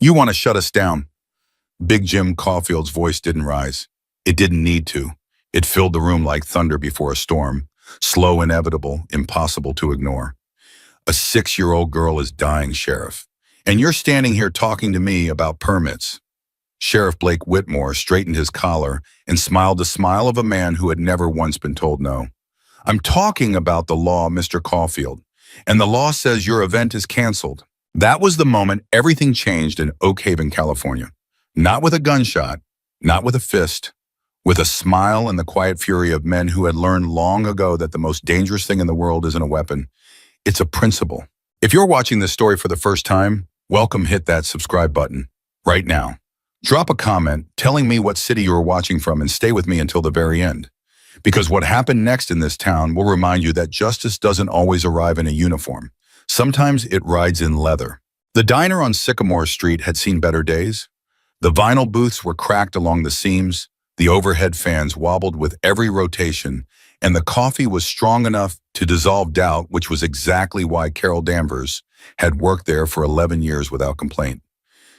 You want to shut us down. Big Jim Caulfield's voice didn't rise. It didn't need to. It filled the room like thunder before a storm, slow, inevitable, impossible to ignore. A 6-year-old girl is dying, Sheriff. And you're standing here talking to me about permits. Sheriff Blake Whitmore straightened his collar and smiled the smile of a man who had never once been told no. I'm talking about the law, Mr. Caulfield. And the law says your event is canceled. That was the moment everything changed in Oak Haven, California. Not with a gunshot, not with a fist, with a smile and the quiet fury of men who had learned long ago that the most dangerous thing in the world isn't a weapon. It's a principle. If you're watching this story for the first time, welcome. Hit that subscribe button right now. Drop a comment telling me what city you are watching from and stay with me until the very end. Because what happened next in this town will remind you that justice doesn't always arrive in a uniform. Sometimes it rides in leather. The diner on Sycamore Street had seen better days. The vinyl booths were cracked along the seams, the overhead fans wobbled with every rotation, and the coffee was strong enough to dissolve doubt, which was exactly why Carol Danvers had worked there for 11 years without complaint.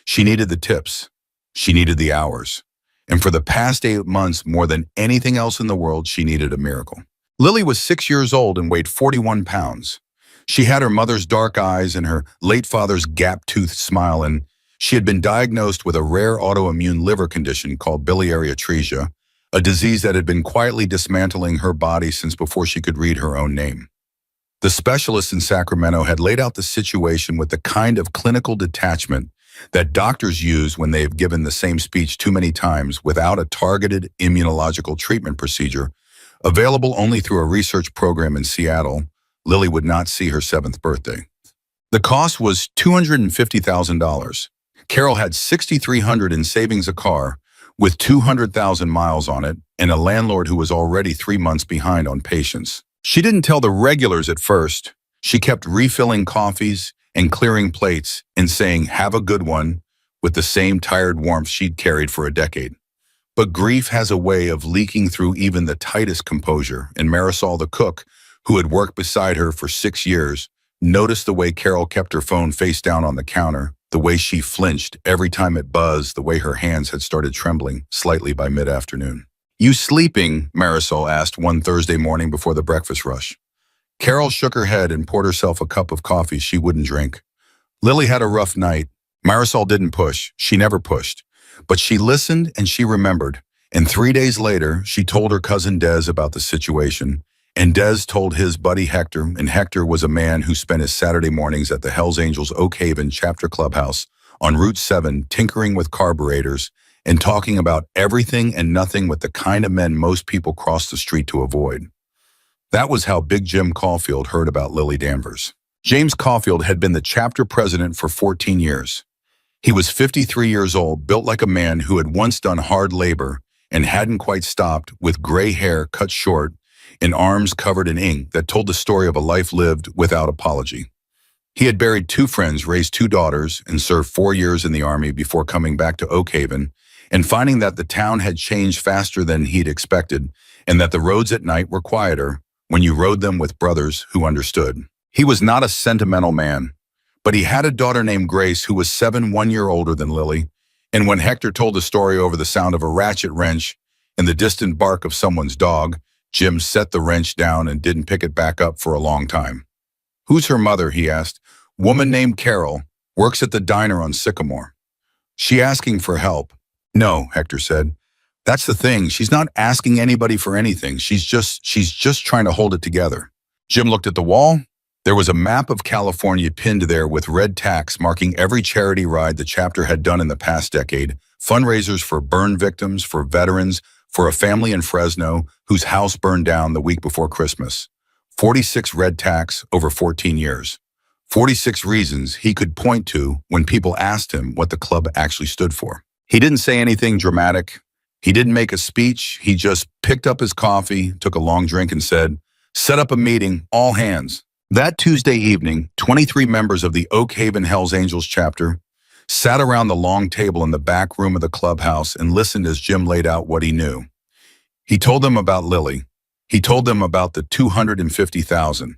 She needed the tips. She needed the hours. And for the past 8 months, more than anything else in the world, she needed a miracle. Lily was 6 years old and weighed 41 pounds. She had her mother's dark eyes and her late father's gap-toothed smile, and she had been diagnosed with a rare autoimmune liver condition called biliary atresia, a disease that had been quietly dismantling her body since before she could read her own name. The specialists in Sacramento had laid out the situation with the kind of clinical detachment that doctors use when they have given the same speech too many times without a targeted immunological treatment procedure, available only through a research program in Seattle. Lily would not see her 7th birthday. The cost was $250,000. Carol had $6,300 in savings, a car with 200,000 miles on it, and a landlord who was already 3 months behind on patients. She didn't tell the regulars at first. She kept refilling coffees and clearing plates and saying, "Have a good one," with the same tired warmth she'd carried for a decade. But grief has a way of leaking through even the tightest composure, and Marisol, the cook, who had worked beside her for 6 years, noticed the way Carol kept her phone face down on the counter, the way she flinched every time it buzzed, the way her hands had started trembling slightly by mid-afternoon. "You sleeping?" Marisol asked one Thursday morning before the breakfast rush. Carol shook her head and poured herself a cup of coffee she wouldn't drink. Lily had a rough night. Marisol didn't push. She never pushed. But she listened and she remembered. And 3 days later, she told her cousin Des about the situation. And Des told his buddy Hector, and Hector was a man who spent his Saturday mornings at the Hells Angels Oak Haven chapter clubhouse on Route 7, tinkering with carburetors and talking about everything and nothing with the kind of men most people cross the street to avoid. That was how Big Jim Caulfield heard about Lily Danvers. James Caulfield had been the chapter president for 14 years. He was 53 years old, built like a man who had once done hard labor and hadn't quite stopped, with gray hair cut short and arms covered in ink that told the story of a life lived without apology. He had buried 2 friends, raised 2 daughters, and served 4 years in the Army before coming back to Oak Haven and finding that the town had changed faster than he'd expected and that the roads at night were quieter when you rode them with brothers who understood. He was not a sentimental man, but he had a daughter named Grace who was 1 year older than Lily, and when Hector told the story over the sound of a ratchet wrench and the distant bark of someone's dog, Jim set the wrench down and didn't pick it back up for a long time. "Who's her mother?" he asked. "Woman named Carol, works at the diner on Sycamore." "She asking for help?" "No," Hector said. "That's the thing. She's not asking anybody for anything. She's just trying to hold it together." Jim looked at the wall. There was a map of California pinned there with red tacks marking every charity ride the chapter had done in the past decade, fundraisers for burn victims, for veterans, for a family in Fresno whose house burned down the week before Christmas. 46 red tacks over 14 years. 46 reasons he could point to when people asked him what the club actually stood for. He didn't say anything dramatic. He didn't make a speech. He just picked up his coffee, took a long drink, and said, "Set up a meeting, all hands." That Tuesday evening, 23 members of the Oak Haven Hells Angels chapter sat around the long table in the back room of the clubhouse and listened as Jim laid out what he knew. He told them about Lily. He told them about the $250,000.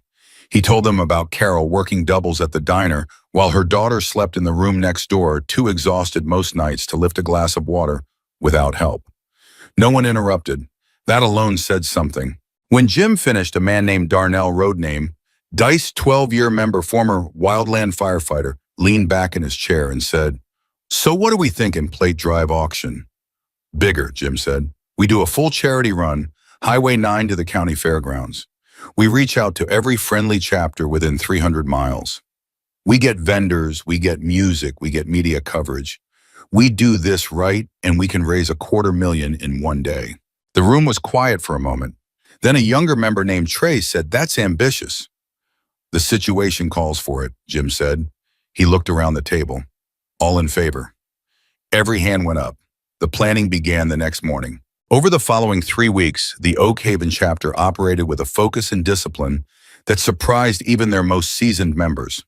He told them about Carol working doubles at the diner while her daughter slept in the room next door, too exhausted most nights to lift a glass of water without help. No one interrupted. That alone said something. When Jim finished, a man named Darnell, road name, Dice 12-year member, former wildland firefighter, leaned back in his chair and said, "So what are we thinking, plate drive auction?" "Bigger," Jim said. "We do a full charity run, Highway 9 to the county fairgrounds. We reach out to every friendly chapter within 300 miles. We get vendors, we get music, we get media coverage. We do this right, and we can raise $250,000 in one day." The room was quiet for a moment. Then a younger member named Trey said, "That's ambitious." "The situation calls for it," Jim said. He looked around the table. All in favor. Every hand went up. The planning began the next morning. Over the following 3 weeks, the Oak Haven chapter operated with a focus and discipline that surprised even their most seasoned members.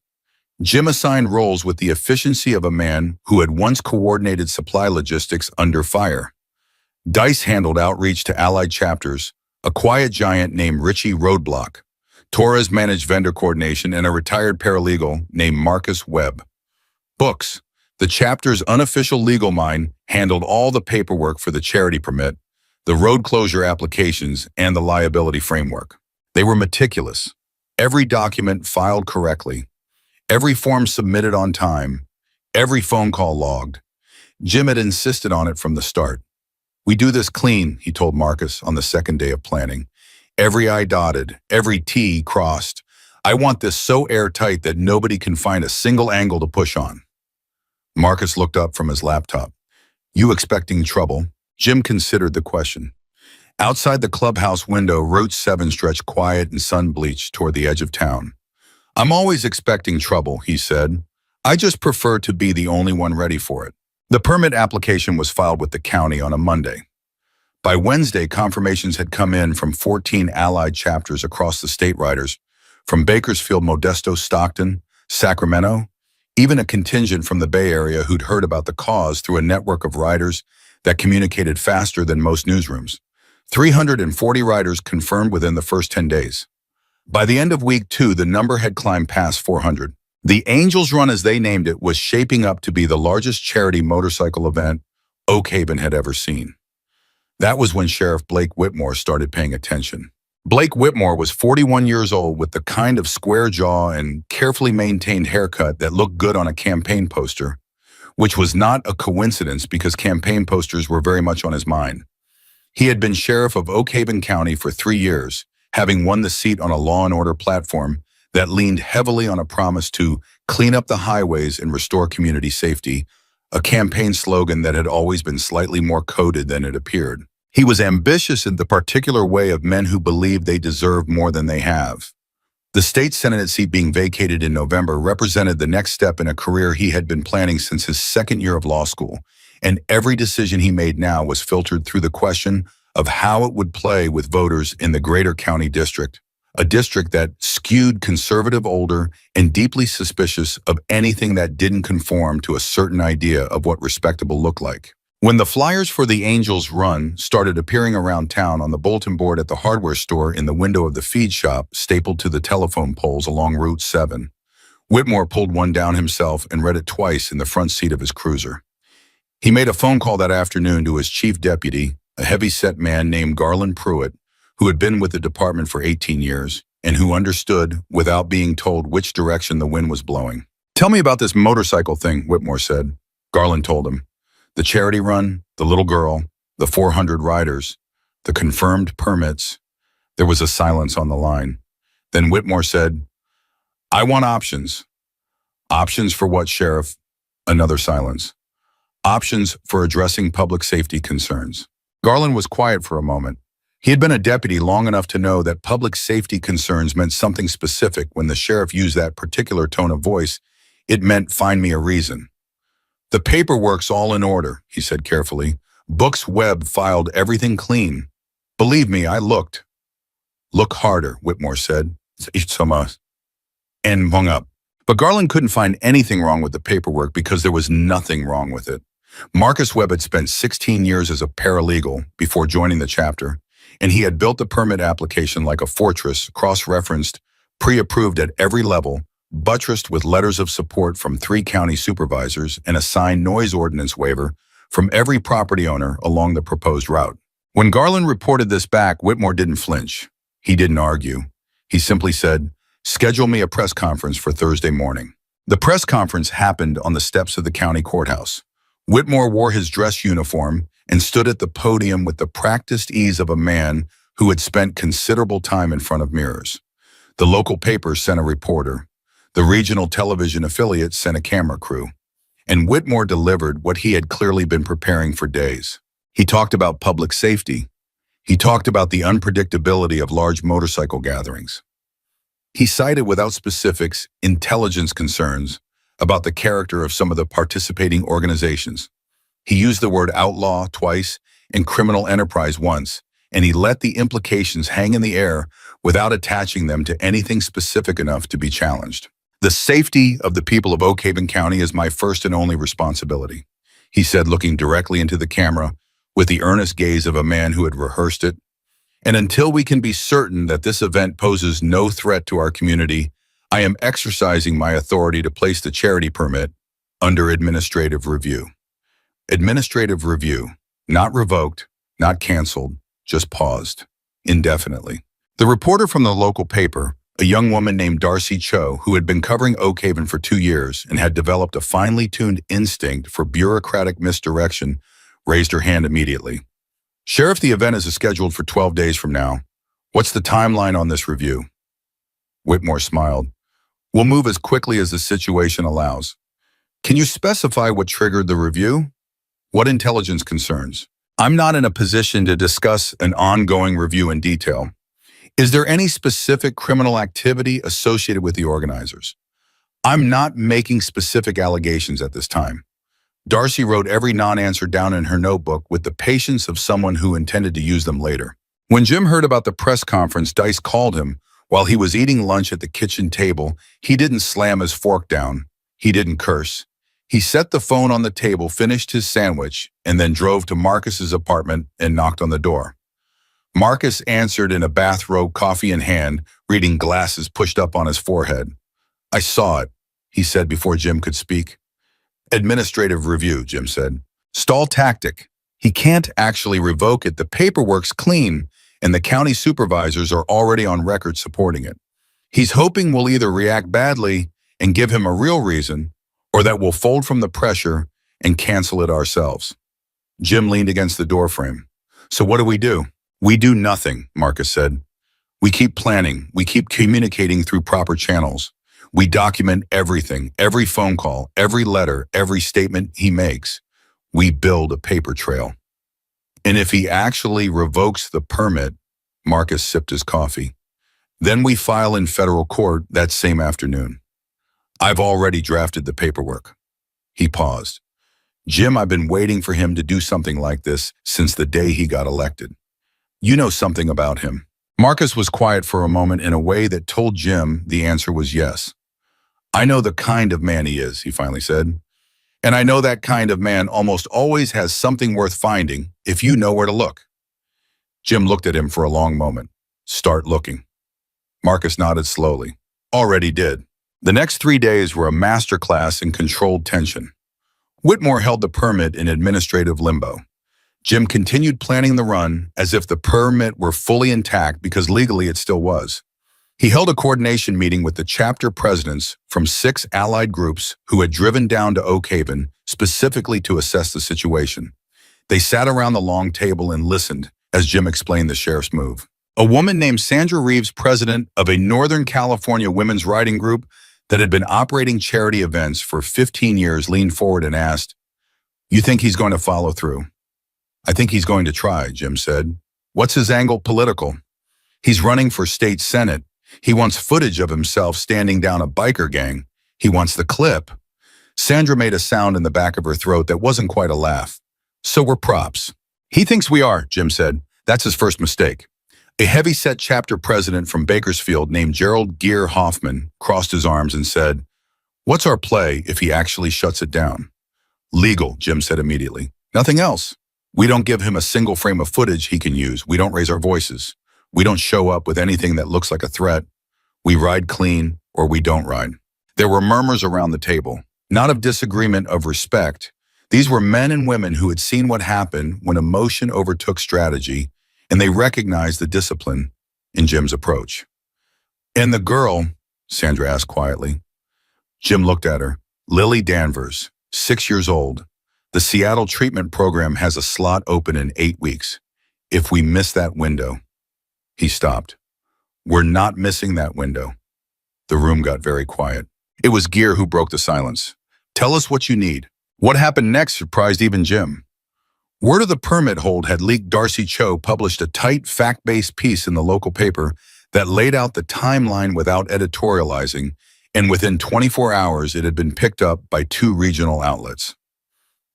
Jim assigned roles with the efficiency of a man who had once coordinated supply logistics under fire. Dice handled outreach to allied chapters, a quiet giant named Richie Roadblock. Torres managed vendor coordination, and a retired paralegal named Marcus Webb. Books. The chapter's unofficial legal mind handled all the paperwork for the charity permit, the road closure applications, and the liability framework. They were meticulous. Every document filed correctly, every form submitted on time, every phone call logged. Jim had insisted on it from the start. "We do this clean," he told Marcus on the second day of planning. "Every I dotted, every T crossed. I want this so airtight that nobody can find a single angle to push on." Marcus looked up from his laptop. "You expecting trouble?" Jim considered the question. Outside the clubhouse window, Route 7 stretched quiet and sun-bleached toward the edge of town. "I'm always expecting trouble," he said. "I just prefer to be the only one ready for it." The permit application was filed with the county on a Monday. By Wednesday, confirmations had come in from 14 allied chapters across the state riders, from Bakersfield, Modesto, Stockton, Sacramento, even a contingent from the Bay Area who'd heard about the cause through a network of riders that communicated faster than most newsrooms. 340 riders confirmed within the first 10 days. By the end of week 2, the number had climbed past 400. The Angels Run, as they named it, was shaping up to be the largest charity motorcycle event Oak Haven had ever seen. That was when Sheriff Blake Whitmore started paying attention. Blake Whitmore was 41 years old with the kind of square jaw and carefully maintained haircut that looked good on a campaign poster, which was not a coincidence because campaign posters were very much on his mind. He had been sheriff of Oak Haven County for 3 years, having won the seat on a law and order platform that leaned heavily on a promise to clean up the highways and restore community safety, a campaign slogan that had always been slightly more coded than it appeared. He was ambitious in the particular way of men who believe they deserve more than they have. The state Senate seat being vacated in November represented the next step in a career he had been planning since his second year of law school, and every decision he made now was filtered through the question of how it would play with voters in the greater county district, a district that skewed conservative, older, and deeply suspicious of anything that didn't conform to a certain idea of what respectable looked like. When the flyers for the Angels Run started appearing around town on the bulletin board at the hardware store in the window of the feed shop stapled to the telephone poles along Route 7, Whitmore pulled one down himself and read it twice in the front seat of his cruiser. He made a phone call that afternoon to his chief deputy, a heavy-set man named Garland Pruitt, who had been with the department for 18 years and who understood, without being told, which direction the wind was blowing. "Tell me about this motorcycle thing," Whitmore said. Garland told him. The charity run, the little girl, the 400 riders, the confirmed permits. There was a silence on the line. Then Whitmore said, "I want options." "Options for what, Sheriff?" Another silence. "Options for addressing public safety concerns." Garland was quiet for a moment. He had been a deputy long enough to know that public safety concerns meant something specific. When the sheriff used that particular tone of voice, it meant find me a reason. "The paperwork's all in order," he said carefully. "Books Webb filed everything clean. Believe me, I looked." "Look harder," Whitmore said. And hung up. But Garland couldn't find anything wrong with the paperwork because there was nothing wrong with it. Marcus Webb had spent 16 years as a paralegal before joining the chapter, and he had built the permit application like a fortress, cross-referenced, pre-approved at every level, buttressed with letters of support from 3 county supervisors and a signed noise ordinance waiver from every property owner along the proposed route. When Garland reported this back, Whitmore didn't flinch. He didn't argue. He simply said, "Schedule me a press conference for Thursday morning." The press conference happened on the steps of the county courthouse. Whitmore wore his dress uniform and stood at the podium with the practiced ease of a man who had spent considerable time in front of mirrors. The local papers sent a reporter. The regional television affiliate sent a camera crew. And Whitmore delivered what he had clearly been preparing for days. He talked about public safety. He talked about the unpredictability of large motorcycle gatherings. He cited without specifics intelligence concerns about the character of some of the participating organizations. He used the word outlaw twice and criminal enterprise once, and he let the implications hang in the air without attaching them to anything specific enough to be challenged. "The safety of the people of Oak Haven County is my first and only responsibility," he said, looking directly into the camera with the earnest gaze of a man who had rehearsed it. "And until we can be certain that this event poses no threat to our community, I am exercising my authority to place the charity permit under administrative review." Administrative review, not revoked, not canceled, just paused, indefinitely. The reporter from the local paper, a young woman named Darcy Cho, who had been covering Oak Haven for 2 years and had developed a finely tuned instinct for bureaucratic misdirection, raised her hand immediately. "Sheriff, the event is scheduled for 12 days from now. What's the timeline on this review?" Whitmore smiled. "We'll move as quickly as the situation allows. Can you specify what triggered the review? What intelligence concerns? I'm not in a position to discuss an ongoing review in detail. Is there any specific criminal activity associated with the organizers? I'm not making specific allegations at this time." Darcy wrote every non-answer down in her notebook with the patience of someone who intended to use them later. When Jim heard about the press conference, Dice called him while he was eating lunch at the kitchen table. He didn't slam his fork down. He didn't curse. He set the phone on the table, finished his sandwich, and then drove to Marcus's apartment and knocked on the door. Marcus answered in a bathrobe, coffee in hand, reading glasses pushed up on his forehead. "I saw it," he said before Jim could speak. "Administrative review," Jim said. "Stall tactic. He can't actually revoke it. The paperwork's clean, and the county supervisors are already on record supporting it. He's hoping we'll either react badly and give him a real reason, or that we'll fold from the pressure and cancel it ourselves." Jim leaned against the doorframe. "So what do? "We do nothing," Marcus said. "We keep planning. We keep communicating through proper channels. We document everything, every phone call, every letter, every statement he makes. We build a paper trail. And if he actually revokes the permit," Marcus sipped his coffee, "then we file in federal court that same afternoon. I've already drafted the paperwork." He paused. "Jim, I've been waiting for him to do something like this since the day he got elected. You know something about him." Marcus was quiet for a moment in a way that told Jim the answer was yes. "I know the kind of man he is," he finally said. "And I know that kind of man almost always has something worth finding if you know where to look." Jim looked at him for a long moment. "Start looking." Marcus nodded slowly. "Already did." The next 3 days were a masterclass in controlled tension. Whitmore held the permit in administrative limbo. Jim continued planning the run as if the permit were fully intact because legally it still was. He held a coordination meeting with the chapter presidents from 6 allied groups who had driven down to Oak Haven specifically to assess the situation. They sat around the long table and listened as Jim explained the sheriff's move. A woman named Sandra Reeves, president of a Northern California women's riding group that had been operating charity events for 15 years, leaned forward and asked, "You think he's going to follow through?" "I think he's going to try," Jim said. "What's his angle political?" "He's running for state senate. He wants footage of himself standing down a biker gang. He wants the clip." Sandra made a sound in the back of her throat that wasn't quite a laugh. "So we're props." "He thinks we are," Jim said. "That's his first mistake." A heavy-set chapter president from Bakersfield named Gerald Gear Hoffman crossed his arms and said, "What's our play if he actually shuts it down?" "Legal," Jim said immediately. "Nothing else. We don't give him a single frame of footage he can use. We don't raise our voices. We don't show up with anything that looks like a threat. We ride clean or we don't ride." There were murmurs around the table, not of disagreement, of respect. These were men and women who had seen what happened when emotion overtook strategy, and they recognized the discipline in Jim's approach. "And the girl?" Sandra asked quietly. Jim looked at her. "Lily Danvers, 6 years old. The Seattle treatment program has a slot open in 8 weeks. If we miss that window..." He stopped. "We're not missing that window." The room got very quiet. It was Gear who broke the silence. "Tell us what you need." What happened next surprised even Jim. Word of the permit hold had leaked. Darcy Cho published a tight, fact-based piece in the local paper that laid out the timeline without editorializing, and within 24 hours it had been picked up by 2 regional outlets.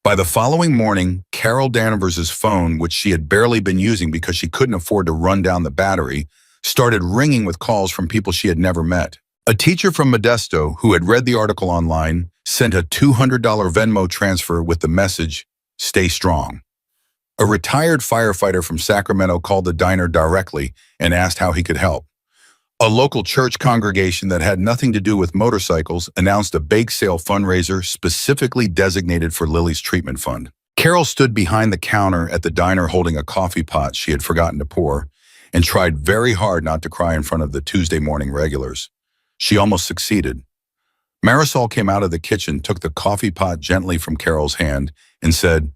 By the following morning, Carol Danvers' phone, which she had barely been using because she couldn't afford to run down the battery, started ringing with calls from people she had never met. A teacher from Modesto, who had read the article online, sent a $200 Venmo transfer with the message, "Stay strong." A retired firefighter from Sacramento called the diner directly and asked how he could help. A local church congregation that had nothing to do with motorcycles announced a bake sale fundraiser specifically designated for Lily's treatment fund. Carol stood behind the counter at the diner holding a coffee pot she had forgotten to pour and tried very hard not to cry in front of the Tuesday morning regulars. She almost succeeded. Marisol came out of the kitchen, took the coffee pot gently from Carol's hand, and said,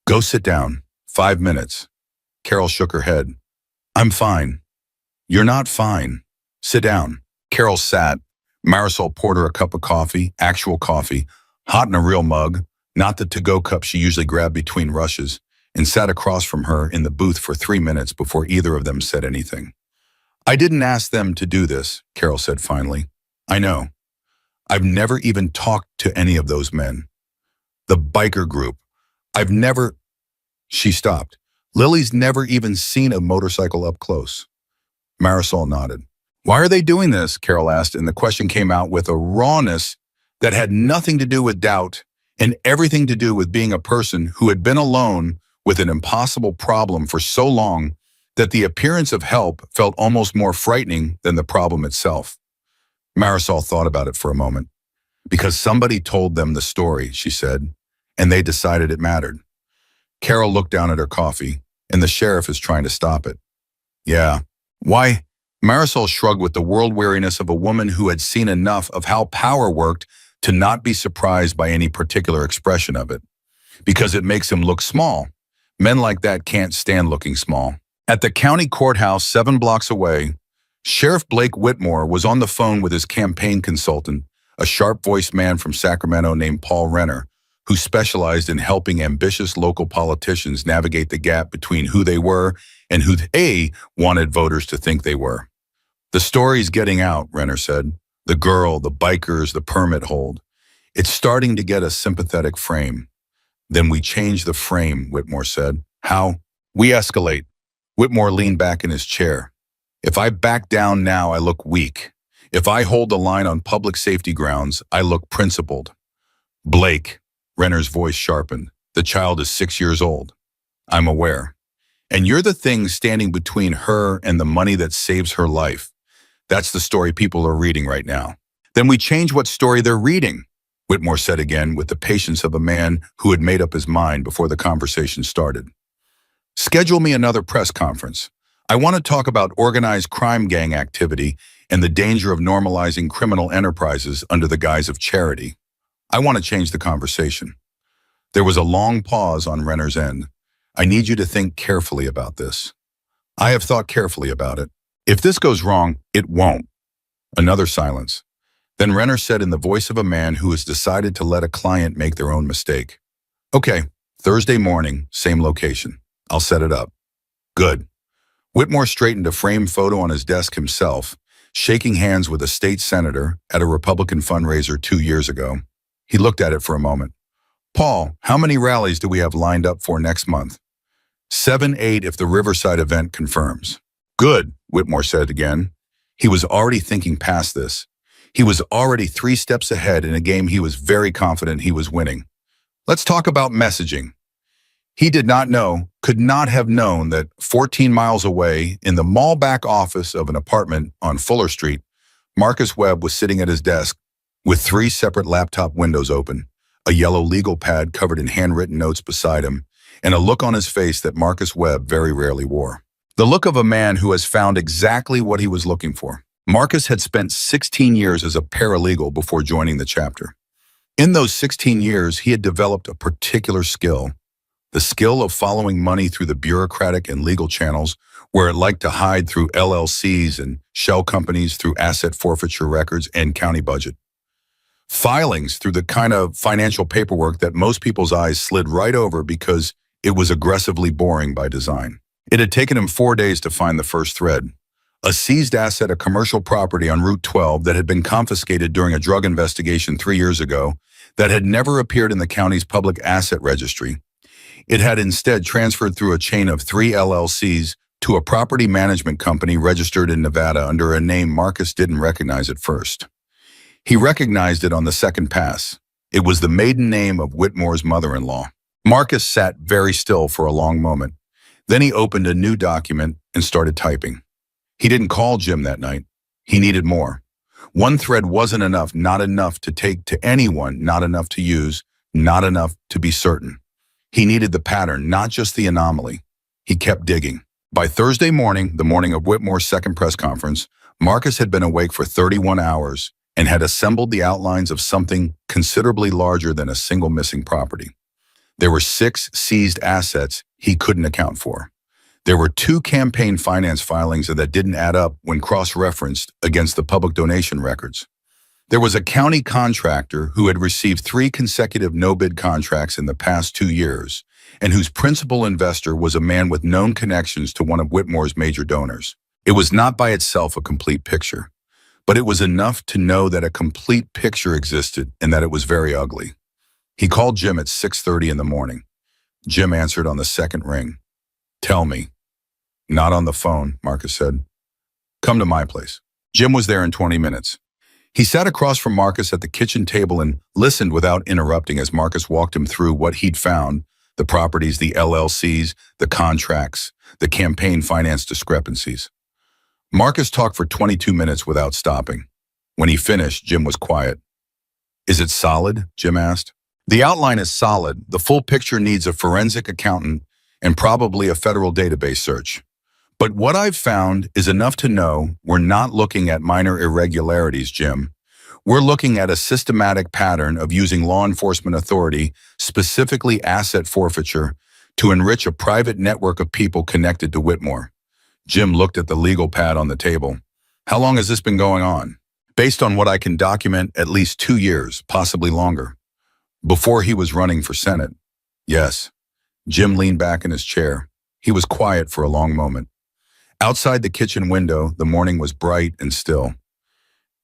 "Go sit down. 5 minutes." Carol shook her head. "I'm fine." "You're not fine. Sit down." Carol sat. Marisol poured her a cup of coffee, actual coffee, hot in a real mug, not the to-go cup she usually grabbed between rushes, and sat across from her in the booth for 3 minutes before either of them said anything. "I didn't ask them to do this," Carol said finally. "I know. I've never even talked to any of those men. The biker group. I've never..." She stopped. "Lily's never even seen a motorcycle up close." Marisol nodded. "Why are they doing this?" Carol asked, and the question came out with a rawness that had nothing to do with doubt and everything to do with being a person who had been alone with an impossible problem for so long that the appearance of help felt almost more frightening than the problem itself. Marisol thought about it for a moment. "Because somebody told them the story," she said, "and they decided it mattered." Carol looked down at her coffee, "And the sheriff is trying to stop it." "Yeah. Why?" Marisol shrugged with the world-weariness of a woman who had seen enough of how power worked to not be surprised by any particular expression of it. "Because it makes him look small. Men like that can't stand looking small." At the county courthouse 7 blocks away, Sheriff Blake Whitmore was on the phone with his campaign consultant, a sharp-voiced man from Sacramento named Paul Renner, who specialized in helping ambitious local politicians navigate the gap between who they were and who they wanted voters to think they were. "The story's getting out," Renner said. "The girl, the bikers, the permit hold. It's starting to get a sympathetic frame." "Then we change the frame," Whitmore said. "How?" "We escalate." Whitmore leaned back in his chair. "If I back down now, I look weak. If I hold the line on public safety grounds, I look principled." "Blake," Renner's voice sharpened, "the child is 6 years old. I'm aware. And you're the thing standing between her and the money that saves her life. That's the story people are reading right now." "Then we change what story they're reading," Whitmore said again with the patience of a man who had made up his mind before the conversation started. "Schedule me another press conference. I want to talk about organized crime gang activity and the danger of normalizing criminal enterprises under the guise of charity. I want to change the conversation." There was a long pause on Renner's end. "I need you to think carefully about this." "I have thought carefully about it. If this goes wrong, it won't." Another silence. Then Renner said in the voice of a man who has decided to let a client make their own mistake, "Okay, Thursday morning, same location. I'll set it up." "Good." Whitmore straightened a framed photo on his desk himself, shaking hands with a state senator at a Republican fundraiser 2 years ago. He looked at it for a moment. "Paul, how many rallies do we have lined up for next month?" 7, 8 if the Riverside event confirms." "Good," Whitmore said again. He was already thinking past this. He was already 3 steps ahead in a game he was very confident he was winning. "Let's talk about messaging." He did not know, could not have known that 14 miles away in the mall back office of an apartment on Fuller Street, Marcus Webb was sitting at his desk, with 3 separate laptop windows open, a yellow legal pad covered in handwritten notes beside him, and a look on his face that Marcus Webb very rarely wore. The look of a man who has found exactly what he was looking for. Marcus had spent 16 years as a paralegal before joining the chapter. In those 16 years, he had developed a particular skill, the skill of following money through the bureaucratic and legal channels where it liked to hide through LLCs and shell companies, through asset forfeiture records and county budget. Filings through the kind of financial paperwork that most people's eyes slid right over because it was aggressively boring by design. It had taken him 4 days to find the first thread. A seized asset, a commercial property on Route 12 that had been confiscated during a drug investigation 3 years ago that had never appeared in the county's public asset registry. It had instead transferred through a chain of 3 LLCs to a property management company registered in Nevada under a name Marcus didn't recognize at first. He recognized it on the second pass. It was the maiden name of Whitmore's mother-in-law. Marcus sat very still for a long moment. Then he opened a new document and started typing. He didn't call Jim that night. He needed more. One thread wasn't enough, not enough to take to anyone, not enough to use, not enough to be certain. He needed the pattern, not just the anomaly. He kept digging. By Thursday morning, the morning of Whitmore's second press conference, Marcus had been awake for 31 hours and had assembled the outlines of something considerably larger than a single missing property. There were 6 seized assets he couldn't account for. There were 2 campaign finance filings that didn't add up when cross-referenced against the public donation records. There was a county contractor who had received 3 consecutive no-bid contracts in the past 2 years, and whose principal investor was a man with known connections to one of Whitmore's major donors. It was not by itself a complete picture, but it was enough to know that a complete picture existed and that it was very ugly. He called Jim at 6:30 in the morning. Jim answered on the second ring. "Tell me." "Not on the phone," Marcus said. "Come to my place." Jim was there in 20 minutes. He sat across from Marcus at the kitchen table and listened without interrupting as Marcus walked him through what he'd found: the properties, the LLCs, the contracts, the campaign finance discrepancies. Marcus talked for 22 minutes without stopping. When he finished, Jim was quiet. "Is it solid?" Jim asked. "The outline is solid. The full picture needs a forensic accountant and probably a federal database search. But what I've found is enough to know we're not looking at minor irregularities, Jim. We're looking at a systematic pattern of using law enforcement authority, specifically asset forfeiture, to enrich a private network of people connected to Whitmore." Jim looked at the legal pad on the table. "How long has this been going on?" "Based on what I can document, at least 2 years, possibly longer." "Before he was running for Senate?" "Yes." Jim leaned back in his chair. He was quiet for a long moment. Outside the kitchen window, the morning was bright and still.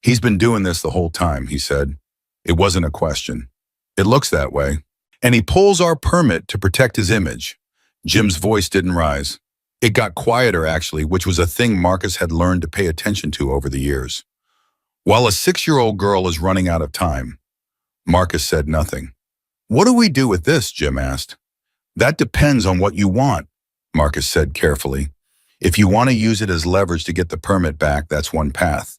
"He's been doing this the whole time," he said. It wasn't a question. "It looks that way. And he pulls our permit to protect his image." Jim's voice didn't rise. It got quieter, actually, which was a thing Marcus had learned to pay attention to over the years. "While a 6-year-old girl is running out of time." Marcus said nothing. "What do we do with this?" Jim asked. "That depends on what you want," Marcus said carefully. "If you want to use it as leverage to get the permit back, that's one path.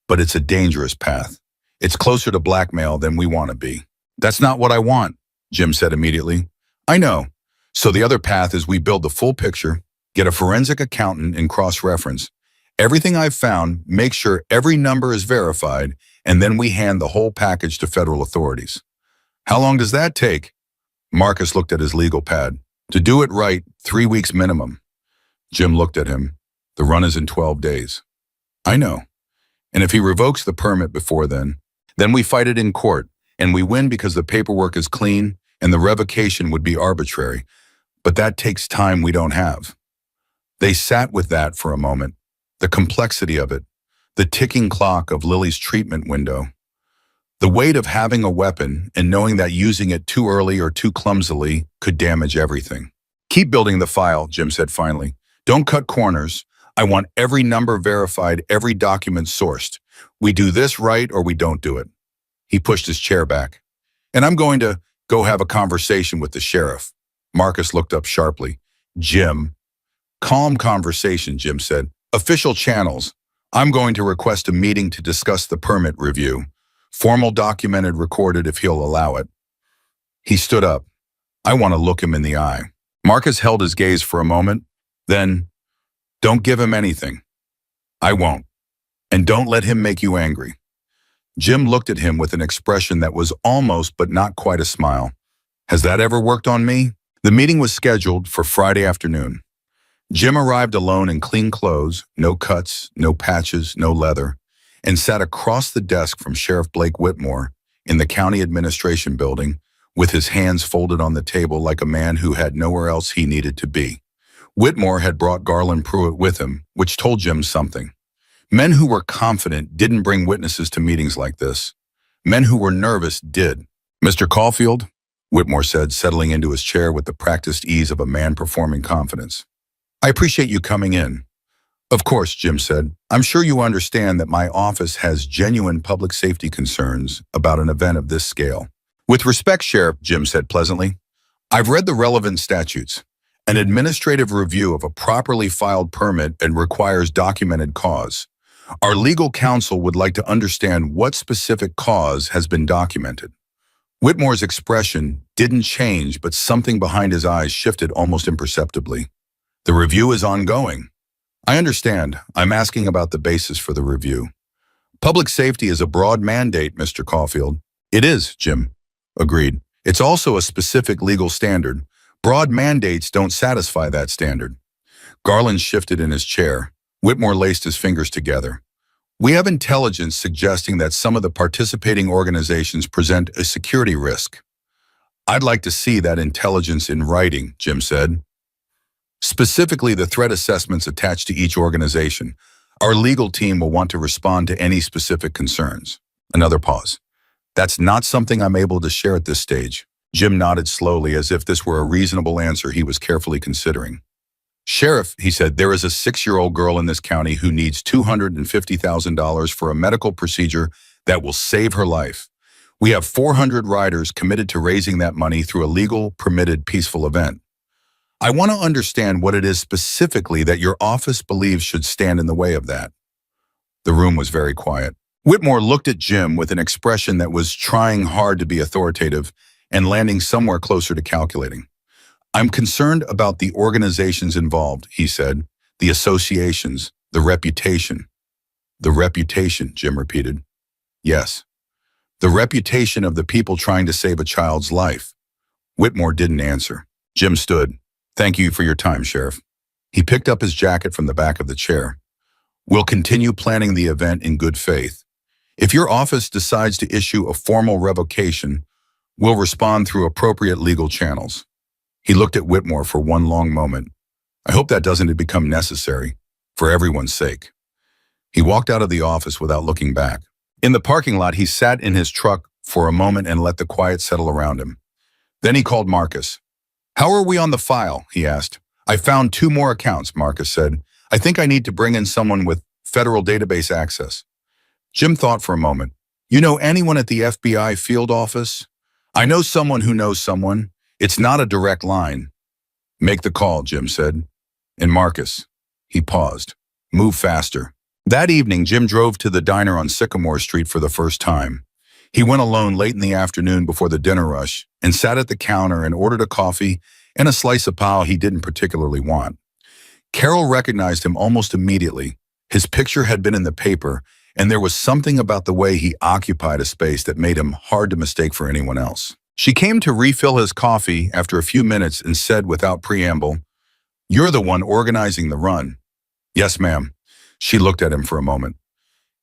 But it's a dangerous path. It's closer to blackmail than we want to be." "That's not what I want," Jim said immediately. "I know. So the other path is we build the full picture, get a forensic accountant and cross-reference everything I've found, make sure every number is verified, and then we hand the whole package to federal authorities." "How long does that take?" Marcus looked at his legal pad. "To do it right, 3 weeks minimum." Jim looked at him. "The run is in 12 days. "I know. And if he revokes the permit before then we fight it in court, and we win because the paperwork is clean, and the revocation would be arbitrary. But that takes time we don't have." They sat with that for a moment. The complexity of it, the ticking clock of Lily's treatment window, the weight of having a weapon and knowing that using it too early or too clumsily could damage everything. "Keep building the file," Jim said finally. "Don't cut corners. I want every number verified, every document sourced. We do this right or we don't do it." He pushed his chair back. "And I'm going to go have a conversation with the sheriff." Marcus looked up sharply. "Jim." "Calm conversation," Jim said. "Official channels. I'm going to request a meeting to discuss the permit review. Formal, documented, recorded if he'll allow it. He stood up. I want to look him in the eye. Marcus held his gaze for a moment. Then, don't give him anything. I won't. And don't let him make you angry. Jim looked at him with an expression that was almost but not quite a smile. Has that ever worked on me? The meeting was scheduled for Friday afternoon. Jim arrived alone in clean clothes, no cuts, no patches, no leather, and sat across the desk from Sheriff Blake Whitmore in the county administration building with his hands folded on the table like a man who had nowhere else he needed to be. Whitmore had brought Garland Pruitt with him, which told Jim something. Men who were confident didn't bring witnesses to meetings like this. Men who were nervous did. Mr. Caulfield, Whitmore said, settling into his chair with the practiced ease of a man performing confidence. I appreciate you coming in. Of course, Jim said. I'm sure you understand that my office has genuine public safety concerns about an event of this scale. With respect, Sheriff, Jim said pleasantly. I've read the relevant statutes. An administrative review of a properly filed permit and requires documented cause. Our legal counsel would like to understand what specific cause has been documented. Whitmore's expression didn't change, but something behind his eyes shifted almost imperceptibly. The review is ongoing. I understand. I'm asking about the basis for the review. Public safety is a broad mandate, Mr. Caulfield. It is, Jim. Agreed. It's also a specific legal standard. Broad mandates don't satisfy that standard. Garland shifted in his chair. Whitmore laced his fingers together. We have intelligence suggesting that some of the participating organizations present a security risk. I'd like to see that intelligence in writing, Jim said. Specifically, the threat assessments attached to each organization. Our legal team will want to respond to any specific concerns. Another pause. That's not something I'm able to share at this stage. Jim nodded slowly as if this were a reasonable answer he was carefully considering. Sheriff, he said, there is a 6-year-old girl in this county who needs $250,000 for a medical procedure that will save her life. We have 400 riders committed to raising that money through a legal, permitted, peaceful event. I want to understand what it is specifically that your office believes should stand in the way of that. The room was very quiet. Whitmore looked at Jim with an expression that was trying hard to be authoritative and landing somewhere closer to calculating. I'm concerned about the organizations involved, he said, the associations, the reputation. The reputation, Jim repeated. Yes. The reputation of the people trying to save a child's life. Whitmore didn't answer. Jim stood. Thank you for your time, Sheriff. He picked up his jacket from the back of the chair. We'll continue planning the event in good faith. If your office decides to issue a formal revocation, we'll respond through appropriate legal channels. He looked at Whitmore for one long moment. I hope that doesn't become necessary, for everyone's sake. He walked out of the office without looking back. In the parking lot, he sat in his truck for a moment and let the quiet settle around him. Then he called Marcus. How are we on the file? He asked. I found 2 more accounts, Marcus said. I think I need to bring in someone with federal database access. Jim thought for a moment. You know anyone at the FBI field office? I know someone who knows someone. It's not a direct line. Make the call, Jim said. And Marcus. He paused. Move faster. That evening, Jim drove to the diner on Sycamore Street for the first time. He went alone late in the afternoon before the dinner rush and sat at the counter and ordered a coffee and a slice of pie he didn't particularly want. Carol recognized him almost immediately. His picture had been in the paper, and there was something about the way he occupied a space that made him hard to mistake for anyone else. She came to refill his coffee after a few minutes and said without preamble, You're the one organizing the run. Yes, ma'am. She looked at him for a moment.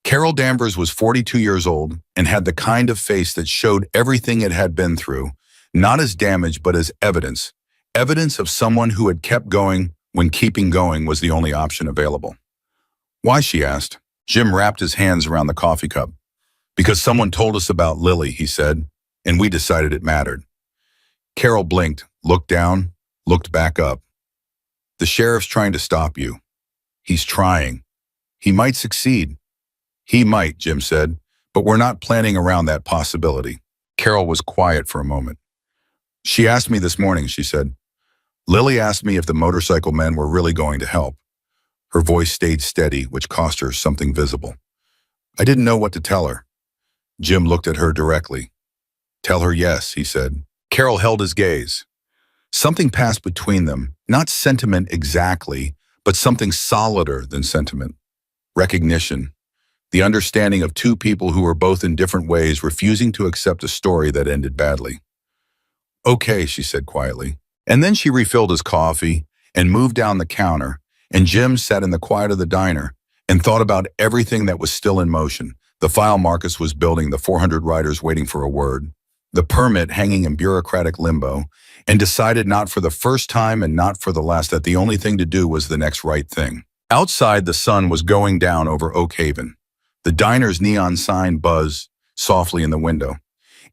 Carol Danvers was 42 years old and had the kind of face that showed everything it had been through, not as damage but as evidence. Evidence of someone who had kept going when keeping going was the only option available. Why, she asked. Jim wrapped his hands around the coffee cup. Because someone told us about Lily, he said, and we decided it mattered. Carol blinked, looked down, looked back up. The sheriff's trying to stop you. He's trying. He might succeed. He might, Jim said, but we're not planning around that possibility. Carol was quiet for a moment. She asked me this morning, she said. Lily asked me if the motorcycle men were really going to help. Her voice stayed steady, which cost her something visible. I didn't know what to tell her. Jim looked at her directly. Tell her yes, he said. Carol held his gaze. Something passed between them, not sentiment exactly, but something solider than sentiment. Recognition. The understanding of two people who were both in different ways refusing to accept a story that ended badly. Okay, she said quietly. And then she refilled his coffee and moved down the counter, and Jim sat in the quiet of the diner and thought about everything that was still in motion. The file Marcus was building, the 400 writers waiting for a word, the permit hanging in bureaucratic limbo, and decided not for the first time and not for the last that the only thing to do was the next right thing. Outside, the sun was going down over Oak Haven. The diner's neon sign buzzed softly in the window.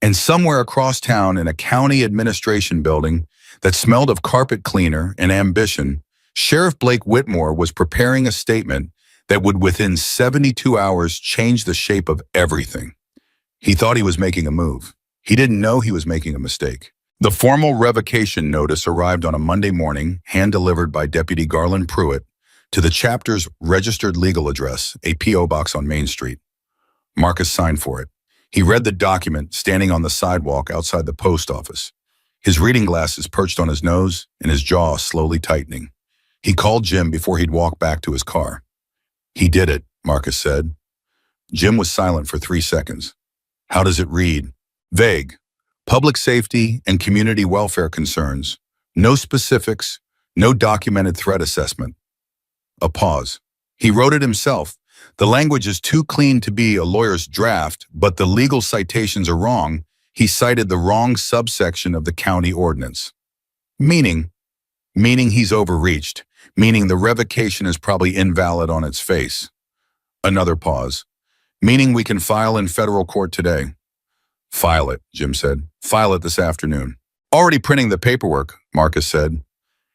And somewhere across town in a county administration building that smelled of carpet cleaner and ambition, Sheriff Blake Whitmore was preparing a statement that would within 72 hours change the shape of everything. He thought he was making a move. He didn't know he was making a mistake. The formal revocation notice arrived on a Monday morning, hand-delivered by Deputy Garland Pruitt to the chapter's registered legal address, a P.O. box on Main Street. Marcus signed for it. He read the document standing on the sidewalk outside the post office, his reading glasses perched on his nose and his jaw slowly tightening. He called Jim before he'd walk back to his car. He did it, Marcus said. Jim was silent for 3 seconds. How does it read? Vague. Public safety and community welfare concerns. No specifics, no documented threat assessment. A pause. He wrote it himself. The language is too clean to be a lawyer's draft, but the legal citations are wrong. He cited the wrong subsection of the county ordinance. Meaning he's overreached, meaning the revocation is probably invalid on its face. Another pause. Meaning we can file in federal court today. File it, Jim said. File it this afternoon. Already printing the paperwork, Marcus said.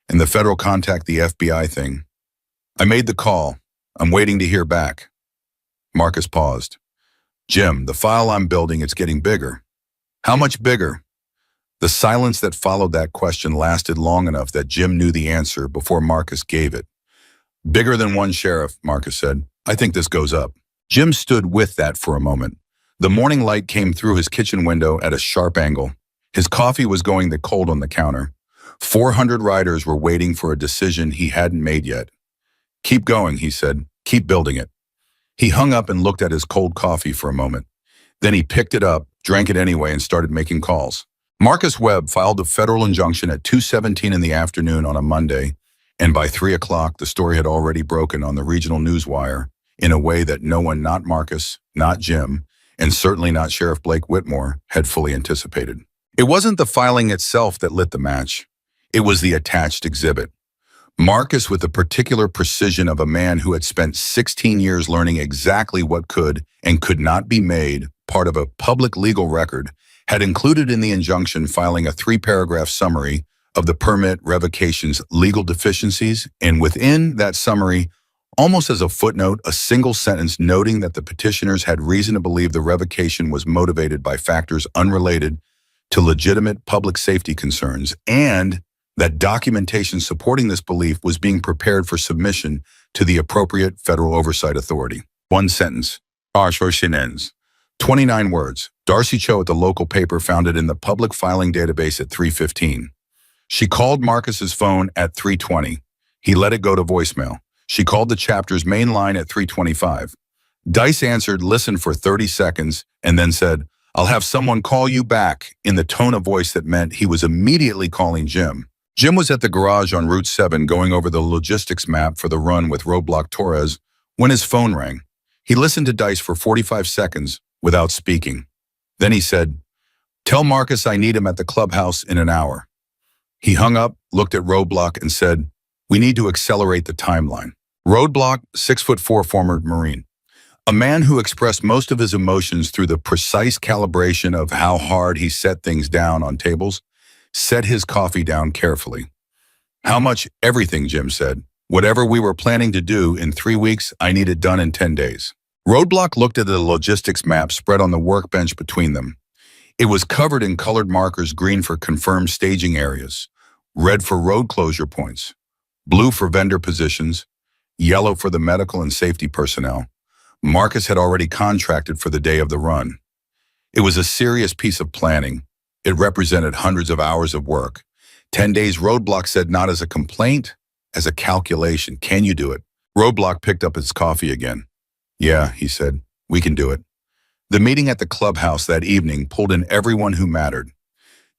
And the federal contact the FBI thing. I made the call. I'm waiting to hear back. Marcus paused. Jim, the file I'm building, it's getting bigger. How much bigger? The silence that followed that question lasted long enough that Jim knew the answer before Marcus gave it. Bigger than one sheriff, Marcus said. I think this goes up. Jim stood with that for a moment. The morning light came through his kitchen window at a sharp angle. His coffee was going cold on the counter. 400 riders were waiting for a decision he hadn't made yet. Keep going, he said. Keep building it. He hung up and looked at his cold coffee for a moment. Then he picked it up, drank it anyway, and started making calls. Marcus Webb filed a federal injunction at 2:17 in the afternoon on a Monday, and by 3 o'clock, the story had already broken on the regional newswire in a way that no one, not Marcus, not Jim, and certainly not Sheriff Blake Whitmore, had fully anticipated. It wasn't the filing itself that lit the match. It was the attached exhibit. Marcus, with the particular precision of a man who had spent 16 years learning exactly what could and could not be made part of a public legal record, had included in the injunction filing a 3-paragraph summary of the permit revocation's legal deficiencies, and within that summary, almost as a footnote, a single sentence noting that the petitioners had reason to believe the revocation was motivated by factors unrelated to legitimate public safety concerns, and that documentation supporting this belief was being prepared for submission to the appropriate federal oversight authority. One sentence. ends. 29 words. Darcy Cho at the local paper found it in the public filing database at 3:15. She called Marcus's phone at 3:20. He let it go to voicemail. She called the chapter's main line at 3:25. Dice answered, listened for 30 seconds, and then said, "I'll have someone call you back," in the tone of voice that meant he was immediately calling Jim. Jim was at the garage on Route 7 going over the logistics map for the run with Roadblock Torres when his phone rang. He listened to Dice for 45 seconds without speaking. Then he said, "Tell Marcus I need him at the clubhouse in an hour." He hung up, looked at Roadblock, and said, "We need to accelerate the timeline." Roadblock, 6'4" former Marine. A man who expressed most of his emotions through the precise calibration of how hard he set things down on tables, set his coffee down carefully. "How much?" "Everything," Jim said. "Whatever we were planning to do in 3 weeks, I need it done in 10 days. Roadblock looked at the logistics map spread on the workbench between them. It was covered in colored markers, green for confirmed staging areas, red for road closure points, blue for vendor positions, yellow for the medical and safety personnel. Marcus had already contracted for the day of the run. It was a serious piece of planning. It represented hundreds of hours of work. 10 days Roadblock said not as a complaint, as a calculation. Can you do it? Roadblock picked up his coffee again. Yeah, he said, we can do it. The meeting at the clubhouse that evening pulled in everyone who mattered.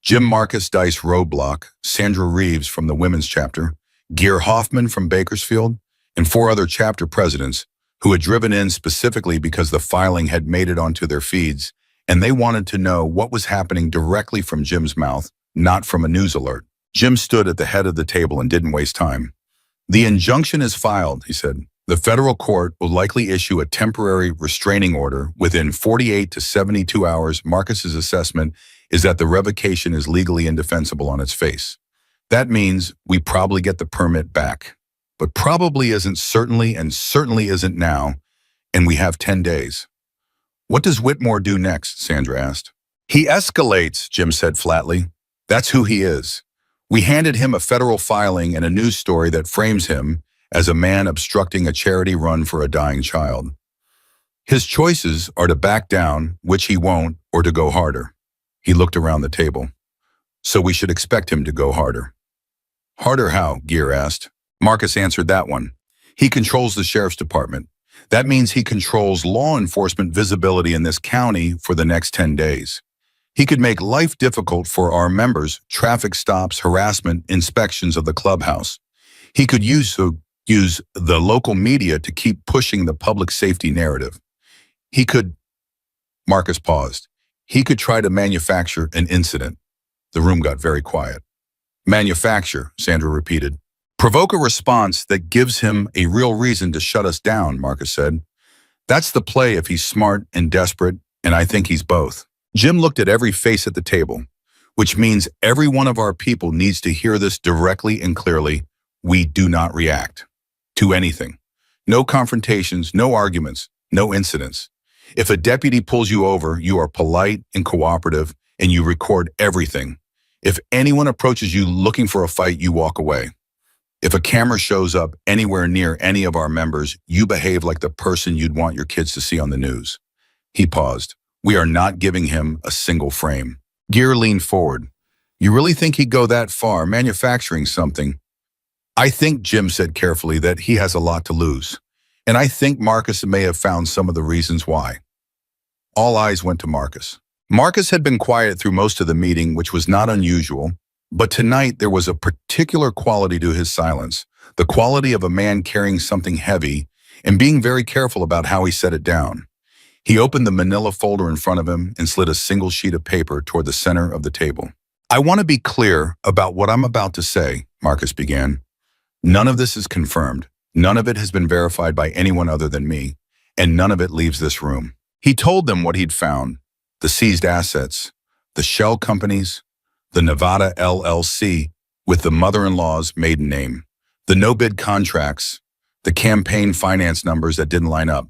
Jim Marcus Dice Roadblock, Sandra Reeves from the women's chapter, Gear Hoffman from Bakersfield, and 4 other chapter presidents who had driven in specifically because the filing had made it onto their feeds, and they wanted to know what was happening directly from Jim's mouth, not from a news alert. Jim stood at the head of the table and didn't waste time. The injunction is filed, he said. The federal court will likely issue a temporary restraining order within 48 to 72 hours. Marcus's assessment is that the revocation is legally indefensible on its face. That means we probably get the permit back, but probably isn't certainly and certainly isn't now, and we have 10 days. What does Whitmore do next? Sandra asked. He escalates, Jim said flatly. That's who he is. We handed him a federal filing and a news story that frames him as a man obstructing a charity run for a dying child. His choices are to back down, which he won't, or to go harder. He looked around the table. So we should expect him to go harder. Harder how? Gear asked. Marcus answered that one. He controls the sheriff's department. That means he controls law enforcement visibility in this county for the next 10 days. He could make life difficult for our members, traffic stops, harassment, inspections of the clubhouse. He could use the local media to keep pushing the public safety narrative. Marcus paused. He could try to manufacture an incident. The room got very quiet. Manufacture, Sandra repeated. Provoke a response that gives him a real reason to shut us down, Marcus said. That's the play if he's smart and desperate, and I think he's both. Jim looked at every face at the table, which means every one of our people needs to hear this directly and clearly. We do not react to anything. No confrontations, no arguments, no incidents. If a deputy pulls you over, you are polite and cooperative, and you record everything. If anyone approaches you looking for a fight, you walk away. If a camera shows up anywhere near any of our members, you behave like the person you'd want your kids to see on the news. He paused. We are not giving him a single frame. Gear leaned forward. You really think he'd go that far, manufacturing something? I think, Jim said carefully, that he has a lot to lose. And I think Marcus may have found some of the reasons why. All eyes went to Marcus. Marcus had been quiet through most of the meeting, which was not unusual, but tonight there was a particular quality to his silence, the quality of a man carrying something heavy and being very careful about how he set it down. He opened the manila folder in front of him and slid a single sheet of paper toward the center of the table. I want to be clear about what I'm about to say, Marcus began. None of this is confirmed. None of it has been verified by anyone other than me, and none of it leaves this room. He told them what he'd found, the seized assets, the shell companies, the Nevada LLC with the mother-in-law's maiden name, the no-bid contracts, the campaign finance numbers that didn't line up.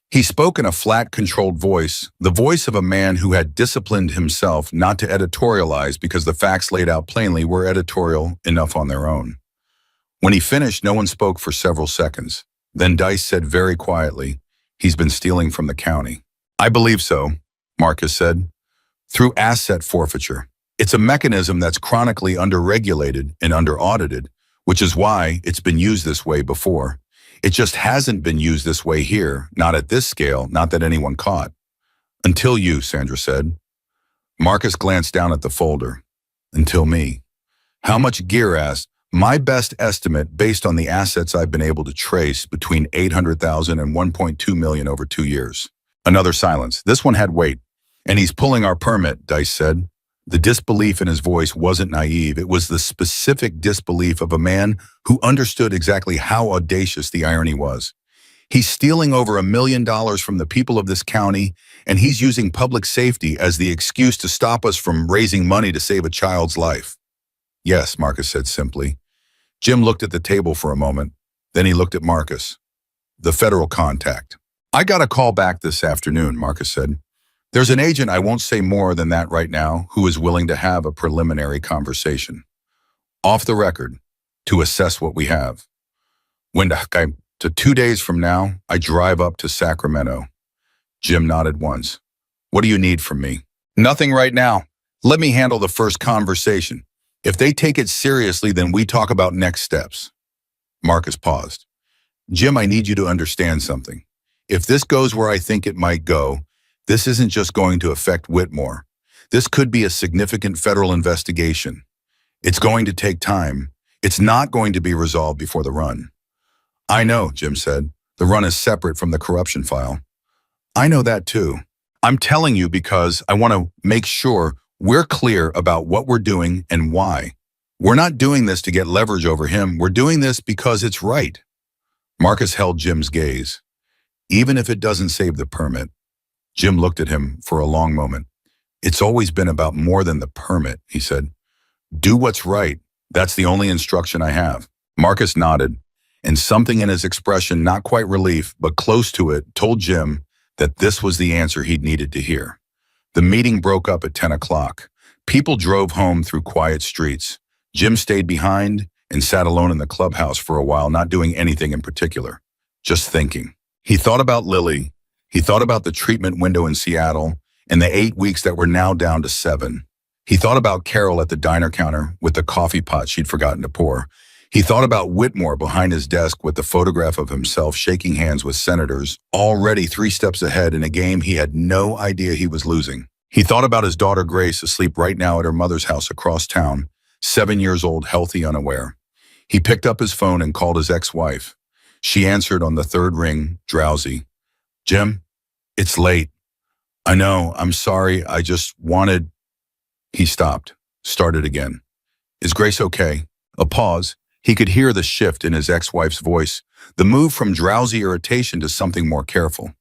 He spoke in a flat, controlled voice, the voice of a man who had disciplined himself not to editorialize because the facts laid out plainly were editorial enough on their own. When he finished, no one spoke for several seconds. Then Dice said very quietly, he's been stealing from the county. I believe so, Marcus said, through asset forfeiture. It's a mechanism that's chronically under-regulated and under-audited, which is why it's been used this way before. It just hasn't been used this way here, not at this scale, not that anyone caught. Until you, Sandra said. Marcus glanced down at the folder. Until me. How much? Gear asked. My best estimate, based on the assets I've been able to trace, between $800,000 and $1.2 million over 2 years. Another silence. This one had weight. And he's pulling our permit, Dice said. The disbelief in his voice wasn't naive. It was the specific disbelief of a man who understood exactly how audacious the irony was. He's stealing over $1 million from the people of this county, and he's using public safety as the excuse to stop us from raising money to save a child's life. Yes, Marcus said simply. Jim looked at the table for a moment. Then he looked at Marcus. The federal contact. I got a call back this afternoon, Marcus said. There's an agent, I won't say more than that right now, who is willing to have a preliminary conversation. Off the record, to assess what we have. To 2 days from now, I drive up to Sacramento. Jim nodded once. What do you need from me? Nothing right now. Let me handle the first conversation. If they take it seriously, then we talk about next steps. Marcus paused. Jim, I need you to understand something. If this goes where I think it might go, this isn't just going to affect Whitmore. This could be a significant federal investigation. It's going to take time. It's not going to be resolved before the run. I know, Jim said. The run is separate from the corruption file. I know that too. I'm telling you because I want to make sure we're clear about what we're doing and why. We're not doing this to get leverage over him. We're doing this because it's right. Marcus held Jim's gaze. Even if it doesn't save the permit. Jim looked at him for a long moment. It's always been about more than the permit, he said. Do what's right. That's the only instruction I have. Marcus nodded, and something in his expression, not quite relief, but close to it, told Jim that this was the answer he'd needed to hear. The meeting broke up at 10 o'clock. People drove home through quiet streets. Jim stayed behind and sat alone in the clubhouse for a while, not doing anything in particular, just thinking. He thought about Lily. He thought about the treatment window in Seattle and the 8 weeks that were now down to 7. He thought about Carol at the diner counter with the coffee pot she'd forgotten to pour. He thought about Whitmore behind his desk with the photograph of himself shaking hands with senators, already 3 steps ahead in a game he had no idea he was losing. He thought about his daughter Grace asleep right now at her mother's house across town, 7 years old, healthy, unaware. He picked up his phone and called his ex-wife. She answered on the 3rd ring, drowsy. Jim, it's late. I know, I'm sorry, I just wanted... He stopped, started again. Is Grace okay? A pause. He could hear the shift in his ex-wife's voice, the move from drowsy irritation to something more careful.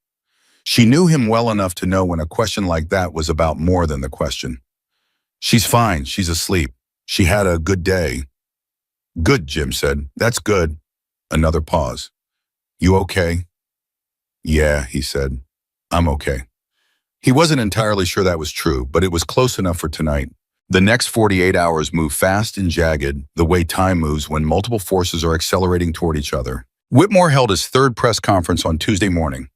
She knew him well enough to know when a question like that was about more than the question. She's fine, she's asleep. She had a good day. Good, Jim said. That's good. Another pause. You okay? Yeah, he said. I'm okay. He wasn't entirely sure that was true, but it was close enough for tonight. The next 48 hours moved fast and jagged, the way time moves when multiple forces are accelerating toward each other. Whitmore held his 3rd press conference on Tuesday morning.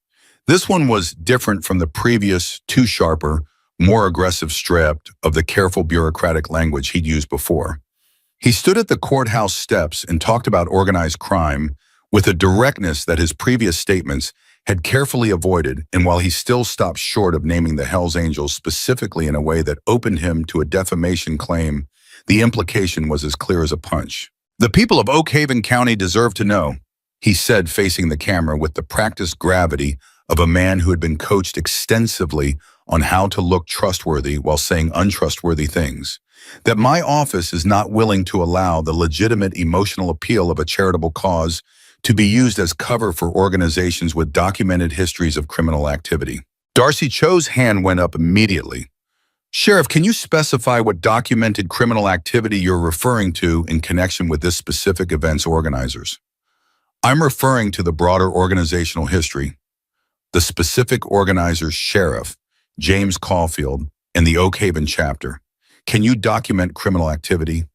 This one was different from the previous 2 sharper, more aggressive stripped of the careful bureaucratic language he'd used before. He stood at the courthouse steps and talked about organized crime with a directness that his previous statements had carefully avoided, and while he still stopped short of naming the Hells Angels specifically in a way that opened him to a defamation claim, the implication was as clear as a punch. The people of Oak Haven County deserve to know, he said, facing the camera with the practiced gravity of a man who had been coached extensively on how to look trustworthy while saying untrustworthy things, that my office is not willing to allow the legitimate emotional appeal of a charitable cause to be used as cover for organizations with documented histories of criminal activity. Darcy Cho's hand went up immediately. Sheriff, can you specify what documented criminal activity you're referring to in connection with this specific event's organizers? I'm referring to the broader organizational history. The specific organizer's sheriff, James Caulfield, and the Oak Haven chapter. Can you document criminal activity?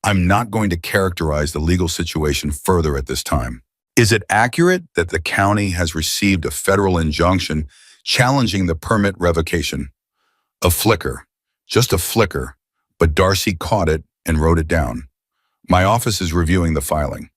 I'm not going to characterize the legal situation further at this time. Is it accurate that the county has received a federal injunction challenging the permit revocation? A flicker, just a flicker, but Darcy caught it and wrote it down. My office is reviewing the filing.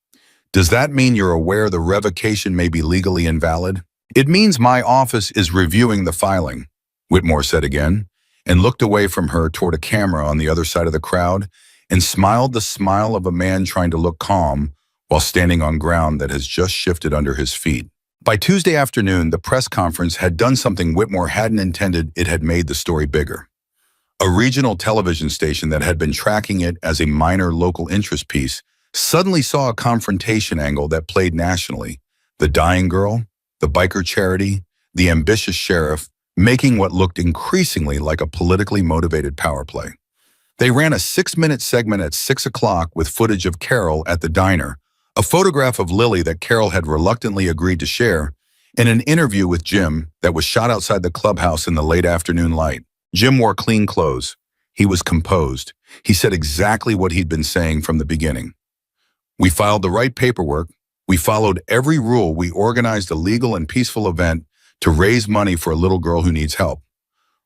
Does that mean you're aware the revocation may be legally invalid? It means my office is reviewing the filing, Whitmore said again, and looked away from her toward a camera on the other side of the crowd and smiled the smile of a man trying to look calm while standing on ground that has just shifted under his feet. By Tuesday afternoon, the press conference had done something Whitmore hadn't intended. It had made the story bigger. A regional television station that had been tracking it as a minor local interest piece suddenly saw a confrontation angle that played nationally. The dying girl, the biker charity, the ambitious sheriff, making what looked increasingly like a politically motivated power play. They ran a 6-minute segment at 6 o'clock with footage of Carol at the diner, a photograph of Lily that Carol had reluctantly agreed to share, and an interview with Jim that was shot outside the clubhouse in the late afternoon light. Jim wore clean clothes. He was composed. He said exactly what he'd been saying from the beginning. We filed the right paperwork. We followed every rule. We organized a legal and peaceful event to raise money for a little girl who needs help.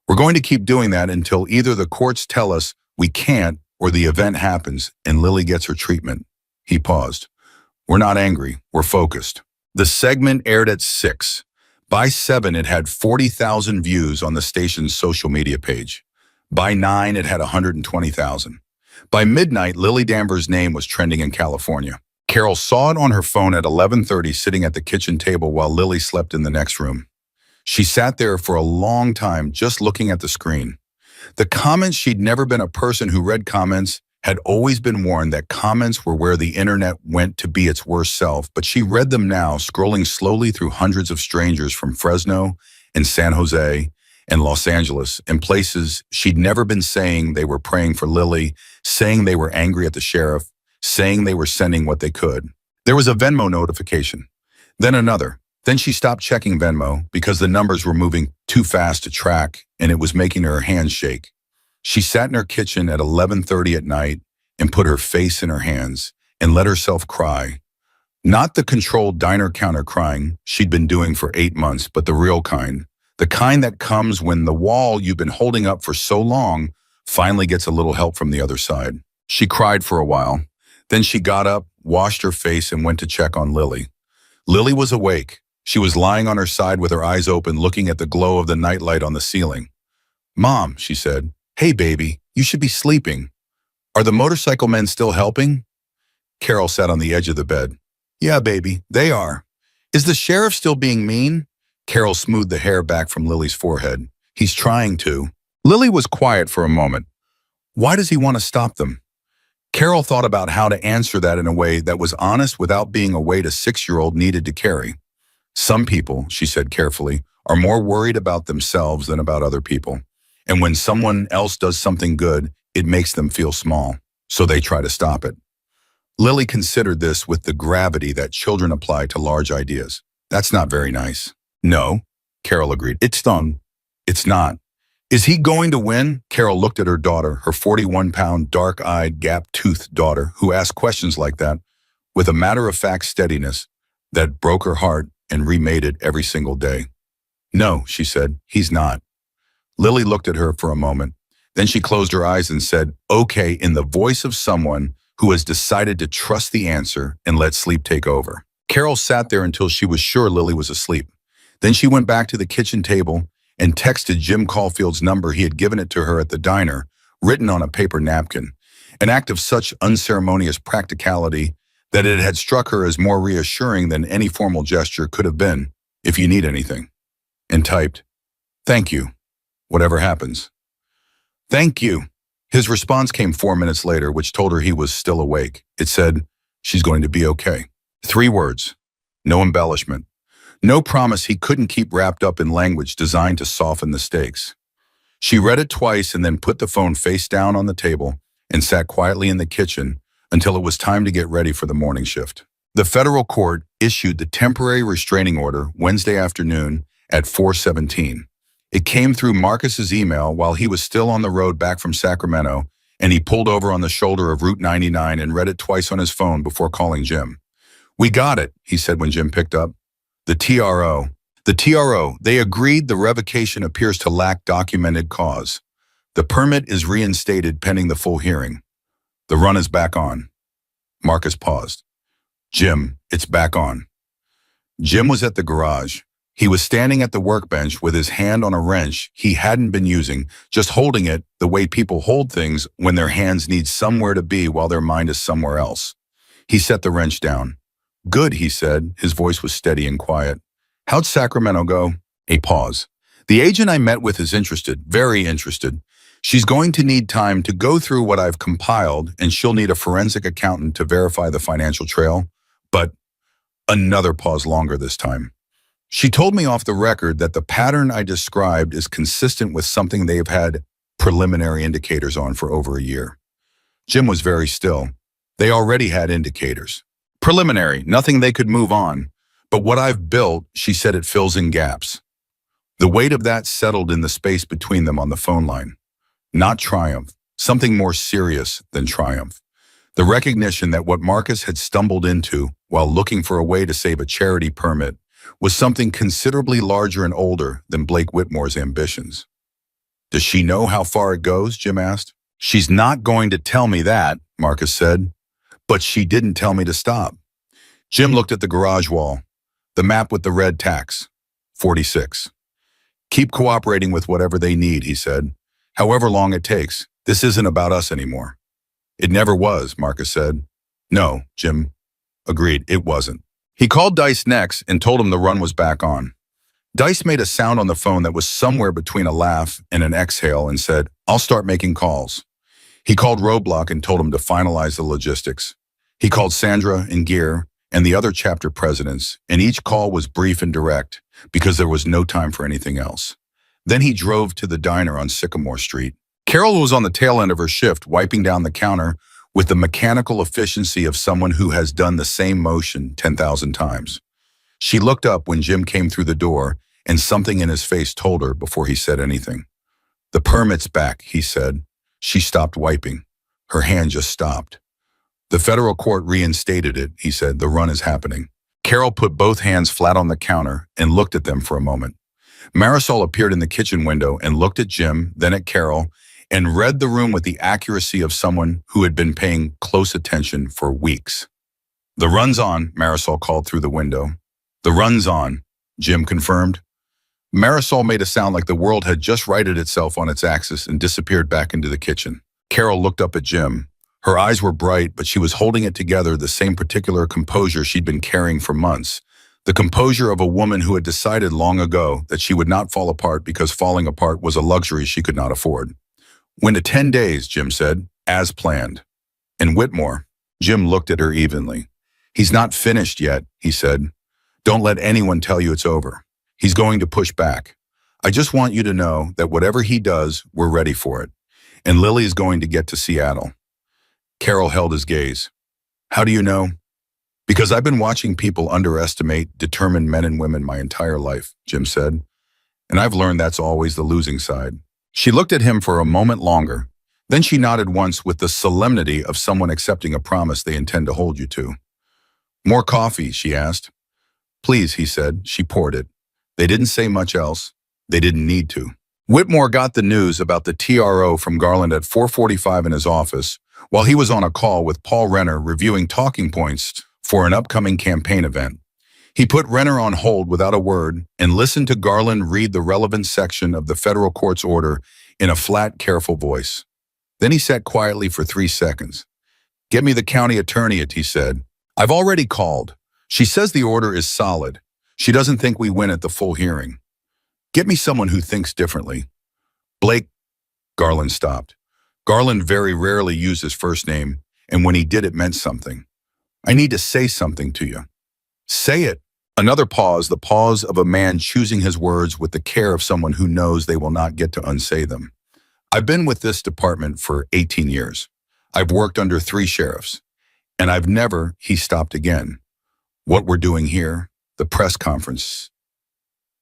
We're going to keep doing that until either the courts tell us we can't or the event happens and Lily gets her treatment. He paused. We're not angry, we're focused. The segment aired at 6. By 7, it had 40,000 views on the station's social media page. By 9, it had 120,000. By midnight, Lily Danvers' name was trending in California. Carol saw it on her phone at 11:30 sitting at the kitchen table while Lily slept in the next room. She sat there for a long time just looking at the screen. The comments, she'd never been a person who read comments, had always been warned that comments were where the internet went to be its worst self, but she read them now, scrolling slowly through hundreds of strangers from Fresno and San Jose and Los Angeles and places she'd never been, saying they were praying for Lily, saying they were angry at the sheriff, saying they were sending what they could. There was a Venmo notification, then another. Then she stopped checking Venmo because the numbers were moving too fast to track and it was making her hands shake. She sat in her kitchen at 11:30 at night and put her face in her hands and let herself cry. Not the controlled diner counter crying she'd been doing for 8 months, but the real kind. The kind that comes when the wall you've been holding up for so long finally gets a little help from the other side. She cried for a while. Then she got up, washed her face, and went to check on Lily. Lily was awake. She was lying on her side with her eyes open, looking at the glow of the nightlight on the ceiling. "Mom," she said. "Hey, baby, you should be sleeping. Are the motorcycle men still helping?" Carol sat on the edge of the bed. "Yeah, baby, they are." "Is the sheriff still being mean?" Carol smoothed the hair back from Lily's forehead. "He's trying to." Lily was quiet for a moment. "Why does he want to stop them?" Carol thought about how to answer that in a way that was honest without being a weight a 6-year-old needed to carry. "Some people," she said carefully, "are more worried about themselves than about other people. And when someone else does something good, it makes them feel small, so they try to stop it." Lily considered this with the gravity that children apply to large ideas. "That's not very nice." "No," Carol agreed. "It stung." "It's not." "Is he going to win?" Carol looked at her daughter, her 41-pound, dark-eyed, gap-toothed daughter, who asked questions like that with a matter-of-fact steadiness that broke her heart and remade it every single day. "No," she said, "he's not." Lily looked at her for a moment. Then she closed her eyes and said, "Okay," in the voice of someone who has decided to trust the answer and let sleep take over. Carol sat there until she was sure Lily was asleep. Then she went back to the kitchen table and texted Jim Caulfield's number. He had given it to her at the diner, written on a paper napkin, an act of such unceremonious practicality that it had struck her as more reassuring than any formal gesture could have been. "If you need anything." And typed, "Thank you, whatever happens." "Thank you." His response came 4 minutes later, which told her he was still awake. It said, "She's going to be okay." 3 words, no embellishment, no promise he couldn't keep wrapped up in language designed to soften the stakes. She read it twice and then put the phone face down on the table and sat quietly in the kitchen until it was time to get ready for the morning shift. The federal court issued the temporary restraining order Wednesday afternoon at 4:17. It came through Marcus's email while he was still on the road back from Sacramento, and he pulled over on the shoulder of Route 99 and read it twice on his phone before calling Jim. "We got it," he said when Jim picked up. The TRO, they agreed the revocation appears to lack documented cause. The permit is reinstated pending the full hearing. The run is back on." Marcus paused. "Jim, it's back on." Jim was at the garage. He was standing at the workbench with his hand on a wrench he hadn't been using, just holding it the way people hold things when their hands need somewhere to be while their mind is somewhere else. He set the wrench down. "Good," he said. His voice was steady and quiet. "How'd Sacramento go?" A pause. "The agent I met with is interested, very interested. She's going to need time to go through what I've compiled, and she'll need a forensic accountant to verify the financial trail. But," another pause, longer this time, "she told me off the record that the pattern I described is consistent with something they've had preliminary indicators on for over a year." Jim was very still. "They already had indicators. Preliminary, nothing they could move on. But what I've built," she said, "it fills in gaps." The weight of that settled in the space between them on the phone line. Not triumph, something more serious than triumph. The recognition that what Marcus had stumbled into while looking for a way to save a charity permit was something considerably larger and older than Blake Whitmore's ambitions. Does she know how far it goes? Jim asked. She's not going to tell me that, Marcus said. But she didn't tell me to stop. Jim looked at the garage wall, the map with the red tacks, 46. Keep cooperating with whatever they need, he said. However long it takes. This isn't about us anymore. It never was, Marcus said. No, Jim agreed, it wasn't. He called Dice next and told him the run was back on. Dice made a sound on the phone that was somewhere between a laugh and an exhale and said, I'll start making calls. He called Roadblock and told him to finalize the logistics. He called Sandra and Gear and the other chapter presidents, and each call was brief and direct because there was no time for anything else. Then he drove to the diner on Sycamore Street. Carol was on the tail end of her shift, wiping down the counter with the mechanical efficiency of someone who has done the same motion 10,000 times. She looked up when Jim came through the door, and something in his face told her before he said anything. The permit's back, he said. She stopped wiping. Her hand just stopped. The federal court reinstated it, he said. The run is happening. Carol put both hands flat on the counter and looked at them for a moment. Marisol appeared in the kitchen window and looked at Jim, then at Carol, and read the room with the accuracy of someone who had been paying close attention for weeks. The run's on, Marisol called through the window. The run's on, Jim confirmed. Marisol made a sound like the world had just righted itself on its axis and disappeared back into the kitchen. Carol looked up at Jim. Her eyes were bright, but she was holding it together, the same particular composure she'd been carrying for months. The composure of a woman who had decided long ago that she would not fall apart because falling apart was a luxury she could not afford. Went to 10 days, Jim said, as planned. And Whitmore, Jim looked at her evenly. He's not finished yet, he said. Don't let anyone tell you it's over. He's going to push back. I just want you to know that whatever he does, we're ready for it. And Lily's going to get to Seattle. Carol held his gaze. How do you know? Because I've been watching people underestimate determined men and women my entire life, Jim said. And I've learned that's always the losing side. She looked at him for a moment longer. Then she nodded once with the solemnity of someone accepting a promise they intend to hold you to. More coffee, she asked. Please, he said. She poured it. They didn't say much else. They didn't need to. Whitmore got the news about the TRO from Garland at 4:45 in his office while he was on a call with Paul Renner reviewing talking points for an upcoming campaign event. He put Renner on hold without a word and listened to Garland read the relevant section of the federal court's order in a flat, careful voice. Then he sat quietly for 3 seconds. Get me the county attorney, he said. I've already called. She says the order is solid. She doesn't think we win at the full hearing. Get me someone who thinks differently. Blake, Garland stopped. Garland very rarely used his first name, and when he did, it meant something. I need to say something to you. Say it. Another pause, the pause of a man choosing his words with the care of someone who knows they will not get to unsay them. I've been with this department for 18 years. I've worked under 3 sheriffs, and I've never, he stopped again. What we're doing here, the press conference,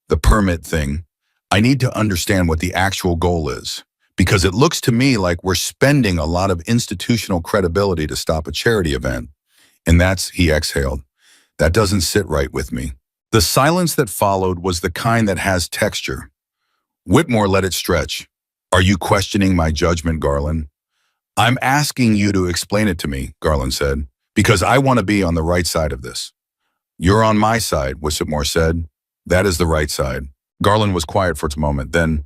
the permit thing, I need to understand what the actual goal is, because it looks to me like we're spending a lot of institutional credibility to stop a charity event. And that's, he exhaled, that doesn't sit right with me. The silence that followed was the kind that has texture. Whitmore let it stretch. Are you questioning my judgment, Garland? I'm asking you to explain it to me, Garland said, because I want to be on the right side of this. You're on my side, Whitmore said. That is the right side. Garland was quiet for a moment. Then,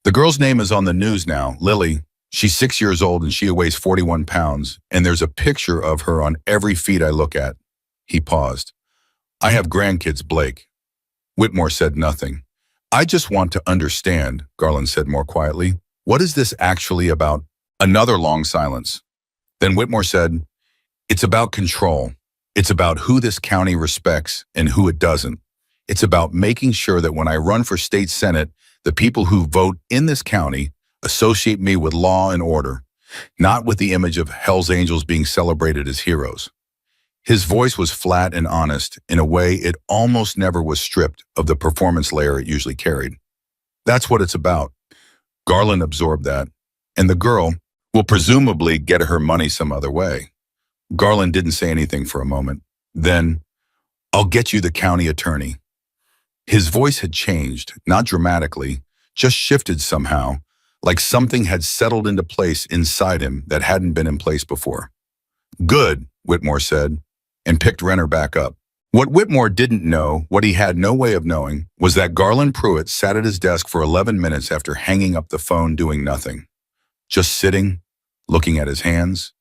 the girl's name is on the news now, Lily. She's 6 years old and she weighs 41 pounds, and there's a picture of her on every feed I look at. He paused. I have grandkids, Blake. Whitmore said nothing. I just want to understand, Garland said more quietly. What is this actually about? Another long silence. Then Whitmore said, it's about control. It's about who this county respects and who it doesn't. It's about making sure that when I run for state senate, the people who vote in this county associate me with law and order, not with the image of Hell's Angels being celebrated as heroes. His voice was flat and honest in a way it almost never was stripped of the performance layer it usually carried. That's what it's about. Garland absorbed that, and the girl will presumably get her money some other way. Garland didn't say anything for a moment. Then, I'll get you the county attorney. His voice had changed, not dramatically, just shifted somehow, like something had settled into place inside him that hadn't been in place before. Good, Whitmore said, and picked Renner back up. What Whitmore didn't know, what he had no way of knowing, was that Garland Pruitt sat at his desk for 11 minutes after hanging up the phone doing nothing. Just sitting, looking at his hands,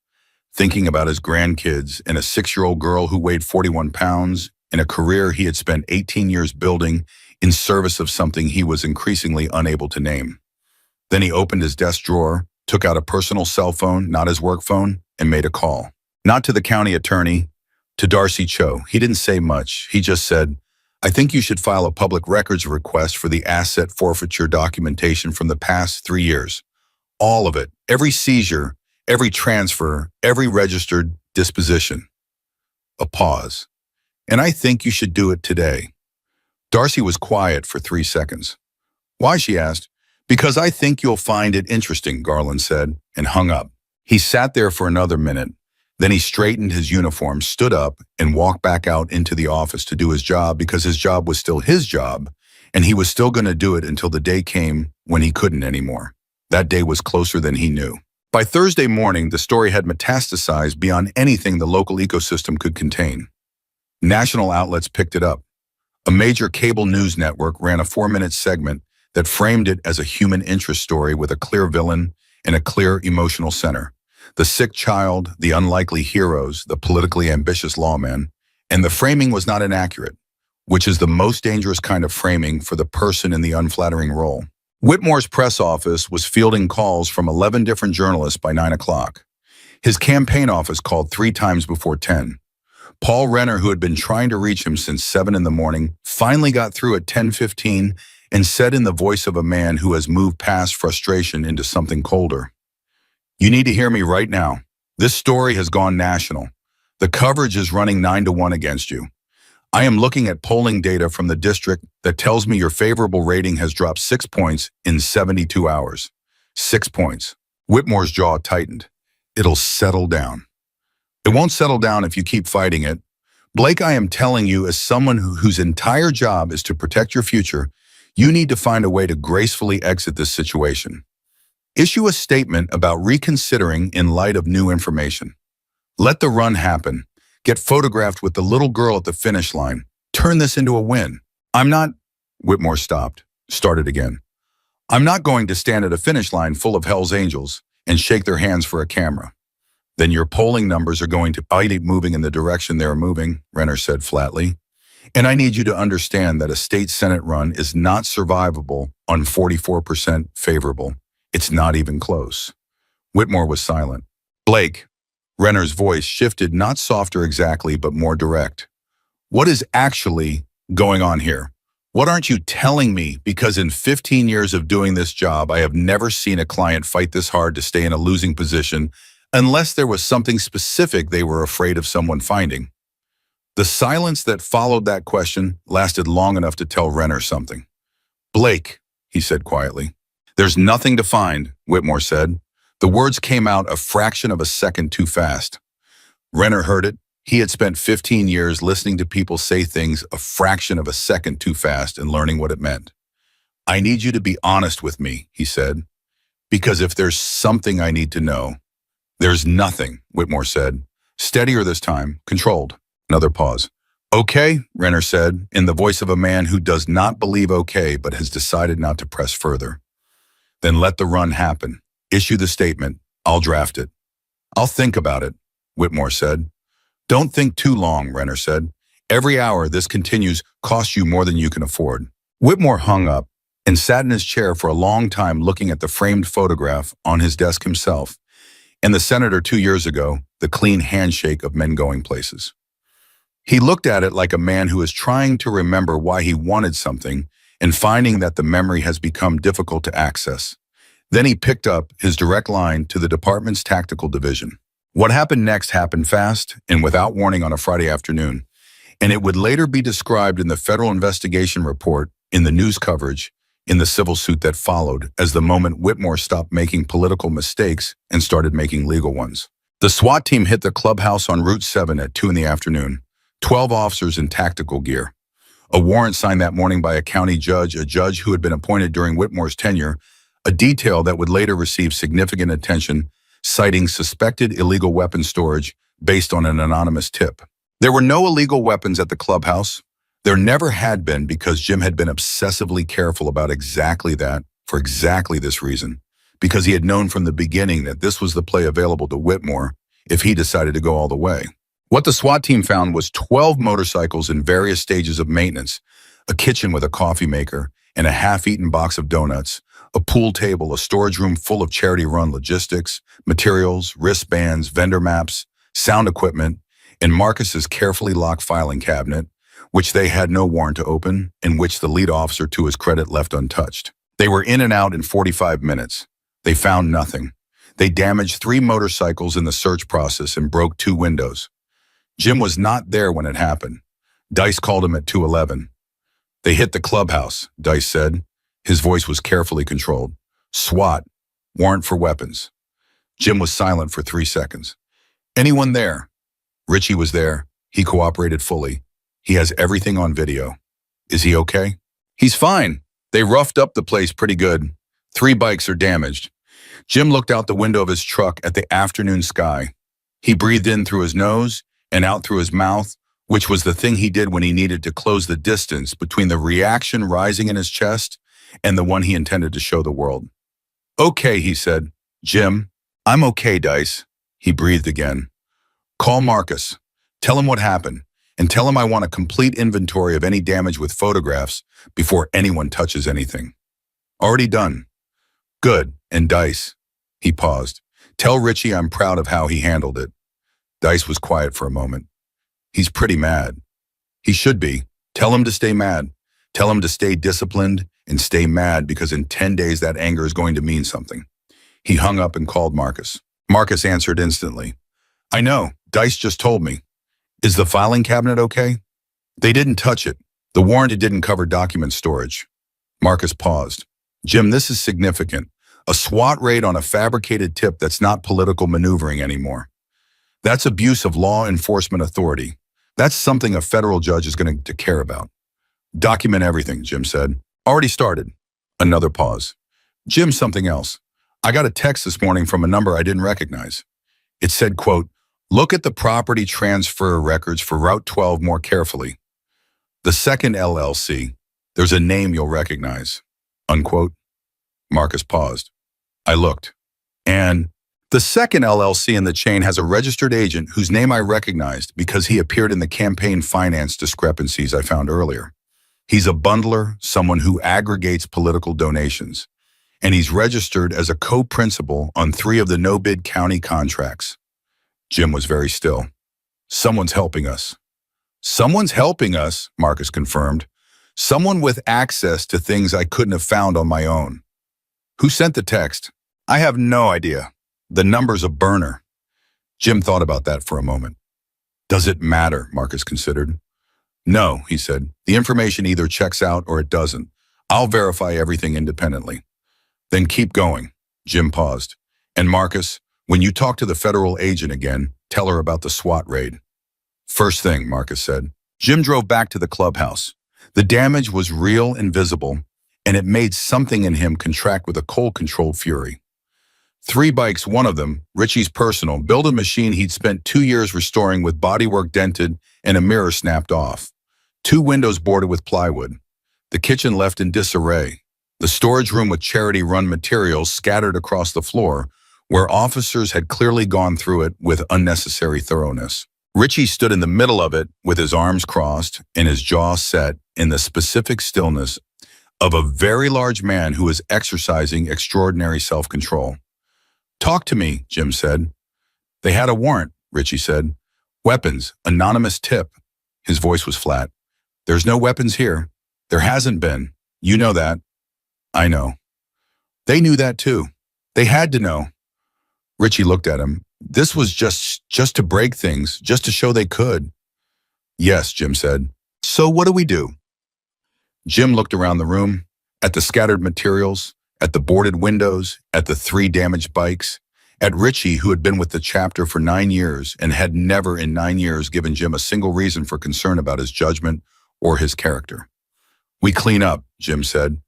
thinking about his grandkids and a 6-year-old girl who weighed 41 pounds in a career he had spent 18 years building in service of something he was increasingly unable to name. Then he opened his desk drawer, took out a personal cell phone, not his work phone, and made a call. Not to the county attorney, to Darcy Cho. He didn't say much. He just said, "I think you should file a public records request for the asset forfeiture documentation from the past 3 years. All of it, every seizure, every transfer, every registered disposition." A pause. "And I think you should do it today." Darcy was quiet for 3 seconds. "Why?" she asked. "Because I think you'll find it interesting," Garland said, and hung up. He sat there for another minute. Then he straightened his uniform, stood up, and walked back out into the office to do his job, because his job was still his job, and he was still going to do it until the day came when he couldn't anymore. That day was closer than he knew. By Thursday morning, the story had metastasized beyond anything the local ecosystem could contain. National outlets picked it up. A major cable news network ran a 4-minute segment that framed it as a human interest story with a clear villain and a clear emotional center. The sick child, the unlikely heroes, the politically ambitious lawman, and the framing was not inaccurate, which is the most dangerous kind of framing for the person in the unflattering role. Whitmore's press office was fielding calls from 11 different journalists by 9 o'clock. His campaign office called 3 times before 10. Paul Renner, who had been trying to reach him since 7 in the morning, finally got through at 10:15 and said in the voice of a man who has moved past frustration into something colder, "You need to hear me right now. This story has gone national. The coverage is running 9-1 against you. I am looking at polling data from the district that tells me your favorable rating has dropped 6 points in 72 hours. 6 points. Whitmore's jaw tightened. It'll settle down. It won't settle down if you keep fighting it. Blake, I am telling you, as someone whose entire job is to protect your future, you need to find a way to gracefully exit this situation. Issue a statement about reconsidering in light of new information. Let the run happen. Get photographed with the little girl at the finish line. Turn this into a win. I'm not..." Whitmore stopped, started again. "I'm not going to stand at a finish line full of Hell's Angels and shake their hands for a camera. Then your polling numbers are going to keep moving in the direction they're moving," Renner said flatly. "And I need you to understand that a state Senate run is not survivable on 44% favorable. It's not even close." Whitmore was silent. "Blake," Renner's voice shifted, not softer exactly, but more direct. "What is actually going on here? What aren't you telling me? Because in 15 years of doing this job, I have never seen a client fight this hard to stay in a losing position unless there was something specific they were afraid of someone finding." The silence that followed that question lasted long enough to tell Renner something. "Blake," he said quietly. "There's nothing to find," Whitmore said. The words came out a fraction of a second too fast. Renner heard it. He had spent 15 years listening to people say things a fraction of a second too fast and learning what it meant. "I need you to be honest with me," he said, "because if there's something I need to know..." "There's nothing," Whitmore said, steadier this time, controlled. Another pause. "Okay," Renner said, in the voice of a man who does not believe okay but has decided not to press further. "Then let the run happen. Issue the statement. I'll draft it." "I'll think about it," Whitmore said. "Don't think too long," Renner said. "Every hour this continues costs you more than you can afford." Whitmore hung up and sat in his chair for a long time looking at the framed photograph on his desk himself, and the senator 2 years ago, the clean handshake of men going places. He looked at it like a man who is trying to remember why he wanted something and finding that the memory has become difficult to access. Then he picked up his direct line to the department's tactical division. What happened next happened fast and without warning on a Friday afternoon, and it would later be described in the federal investigation report, in the news coverage, in the civil suit that followed, as the moment Whitmore stopped making political mistakes and started making legal ones. The SWAT team hit the clubhouse on Route 7 at 2 in the afternoon, 12 officers in tactical gear. A warrant signed that morning by a county judge, a judge who had been appointed during Whitmore's tenure, a detail that would later receive significant attention, citing suspected illegal weapon storage based on an anonymous tip. There were no illegal weapons at the clubhouse. There never had been because Jim had been obsessively careful about exactly that for exactly this reason, because he had known from the beginning that this was the play available to Whitmore if he decided to go all the way. What the SWAT team found was 12 motorcycles in various stages of maintenance, a kitchen with a coffee maker and a half-eaten box of donuts, a pool table, a storage room full of charity-run logistics, materials, wristbands, vendor maps, sound equipment, and Marcus's carefully locked filing cabinet, which they had no warrant to open, and which the lead officer, to his credit, left untouched. They were in and out in 45 minutes. They found nothing. They damaged 3 motorcycles in the search process and broke 2 windows. Jim was not there when it happened. Dice called him at 2:11. They hit the clubhouse, Dice said. His voice was carefully controlled. SWAT, warrant for weapons. Jim was silent for 3 seconds. Anyone there? Richie was there. He cooperated fully. He has everything on video. Is he okay? He's fine. They roughed up the place pretty good. 3 bikes are damaged. Jim looked out the window of his truck at the afternoon sky. He breathed in through his nose and out through his mouth, which was the thing he did when he needed to close the distance between the reaction rising in his chest and the one he intended to show the world. Okay, he said. Jim, I'm okay, Dice. He breathed again. Call Marcus. Tell him what happened, and tell him I want a complete inventory of any damage with photographs before anyone touches anything. Already done. Good. And Dice, he paused. Tell Richie I'm proud of how he handled it. Dice was quiet for a moment. He's pretty mad. He should be. Tell him to stay mad. Tell him to stay disciplined and stay mad, because in 10 days that anger is going to mean something. He hung up and called Marcus. Marcus answered instantly. I know. Dice just told me. Is the filing cabinet okay? They didn't touch it. The warrant didn't cover document storage. Marcus paused. Jim, this is significant. A SWAT raid on a fabricated tip that's not political maneuvering anymore. That's abuse of law enforcement authority. That's something a federal judge is going to care about. Document everything, Jim said. Already started. Another pause. Jim, something else. I got a text this morning from a number I didn't recognize. It said, quote, look at the property transfer records for Route 12 more carefully. The second LLC, there's a name you'll recognize. Unquote. Marcus paused. I looked. And the second LLC in the chain has a registered agent whose name I recognized because he appeared in the campaign finance discrepancies I found earlier. He's a bundler, someone who aggregates political donations, and he's registered as a co-principal on 3 of the no-bid county contracts. Jim was very still. Someone's helping us. Someone's helping us, Marcus confirmed. Someone with access to things I couldn't have found on my own. Who sent the text? I have no idea. The number's a burner. Jim thought about that for a moment. Does it matter? Marcus considered. No, he said. The information either checks out or it doesn't. I'll verify everything independently. Then keep going. Jim paused. And Marcus, when you talk to the federal agent again, tell her about the SWAT raid. First thing, Marcus said. Jim drove back to the clubhouse. The damage was real and visible, and it made something in him contract with a cold-controlled fury. 3 bikes, one of them, Richie's personal, built a machine he'd spent 2 years restoring with bodywork dented and a mirror snapped off. 2 windows boarded with plywood. The kitchen left in disarray. The storage room with charity-run materials scattered across the floor, where officers had clearly gone through it with unnecessary thoroughness. Richie stood in the middle of it with his arms crossed and his jaw set in the specific stillness of a very large man who was exercising extraordinary self-control. Talk to me, Jim said. They had a warrant, Richie said. Weapons, anonymous tip. His voice was flat. There's no weapons here. There hasn't been. You know that. I know. They knew that too. They had to know. Richie looked at him. This was just to break things, just to show they could. Yes, Jim said. So what do we do? Jim looked around the room, at the scattered materials, at the boarded windows, at the 3 damaged bikes, at Richie, who had been with the chapter for 9 years and had never in 9 years given Jim a single reason for concern about his judgment or his character. We clean up, Jim said.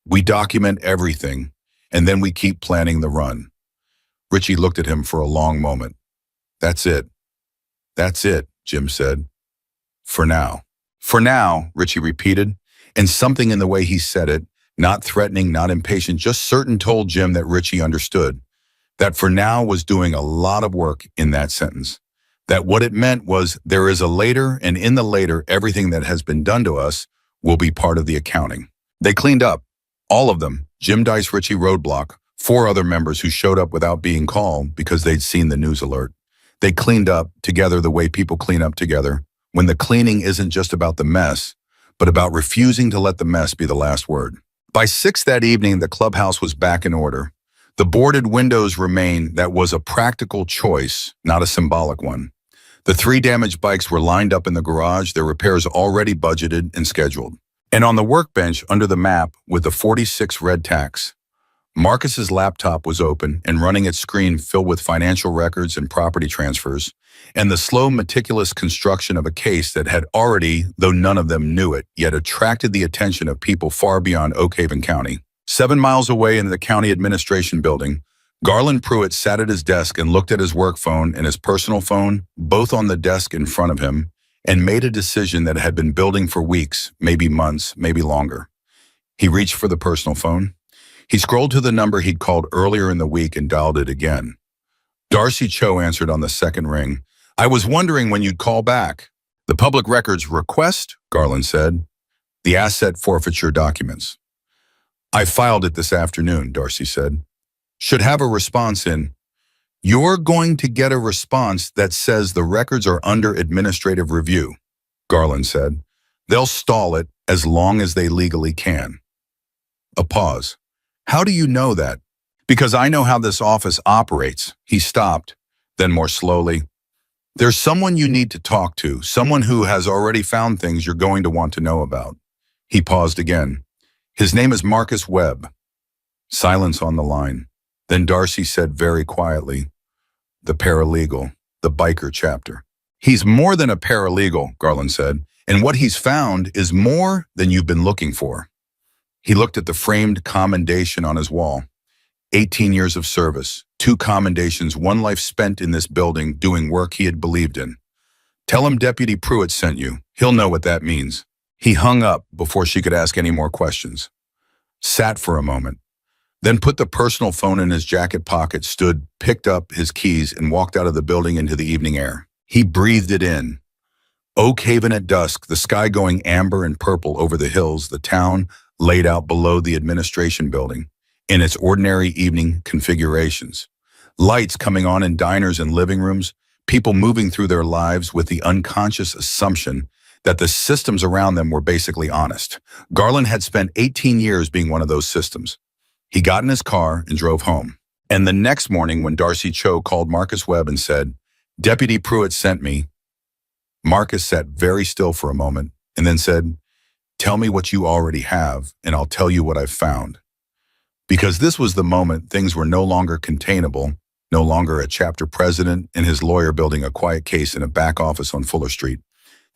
We document everything, And then we keep planning the run. Richie looked at him for a long moment. That's it. That's it, Jim said. For now. For now, Richie repeated, and something in the way he said it, not threatening, not impatient, just certain, told Jim that Richie understood. That for now was doing a lot of work in that sentence. That what it meant was there is a later, and in the later, everything that has been done to us will be part of the accounting. They cleaned up. All of them. Jim, Dice, Richie, Roadblock, 4 other members who showed up without being called because they'd seen the news alert. They cleaned up together the way people clean up together, when the cleaning isn't just about the mess, but about refusing to let the mess be the last word. By 6 that evening, the clubhouse was back in order. The boarded windows remained. That was a practical choice, not a symbolic one. The 3 damaged bikes were lined up in the garage, their repairs already budgeted and scheduled. And on the workbench under the map with the 46 red tacks, Marcus's laptop was open and running its screen filled with financial records and property transfers, and the slow, meticulous construction of a case that had already, though none of them knew it, yet attracted the attention of people far beyond Oak Haven County. 7 miles away in the county administration building, Garland Pruitt sat at his desk and looked at his work phone and his personal phone, both on the desk in front of him, and made a decision that had been building for weeks, maybe months, maybe longer. He reached for the personal phone. He scrolled to the number he'd called earlier in the week and dialed it again. Darcy Cho answered on the second ring. "I was wondering when you'd call back." "The public records request," Garland said. "The asset forfeiture documents." "I filed it this afternoon," Darcy said. "Should have a response in." "You're going to get a response that says the records are under administrative review," Garland said. "They'll stall it as long as they legally can." A pause. "How do you know that?" "Because I know how this office operates." He stopped, then more slowly. "There's someone you need to talk to, someone who has already found things you're going to want to know about." He paused again. "His name is Marcus Webb." Silence on the line. Then Darcy said very quietly, "The paralegal, the biker chapter." "He's more than a paralegal," Garland said, "and what he's found is more than you've been looking for." He looked at the framed commendation on his wall. 18 years of service, 2 commendations, 1 life spent in this building doing work he had believed in. "Tell him Deputy Pruitt sent you. He'll know what that means." He hung up before she could ask any more questions. Sat for a moment, then put the personal phone in his jacket pocket, stood, picked up his keys, and walked out of the building into the evening air. He breathed it in. Oak Haven at dusk, the sky going amber and purple over the hills, the town laid out below the administration building in its ordinary evening configurations. Lights coming on in diners and living rooms, people moving through their lives with the unconscious assumption that the systems around them were basically honest. Garland had spent 18 years being one of those systems. He got in his car and drove home. And the next morning when Darcy Cho called Marcus Webb and said, "Deputy Pruitt sent me," Marcus sat very still for a moment and then said, "Tell me what you already have, and I'll tell you what I've found." Because this was the moment things were no longer containable, no longer a chapter president and his lawyer building a quiet case in a back office on Fuller Street.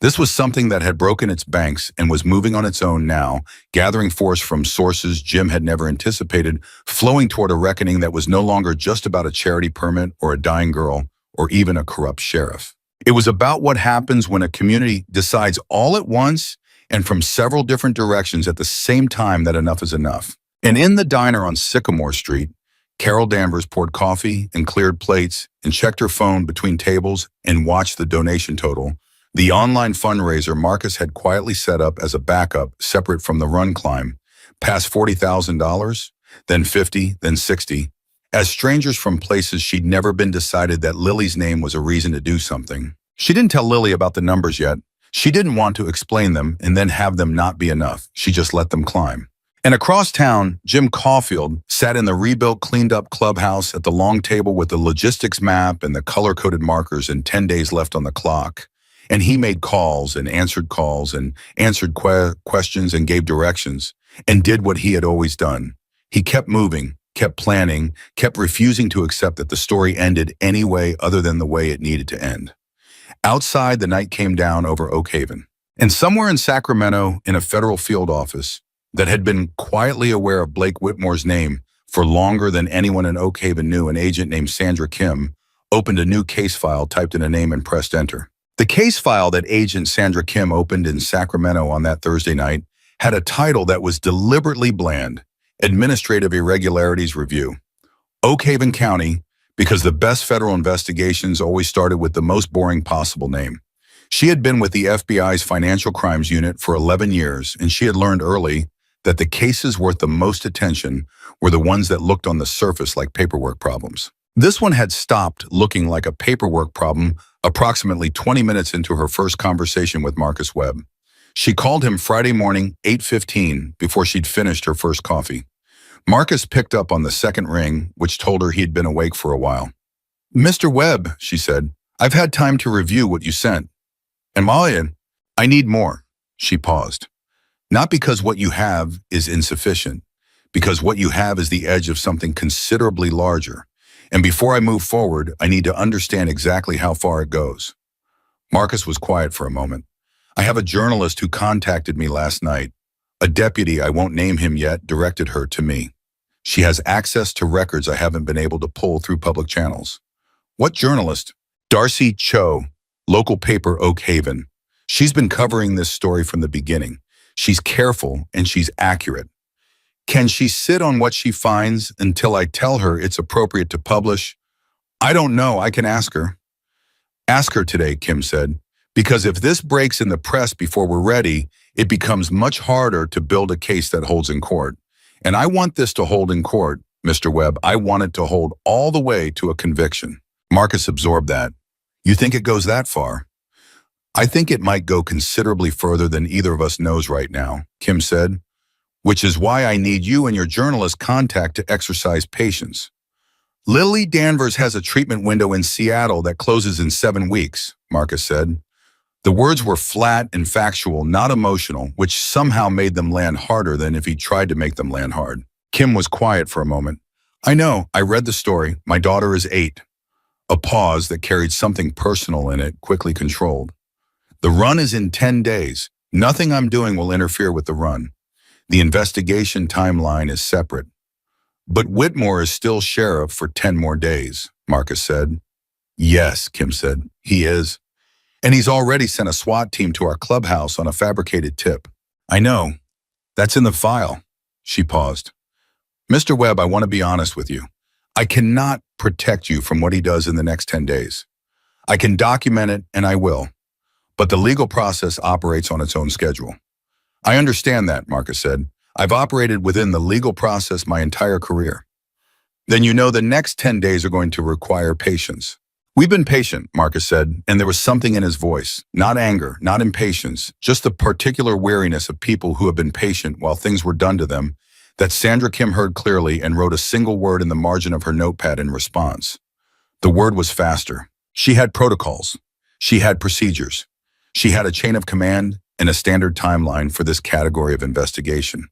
This was something that had broken its banks and was moving on its own now, gathering force from sources Jim had never anticipated, flowing toward a reckoning that was no longer just about a charity permit or a dying girl or even a corrupt sheriff. It was about what happens when a community decides all at once and from several different directions at the same time that enough is enough. And in the diner on Sycamore Street, Carol Danvers poured coffee and cleared plates and checked her phone between tables and watched the donation total. The online fundraiser Marcus had quietly set up as a backup separate from the run climb, past $40,000, then 50, then 60. As strangers from places she'd never been decided that Lily's name was a reason to do something. She didn't tell Lily about the numbers yet. She didn't want to explain them and then have them not be enough. She just let them climb. And across town, Jim Caulfield sat in the rebuilt, cleaned-up clubhouse at the long table with the logistics map and the color-coded markers and 10 days left on the clock. And he made calls and answered questions and gave directions and did what he had always done. He kept moving, kept planning, kept refusing to accept that the story ended any way other than the way it needed to end. Outside, the night came down over Oak Haven. And somewhere in Sacramento, in a federal field office that had been quietly aware of Blake Whitmore's name For longer than anyone in Oak Haven knew, an agent named Sandra Kim opened a new case file, typed in a name, and pressed enter. The case file that agent Sandra Kim opened in Sacramento on that Thursday night had a title that was deliberately bland: Administrative Irregularities Review. Oak Haven County, because the best federal investigations always started with the most boring possible name. She had been with the FBI's Financial Crimes Unit for 11 years, and she had learned early that the cases worth the most attention were the ones that looked on the surface like paperwork problems. This one had stopped looking like a paperwork problem approximately 20 minutes into her first conversation with Marcus Webb. She called him Friday morning, 8:15, before she'd finished her first coffee. Marcus picked up on the second ring, which told her he'd been awake for a while. "Mr. Webb," she said, "I've had time to review what you sent. And Marian, I need more." She paused. "Not because what you have is insufficient, because what you have is the edge of something considerably larger. And before I move forward, I need to understand exactly how far it goes." Marcus was quiet for a moment. "I have a journalist who contacted me last night. A deputy, I won't name him yet, directed her to me. She has access to records I haven't been able to pull through public channels." "What journalist?" "Darcy Cho, local paper Oak Haven. She's been covering this story from the beginning. She's careful and she's accurate. Can she sit on what she finds until I tell her it's appropriate to publish?" "I don't know. I can ask her." "Ask her today," Kim said, "because if this breaks in the press before we're ready, it becomes much harder to build a case that holds in court. And I want this to hold in court, Mr. Webb. I want it to hold all the way to a conviction." Marcus absorbed that. "You think it goes that far?" "I think it might go considerably further than either of us knows right now," Kim said, "which is why I need you and your journalist contact to exercise patience." "Lily Danvers has a treatment window in Seattle that closes in 7 weeks, Marcus said. The words were flat and factual, not emotional, which somehow made them land harder than if he tried to make them land hard. Kim was quiet for a moment. "I know, I read the story. My daughter is 8. A pause that carried something personal in it, quickly controlled. "The run is in 10 days. Nothing I'm doing will interfere with the run. The investigation timeline is separate. But Whitmore is still sheriff for 10 more days, Marcus said. "Yes," Kim said, "he is. And he's already sent a SWAT team to our clubhouse on a fabricated tip." "I know. That's in the file." She paused. "Mr. Webb, I want to be honest with you. I cannot protect you from what he does in the next 10 days. I can document it, and I will. But the legal process operates on its own schedule." "I understand that," Marcus said. "I've operated within the legal process my entire career." "Then you know the next 10 days are going to require patience." "We've been patient," Marcus said, and there was something in his voice, not anger, not impatience, just the particular wariness of people who have been patient while things were done to them, that Sandra Kim heard clearly and wrote a single word in the margin of her notepad in response. The word was faster. She had protocols. She had procedures. She had a chain of command and a standard timeline for this category of investigation.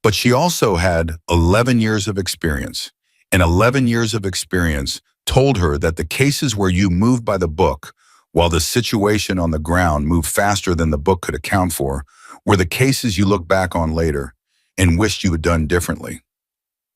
But she also had 11 years of experience, and 11 years of experience told her that the cases where you moved by the book, while the situation on the ground moved faster than the book could account for, were the cases you look back on later and wished you had done differently.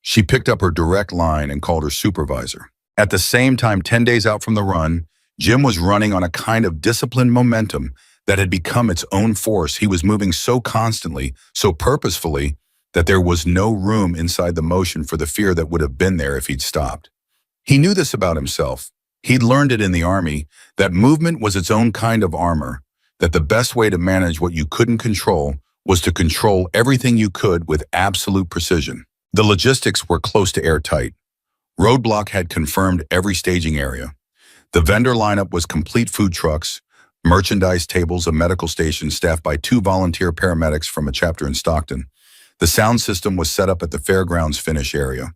She picked up her direct line and called her supervisor. At the same time, 10 days out from the run, Jim was running on a kind of disciplined momentum that had become its own force. He was moving so constantly, so purposefully, that there was no room inside the motion for the fear that would have been there if he'd stopped. He knew this about himself. He'd learned it in the Army, that movement was its own kind of armor, that the best way to manage what you couldn't control was to control everything you could with absolute precision. The logistics were close to airtight. Roadblock had confirmed every staging area. The vendor lineup was complete: food trucks, merchandise tables, a medical station staffed by 2 volunteer paramedics from a chapter in Stockton. The sound system was set up at the fairgrounds finish area.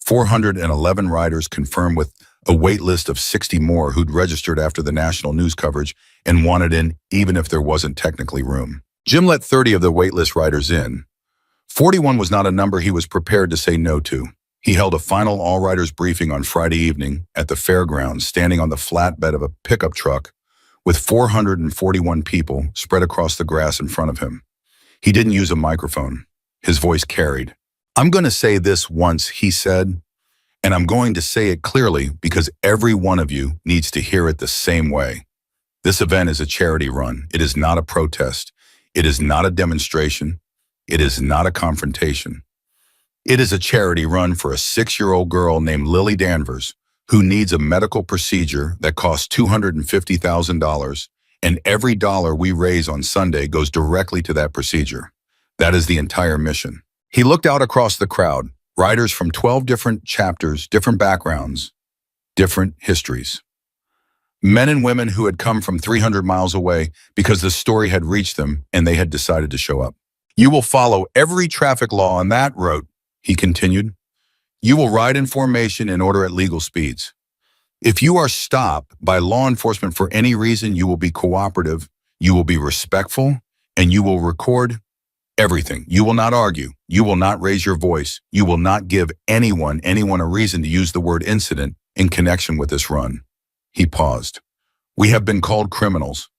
411 riders confirmed, with a wait list of 60 more who'd registered after the national news coverage and wanted in even if there wasn't technically room. Jim let 30 of the waitlist riders in. 41 was not a number he was prepared to say no to. He held a final all-riders briefing on Friday evening at the fairgrounds, standing on the flatbed of a pickup truck with 441 people spread across the grass in front of him. He didn't use a microphone. His voice carried. "I'm going to say this once," he said, "and I'm going to say it clearly because every one of you needs to hear it the same way. This event is a charity run. It is not a protest. It is not a demonstration. It is not a confrontation. It is a charity run for a 6-year-old girl named Lily Danvers who needs a medical procedure that costs $250,000, and every dollar we raise on Sunday goes directly to that procedure. That is the entire mission." He looked out across the crowd, riders from 12 different chapters, different backgrounds, different histories. Men and women who had come from 300 miles away because the story had reached them and they had decided to show up. "You will follow every traffic law on that road," he continued. "You will ride in formation in order at legal speeds. If you are stopped by law enforcement for any reason, you will be cooperative, you will be respectful, and you will record everything. You will not argue. You will not raise your voice. You will not give anyone a reason to use the word incident in connection with this run." He paused. "We have been called criminals.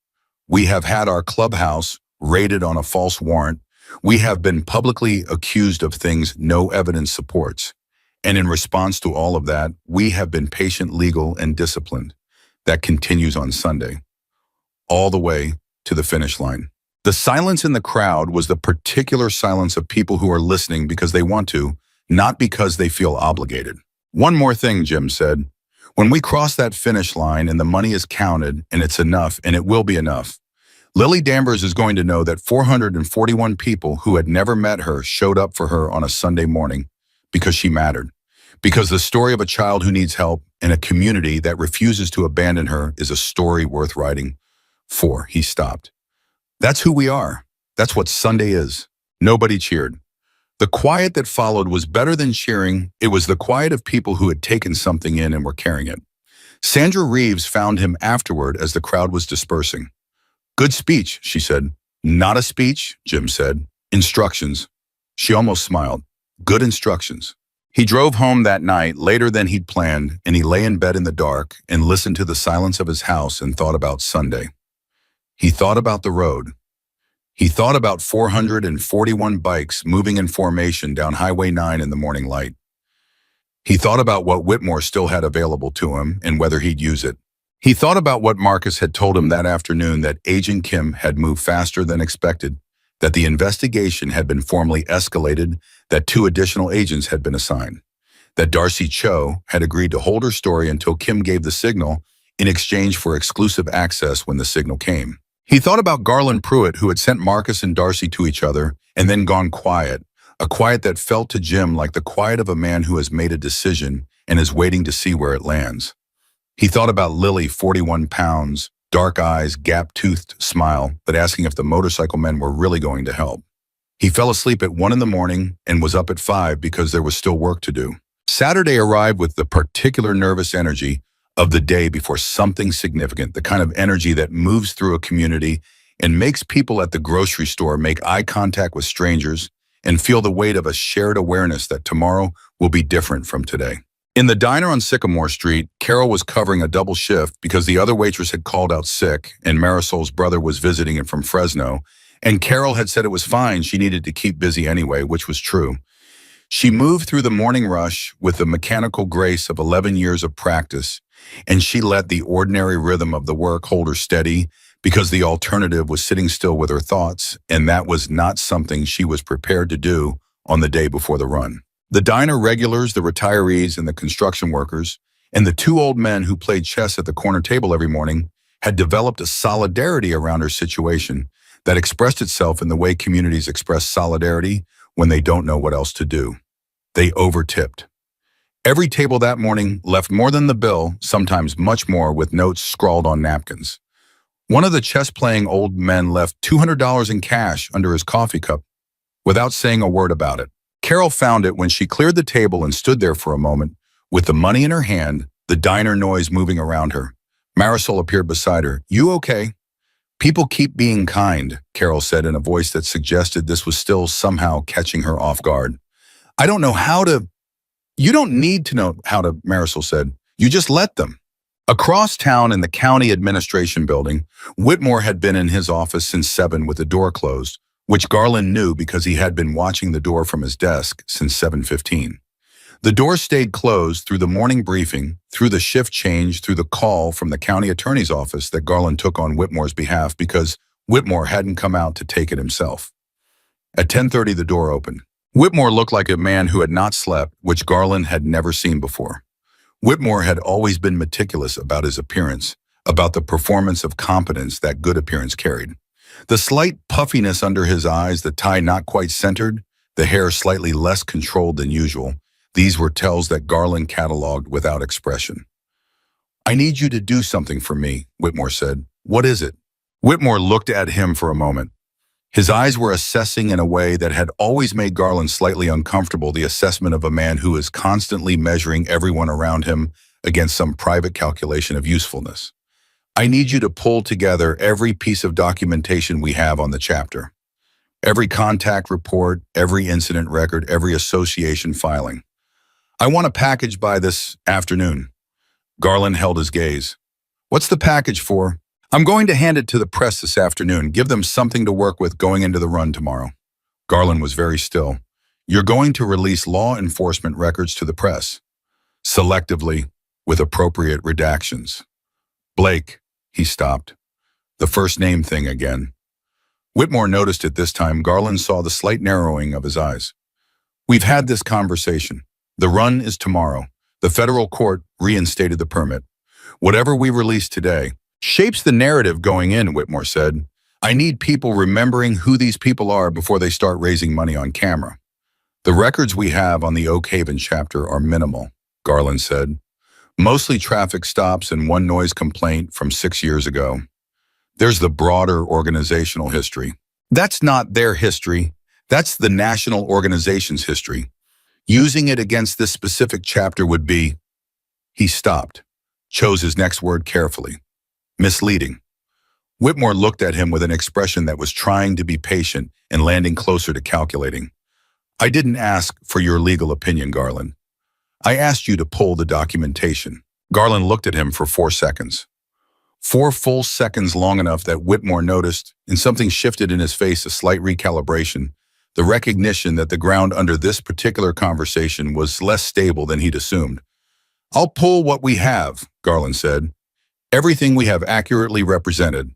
We have had our clubhouse raided on a false warrant. We have been publicly accused of things no evidence supports. And in response to all of that, we have been patient, legal, and disciplined. That continues on Sunday, all the way to the finish line." The silence in the crowd was the particular silence of people who are listening because they want to, not because they feel obligated. "One more thing," Jim said. "When we cross that finish line and the money is counted and it's enough, and it will be enough, Lily Danvers is going to know that 441 people who had never met her showed up for her on a Sunday morning because she mattered. Because the story of a child who needs help in a community that refuses to abandon her is a story worth writing for." He stopped. "That's who we are. That's what Sunday is." Nobody cheered. The quiet that followed was better than cheering. It was the quiet of people who had taken something in and were carrying it. Sandra Reeves found him afterward as the crowd was dispersing. "Good speech," she said. "Not a speech," Jim said. "Instructions." She almost smiled. "Good instructions." He drove home that night later than he'd planned, and he lay in bed in the dark and listened to the silence of his house and thought about Sunday. He thought about the road. He thought about 441 bikes moving in formation down Highway 9 in the morning light. He thought about what Whitmore still had available to him and whether he'd use it. He thought about what Marcus had told him that afternoon, that Agent Kim had moved faster than expected, that the investigation had been formally escalated, that 2 additional agents had been assigned, that Darcy Cho had agreed to hold her story until Kim gave the signal in exchange for exclusive access when the signal came. He thought about Garland Pruitt, who had sent Marcus and Darcy to each other and then gone quiet, a quiet that felt to Jim like the quiet of a man who has made a decision and is waiting to see where it lands. He thought about Lily, 41 pounds, dark eyes, gap-toothed smile, but asking if the motorcycle men were really going to help. He fell asleep at 1 in the morning and was up at 5 because there was still work to do. Saturday arrived with the particular nervous energy of the day before something significant, the kind of energy that moves through a community and makes people at the grocery store make eye contact with strangers and feel the weight of a shared awareness that tomorrow will be different from today. In the diner on Sycamore Street, Carol was covering a double shift because the other waitress had called out sick and Marisol's brother was visiting him from Fresno, and Carol had said it was fine, she needed to keep busy anyway, which was true. She moved through the morning rush with the mechanical grace of 11 years of practice, and she let the ordinary rhythm of the work hold her steady because the alternative was sitting still with her thoughts, and that was not something she was prepared to do on the day before the run. The diner regulars, the retirees, and the construction workers, and the 2 old men who played chess at the corner table every morning had developed a solidarity around her situation that expressed itself in the way communities express solidarity when they don't know what else to do. They overtipped. Every table that morning left more than the bill, sometimes much more, with notes scrawled on napkins. One of the chess-playing old men left $200 in cash under his coffee cup without saying a word about it. Carol found it when she cleared the table and stood there for a moment, with the money in her hand, the diner noise moving around her. Marisol appeared beside her. "You okay?" "People keep being kind," Carol said in a voice that suggested this was still somehow catching her off guard. "I don't know how to—" "You don't need to know how to," Marisol said. "You just let them." Across town in the county administration building, Whitmore had been in his office since 7 with the door closed, which Garland knew because he had been watching the door from his desk since 7:15. The door stayed closed through the morning briefing, through the shift change, through the call from the county attorney's office that Garland took on Whitmore's behalf because Whitmore hadn't come out to take it himself. At 10:30, the door opened. Whitmore looked like a man who had not slept, which Garland had never seen before. Whitmore had always been meticulous about his appearance, about the performance of competence that good appearance carried. The slight puffiness under his eyes, the tie not quite centered, the hair slightly less controlled than usual, these were tells that Garland cataloged without expression. "I need you to do something for me," Whitmore said. "What is it?" Whitmore looked at him for a moment. His eyes were assessing in a way that had always made Garland slightly uncomfortable, the assessment of a man who is constantly measuring everyone around him against some private calculation of usefulness. "I need you to pull together every piece of documentation we have on the chapter. Every contact report, every incident record, every association filing. I want a package by this afternoon." Garland held his gaze. "What's the package for?" "I'm going to hand it to the press this afternoon. Give them something to work with going into the run tomorrow." Garland was very still. "You're going to release law enforcement records to the press, selectively, with appropriate redactions." "Blake," he stopped. The first name thing again. Whitmore noticed it this time. Garland saw the slight narrowing of his eyes. "We've had this conversation. The run is tomorrow. The federal court reinstated the permit. Whatever we release today shapes the narrative going in," Whitmore said. "I need people remembering who these people are before they start raising money on camera." "The records we have on the Oak Haven chapter are minimal," Garland said. "Mostly traffic stops and one noise complaint from 6 years ago. There's the broader organizational history." "That's not their history. That's the national organization's history. Using it against this specific chapter would be—" He stopped, chose his next word carefully. "Misleading." Whitmore looked at him with an expression that was trying to be patient and landing closer to calculating. "I didn't ask for your legal opinion, Garland. I asked you to pull the documentation." Garland looked at him for 4 seconds. 4 full seconds, long enough that Whitmore noticed, and something shifted in his face, a slight recalibration, the recognition that the ground under this particular conversation was less stable than he'd assumed. "I'll pull what we have," Garland said. "Everything we have accurately represented."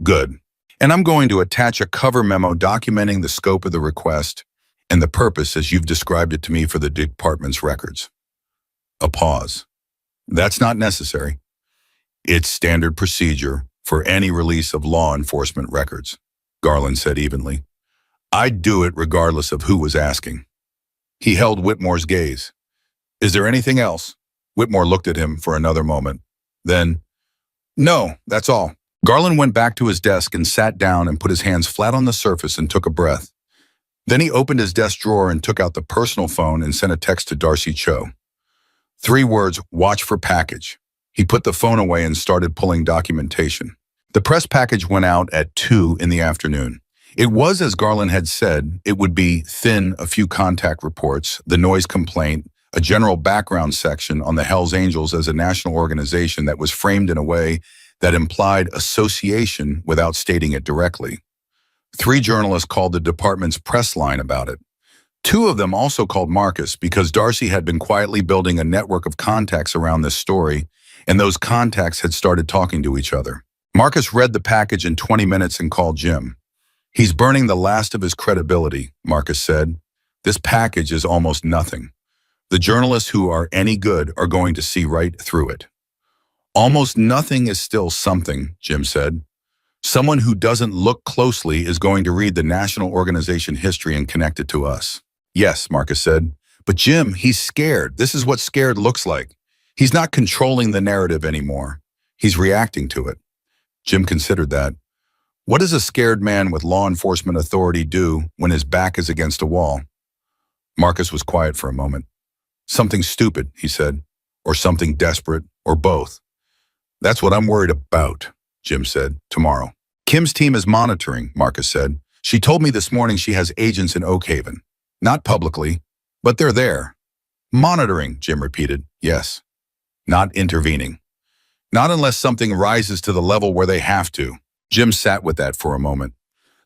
"Good. And I'm going to attach a cover memo documenting the scope of the request and the purpose as you've described it to me for the department's records." A pause. "That's not necessary. It's standard procedure for any release of law enforcement records," Garland said evenly. "I'd do it regardless of who was asking." He held Whitmore's gaze. "Is there anything else?" Whitmore looked at him for another moment. Then, "No, that's all." Garland went back to his desk and sat down and put his hands flat on the surface and took a breath. Then he opened his desk drawer and took out the personal phone and sent a text to Darcy Cho. 3 words, "Watch for package." He put the phone away and started pulling documentation. The press package went out at 2 in the afternoon. It was, as Garland had said, it would be thin, a few contact reports, the noise complaint, a general background section on the Hells Angels as a national organization that was framed in a way that implied association without stating it directly. 3 journalists called the department's press line about it. 2 of them also called Marcus because Darcy had been quietly building a network of contacts around this story, and those contacts had started talking to each other. Marcus read the package in 20 minutes and called Jim. "He's burning the last of his credibility," Marcus said. "This package is almost nothing. The journalists who are any good are going to see right through it." "Almost nothing is still something," Jim said. "Someone who doesn't look closely is going to read the national organization history and connect it to us." "Yes," Marcus said. "But Jim, he's scared. This is what scared looks like. He's not controlling the narrative anymore. He's reacting to it." Jim considered that. What does a scared man with law enforcement authority do when his back is against a wall? Marcus was quiet for a moment. "Something stupid," he said, "or something desperate, or both." "That's what I'm worried about," Jim said. "Tomorrow." "Kim's team is monitoring," Marcus said. "She told me this morning she has agents in Oak Haven. Not publicly, but they're there." "Monitoring," Jim repeated. "Yes. Not intervening. Not unless something rises to the level where they have to." Jim sat with that for a moment.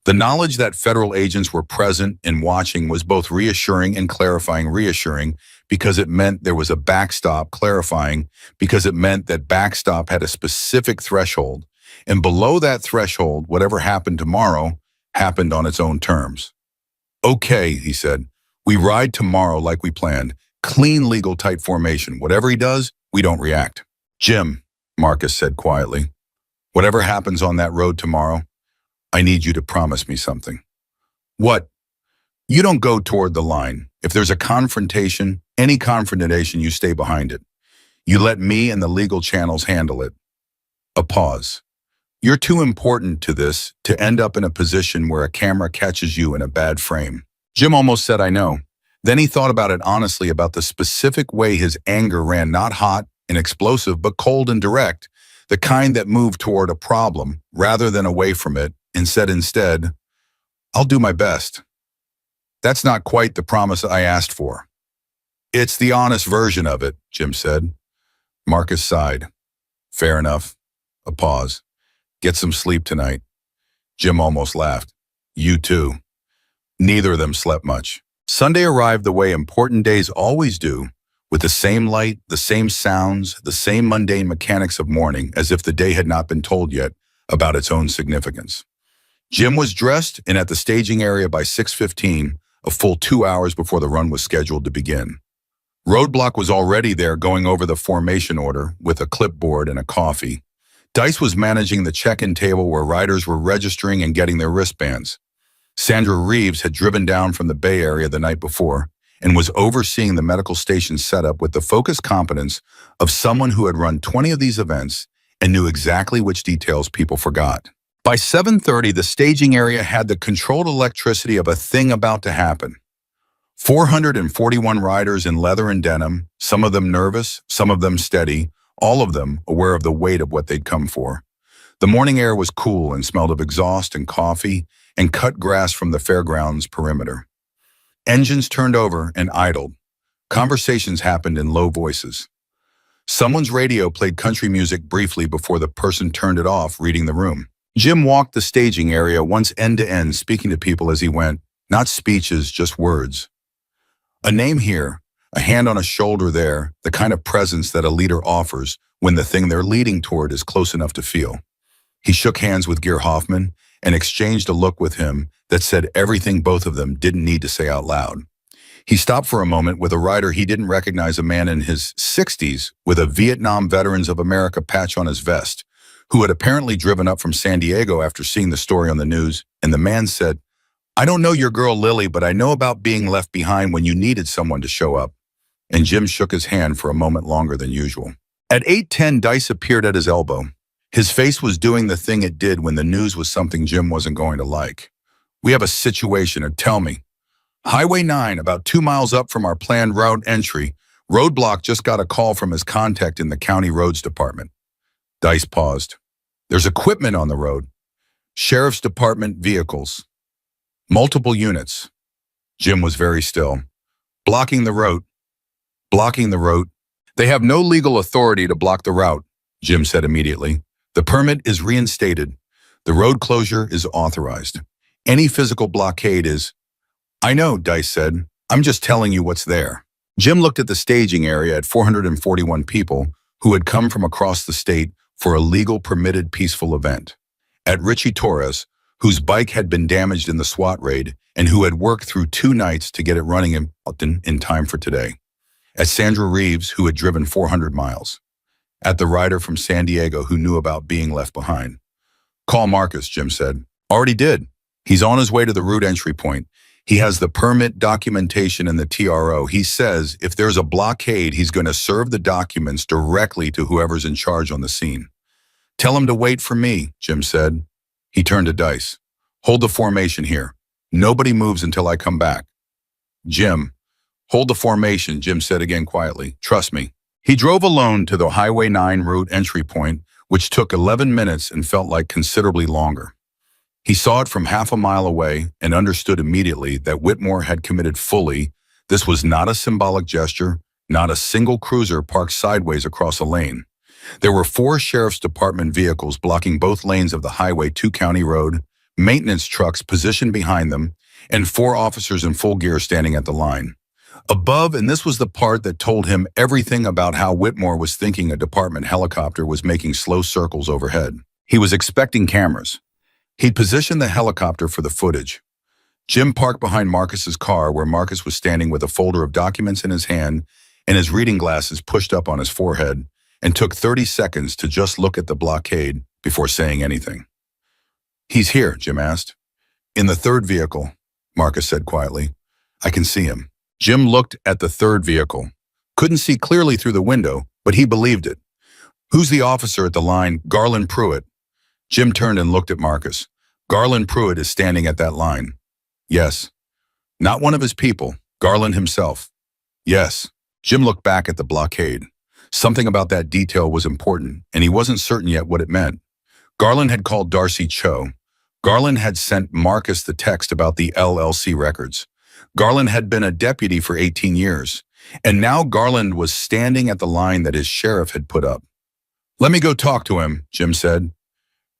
The knowledge that federal agents were present and watching was both reassuring and clarifying. Reassuring because it meant there was a backstop, clarifying because it meant that backstop had a specific threshold, and below that threshold, whatever happened tomorrow happened on its own terms. Okay, he said, we ride tomorrow like we planned. Clean, legal, tight formation. Whatever he does, we don't react. Jim, Marcus said quietly, whatever happens on that road tomorrow, I need you to promise me something. What? You don't go toward the line. If there's a confrontation, any confrontation, you stay behind it. You let me and the legal channels handle it. A pause. You're too important to this to end up in a position where a camera catches you in a bad frame. Jim almost said, I know. Then he thought about it honestly, about the specific way his anger ran, not hot and explosive, but cold and direct, the kind that moved toward a problem rather than away from it, and said instead, I'll do my best. That's not quite the promise I asked for. It's the honest version of it, Jim said. Marcus sighed. Fair enough. A pause. Get some sleep tonight. Jim almost laughed. You too. Neither of them slept much. Sunday arrived the way important days always do, with the same light, the same sounds, the same mundane mechanics of morning, as if the day had not been told yet about its own significance. Jim was dressed and at the staging area by 6:15, a full 2 hours before the run was scheduled to begin. Roadblock was already there going over the formation order with a clipboard and a coffee. Dice was managing the check-in table where riders were registering and getting their wristbands. Sandra Reeves had driven down from the Bay Area the night before and was overseeing the medical station setup with the focused competence of someone who had run 20 of these events and knew exactly which details people forgot. By 7:30, the staging area had the controlled electricity of a thing about to happen. 441 riders in leather and denim, some of them nervous, some of them steady, all of them aware of the weight of what they'd come for. The morning air was cool and smelled of exhaust and coffee and cut grass from the fairgrounds perimeter. Engines turned over and idled. Conversations happened in low voices. Someone's radio played country music briefly before the person turned it off, reading the room. Jim walked the staging area once end to end, speaking to people as he went, not speeches, just words. A name here, a hand on a shoulder there, the kind of presence that a leader offers when the thing they're leading toward is close enough to feel. He shook hands with Gear Hoffman and exchanged a look with him that said everything both of them didn't need to say out loud. He stopped for a moment with a rider he didn't recognize, a man in his 60s with a Vietnam Veterans of America patch on his vest, who had apparently driven up from San Diego after seeing the story on the news, and the man said, I don't know your girl Lily, but I know about being left behind when you needed someone to show up. And Jim shook his hand for a moment longer than usual. At 8:10, Dice appeared at his elbow. His face was doing the thing it did when the news was something Jim wasn't going to like. We have a situation, or tell me. Highway 9, about 2 miles up from our planned route entry, Roadblock just got a call from his contact in the county roads department. Dice paused. There's equipment on the road. Sheriff's Department vehicles. Multiple units. Jim was very still. Blocking the road. Blocking the road. They have no legal authority to block the route, Jim said immediately. The permit is reinstated. The road closure is authorized. Any physical blockade is... I know, Dice said. I'm just telling you what's there. Jim looked at the staging area at 441 people who had come from across the state for a legal permitted peaceful event. At Richie Torres, whose bike had been damaged in the SWAT raid and who had worked through 2 nights to get it running in time for today. At Sandra Reeves, who had driven 400 miles. At the rider from San Diego who knew about being left behind. Call Marcus, Jim said. Already did. He's on his way to the route entry point. He has the permit, documentation, and the TRO. He says if there's a blockade, he's going to serve the documents directly to whoever's in charge on the scene. Tell him to wait for me, Jim said. He turned to Dice. Hold the formation here. Nobody moves until I come back. Jim. Hold the formation, Jim said again quietly. Trust me. He drove alone to the Highway 9 route entry point, which took 11 minutes and felt like considerably longer. He saw it from half a mile away and understood immediately that Whitmore had committed fully. This was not a symbolic gesture, not a single cruiser parked sideways across a lane. There were 4 Sheriff's Department vehicles blocking both lanes of the Highway 2 County Road, maintenance trucks positioned behind them, and 4 officers in full gear standing at the line. Above, and this was the part that told him everything about how Whitmore was thinking, a department helicopter was making slow circles overhead. He was expecting cameras. He'd positioned the helicopter for the footage. Jim parked behind Marcus's car, where Marcus was standing with a folder of documents in his hand and his reading glasses pushed up on his forehead, and took 30 seconds to just look at the blockade before saying anything. "He's here," Jim asked. "In the 3rd vehicle," Marcus said quietly. "I can see him." Jim looked at the 3rd vehicle. Couldn't see clearly through the window, but he believed it. "Who's the officer at the line?" "Garland Pruitt." Jim turned and looked at Marcus. "Garland Pruitt is standing at that line." "Yes." "Not one of his people, Garland himself." "Yes." Jim looked back at the blockade. Something about that detail was important, and he wasn't certain yet what it meant. Garland had called Darcy Cho. Garland had sent Marcus the text about the LLC records. Garland had been a deputy for 18 years, and now Garland was standing at the line that his sheriff had put up. "Let me go talk to him," Jim said.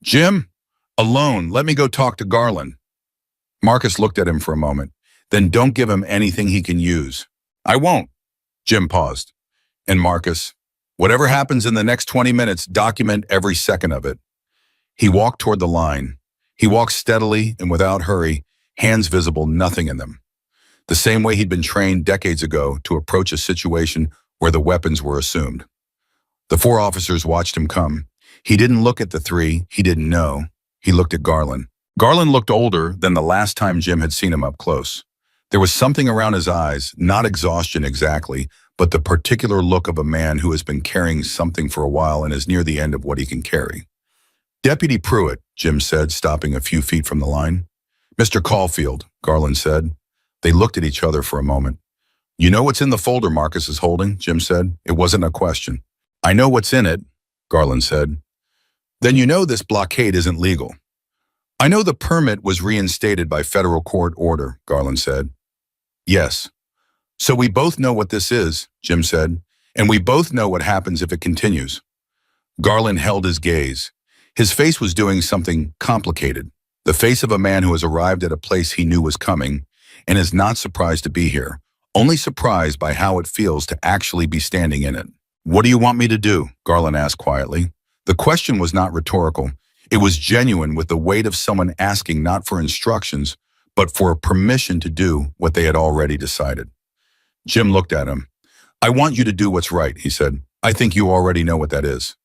"Jim? Alone, let me go talk to Garland." Marcus looked at him for a moment. "Then don't give him anything he can use." "I won't." Jim paused. "And Marcus, whatever happens in the next 20 minutes, document every second of it." He walked toward the line. He walked steadily and without hurry, hands visible, nothing in them. The same way he'd been trained decades ago to approach a situation where the weapons were assumed. The 4 officers watched him come. He didn't look at the 3 he didn't know. He looked at Garland. Garland looked older than the last time Jim had seen him up close. There was something around his eyes, not exhaustion exactly, but the particular look of a man who has been carrying something for a while and is near the end of what he can carry. "Deputy Pruitt," Jim said, stopping a few feet from the line. "Mr. Caulfield," Garland said. They looked at each other for a moment. "You know what's in the folder Marcus is holding?" Jim said. It wasn't a question. "I know what's in it," Garland said. "Then you know this blockade isn't legal." "I know the permit was reinstated by federal court order," Garland said. "Yes." "So we both know what this is," Jim said, "and we both know what happens if it continues." Garland held his gaze. His face was doing something complicated. The face of a man who has arrived at a place he knew was coming and is not surprised to be here, only surprised by how it feels to actually be standing in it. "What do you want me to do?" Garland asked quietly. The question was not rhetorical. It was genuine, with the weight of someone asking not for instructions, but for permission to do what they had already decided. Jim looked at him. "I want you to do what's right," he said. "I think you already know what that is."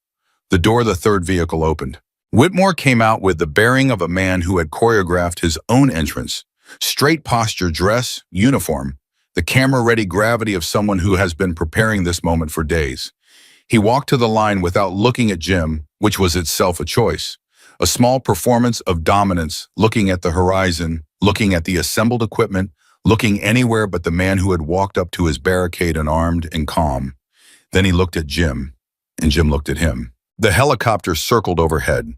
The door of the 3rd vehicle opened. Whitmore came out with the bearing of a man who had choreographed his own entrance. Straight posture, dress, uniform, the camera-ready gravity of someone who has been preparing this moment for days. He walked to the line without looking at Jim, which was itself a choice. A small performance of dominance, looking at the horizon, looking at the assembled equipment, looking anywhere but the man who had walked up to his barricade unarmed and calm. Then he looked at Jim, and Jim looked at him. The helicopter circled overhead.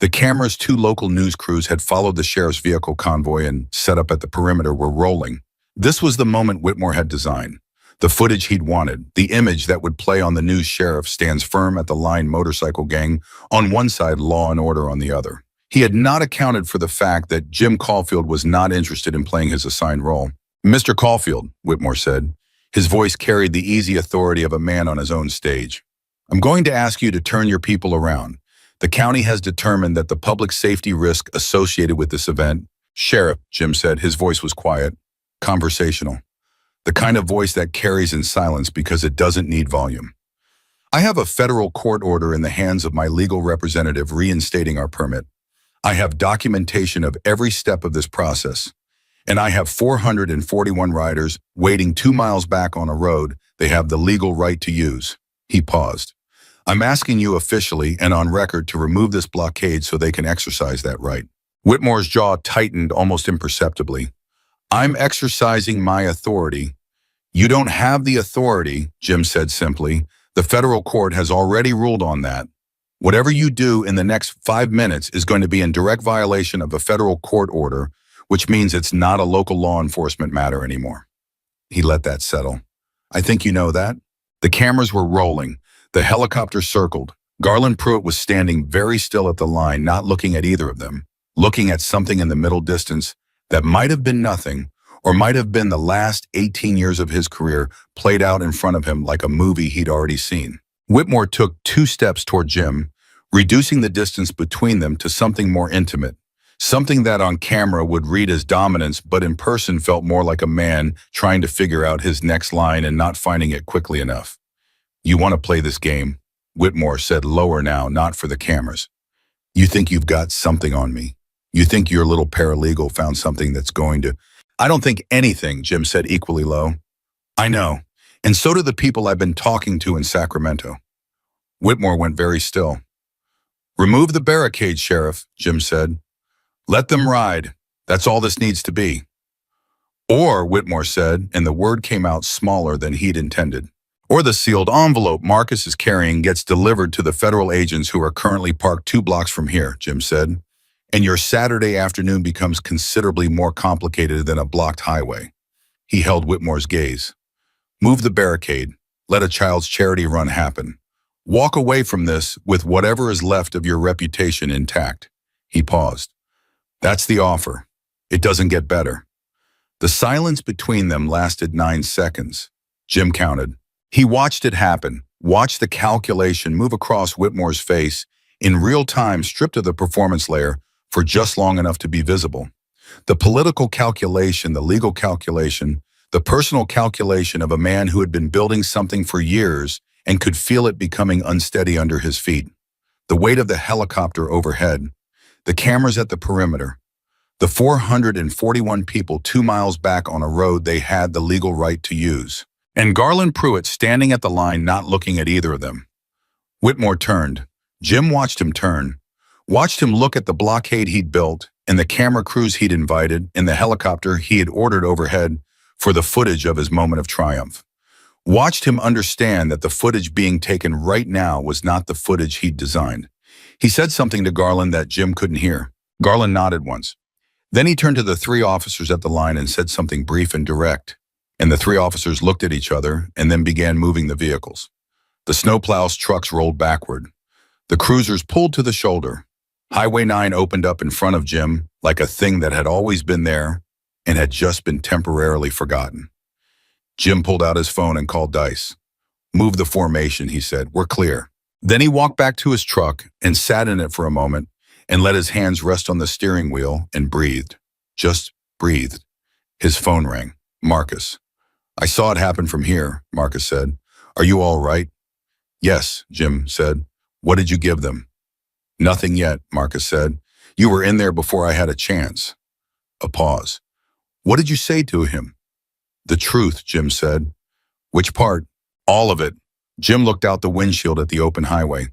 The cameras 2 local news crews had followed the sheriff's vehicle convoy and set up at the perimeter were rolling. This was the moment Whitmore had designed. The footage he'd wanted, the image that would play on the news. Sheriff stands firm at the line, motorcycle gang on one side, law and order on the other. He had not accounted for the fact that Jim Caulfield was not interested in playing his assigned role. "Mr. Caulfield," Whitmore said. His voice carried the easy authority of a man on his own stage. "I'm going to ask you to turn your people around. The county has determined that the public safety risk associated with this event—" "Sheriff," Jim said. His voice was quiet, conversational. The kind of voice that carries in silence because it doesn't need volume. "I have a federal court order in the hands of my legal representative reinstating our permit. I have documentation of every step of this process. And I have 441 riders waiting 2 miles back on a road they have the legal right to use." He paused. "I'm asking you officially and on record to remove this blockade so they can exercise that right." Whitmore's jaw tightened almost imperceptibly. "I'm exercising my authority." "You don't have the authority," Jim said simply. "The federal court has already ruled on that. Whatever you do in the next 5 minutes is going to be in direct violation of a federal court order, which means it's not a local law enforcement matter anymore." He let that settle. "I think you know that." The cameras were rolling. The helicopter circled. Garland Pruitt was standing very still at the line, not looking at either of them. looking at something in the middle distance that might have been nothing, or might have been the last 18 years of his career played out in front of him like a movie he'd already seen. Whitmore took 2 steps toward Jim, reducing the distance between them to something more intimate, something that on camera would read as dominance but in person felt more like a man trying to figure out his next line and not finding it quickly enough. "You want to play this game?" Whitmore said lower now, not for the cameras. "You think you've got something on me? You think your little paralegal found something that's going to—" "I don't think anything," Jim said equally low. "I know, and so do the people I've been talking to in Sacramento." Whitmore went very still. "Remove the barricade, Sheriff," Jim said. "Let them ride. That's all this needs to be." "Or," Whitmore said, and the word came out smaller than he'd intended. "Or the sealed envelope Marcus is carrying gets delivered to the federal agents who are currently parked 2 blocks from here," Jim said. "And your Saturday afternoon becomes considerably more complicated than a blocked highway." He held Whitmore's gaze. "Move the barricade. Let a child's charity run happen. Walk away from this with whatever is left of your reputation intact." He paused. "That's the offer. It doesn't get better." The silence between them lasted 9 seconds. Jim counted. He watched it happen, watched the calculation move across Whitmore's face in real time, stripped of the performance layer for just long enough to be visible. The political calculation, the legal calculation, the personal calculation of a man who had been building something for years and could feel it becoming unsteady under his feet. The weight of the helicopter overhead, the cameras at the perimeter, the 441 people 2 miles back on a road they had the legal right to use. And Garland Pruitt standing at the line not looking at either of them. Whitmore turned. Jim watched him turn, watched him look at the blockade he'd built and the camera crews he'd invited and the helicopter he had ordered overhead for the footage of his moment of triumph. Watched him understand that the footage being taken right now was not the footage he'd designed. He said something to Garland that Jim couldn't hear. Garland nodded once. Then he turned to the 3 officers at the line and said something brief and direct. And the 3 officers looked at each other and then began moving the vehicles. The snowplows trucks rolled backward. The cruisers pulled to the shoulder. Highway 9 opened up in front of Jim like a thing that had always been there and had just been temporarily forgotten. Jim pulled out his phone and called Dice. "Move the formation," he said. "We're clear." Then he walked back to his truck and sat in it for a moment and let his hands rest on the steering wheel and breathed. Just breathed. His phone rang. "Marcus." "I saw it happen from here," Marcus said. "Are you all right?" "Yes," Jim said. "What did you give them?" "Nothing yet," Marcus said. "You were in there before I had a chance." A pause. "What did you say to him?" "The truth," Jim said. "Which part?" "All of it." Jim looked out the windshield at the open highway.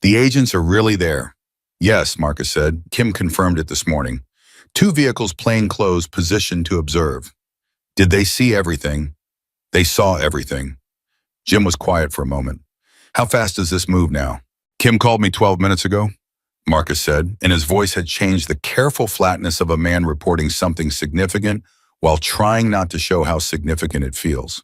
"The agents are really there." "Yes," Marcus said. "Kim confirmed it this morning. 2 vehicles plainclothes positioned to observe." "Did they see everything?" "They saw everything." Jim was quiet for a moment. "How fast does this move now?" "Kim called me 12 minutes ago," Marcus said, and his voice had changed the careful flatness of a man reporting something significant while trying not to show how significant it feels.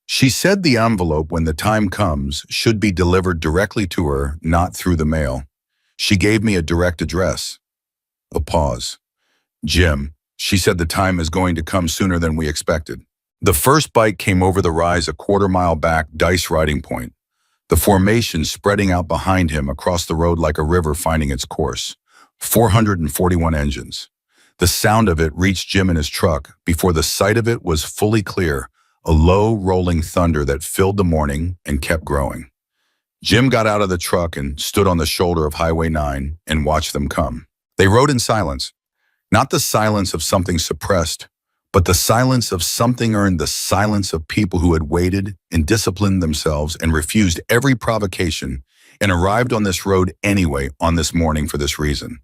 "She said the envelope, when the time comes, should be delivered directly to her, not through the mail. She gave me a direct address." A pause. "Jim, she said the time is going to come sooner than we expected." The first bike came over the rise a quarter-mile back, Dice riding point. The formation spreading out behind him across the road like a river finding its course. 441 engines. The sound of it reached Jim in his truck before the sight of it was fully clear, a low, rolling thunder that filled the morning and kept growing. Jim got out of the truck and stood on the shoulder of Highway 9 and watched them come. They rode in silence. Not the silence of something suppressed, but the silence of something earned, the silence of people who had waited and disciplined themselves and refused every provocation and arrived on this road anyway on this morning for this reason.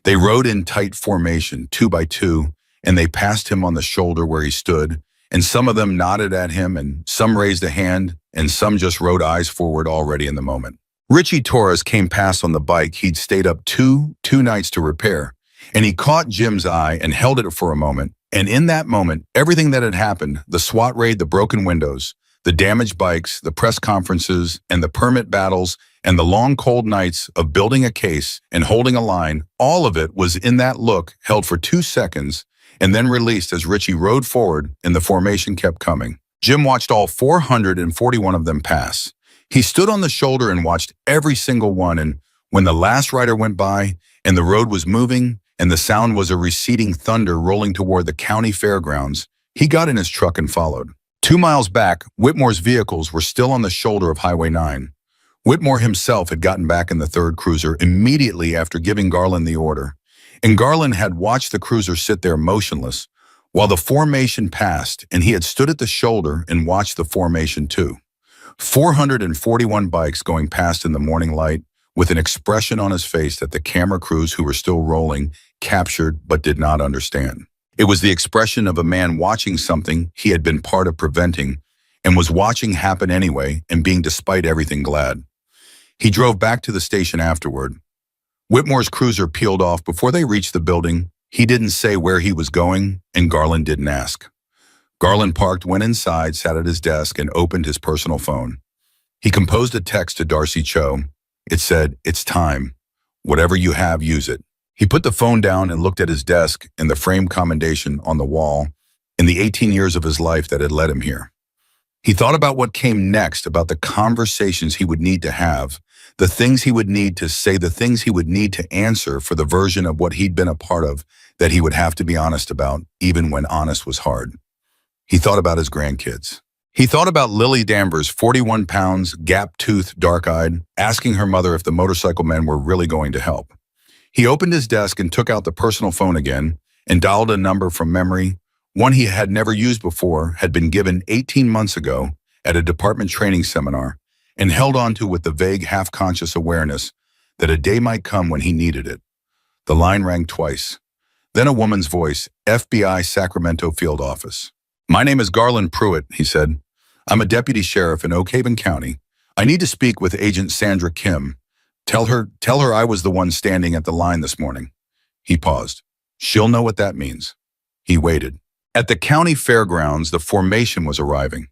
They rode in tight formation, 2 by 2, and they passed him on the shoulder where he stood, and some of them nodded at him, and some raised a hand, and some just rode eyes forward already in the moment. Richie Torres came past on the bike he'd stayed up two nights to repair, and he caught Jim's eye and held it for a moment. And in that moment, everything that had happened, the SWAT raid, the broken windows, The damaged bikes, the press conferences, and the permit battles, and the long cold nights of building a case and holding a line, all of it was in that look held for 2 seconds and then released as Richie rode forward and the formation kept coming. Jim watched all 441 of them pass. He stood on the shoulder and watched every single one, and when the last rider went by and the road was moving and the sound was a receding thunder rolling toward the county fairgrounds, he got in his truck and followed. 2 miles back, Whitmore's vehicles were still on the shoulder of Highway 9. Whitmore himself had gotten back in the third cruiser immediately after giving Garland the order, and Garland had watched the cruiser sit there motionless while the formation passed, and he had stood at the shoulder and watched the formation too. 441 bikes going past in the morning light with an expression on his face that the camera crews who were still rolling captured but did not understand. It was the expression of a man watching something he had been part of preventing and was watching happen anyway and being despite everything glad. He drove back to the station afterward. Whitmore's cruiser peeled off before they reached the building. He didn't say where he was going, and Garland didn't ask. Garland parked, went inside, sat at his desk, and opened his personal phone. He composed a text to Darcy Cho. It said, "It's time. Whatever you have, use it." He put the phone down and looked at his desk and the framed commendation on the wall and the 18 years of his life that had led him here. He thought about what came next, about the conversations he would need to have, the things he would need to say, the things he would need to answer for the version of what he'd been a part of that he would have to be honest about, even when honest was hard. He thought about his grandkids. He thought about Lily Danvers, 41 pounds, gap-toothed, dark-eyed, asking her mother if the motorcycle men were really going to help. He opened his desk and took out the personal phone again and dialed a number from memory, one he had never used before, had been given 18 months ago at a department training seminar, and held on to with the vague, half-conscious awareness that a day might come when he needed it. The line rang twice. Then a woman's voice, FBI Sacramento Field Office. "My name is Garland Pruitt," he said. "I'm a deputy sheriff in Oak Haven County. I need to speak with Agent Sandra Kim. Tell her I was the one standing at the line this morning." He paused. "She'll know what that means." He waited. At the county fairgrounds, the formation was arriving.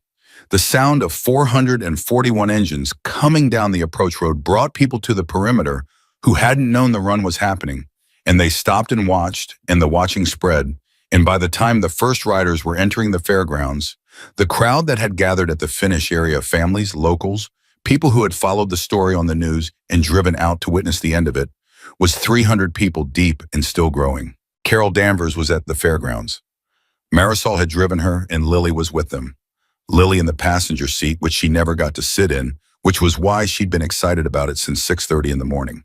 The sound of 441 engines coming down the approach road brought people to the perimeter who hadn't known the run was happening, and they stopped and watched, and the watching spread, and by the time the first riders were entering the fairgrounds, the crowd that had gathered at the finish area, families, locals, people who had followed the story on the news and driven out to witness the end of it, was 300 people deep and still growing. Carol Danvers was at the fairgrounds. Marisol had driven her, and Lily was with them. Lily in the passenger seat, which she never got to sit in, which was why she'd been excited about it since 6:30 in the morning.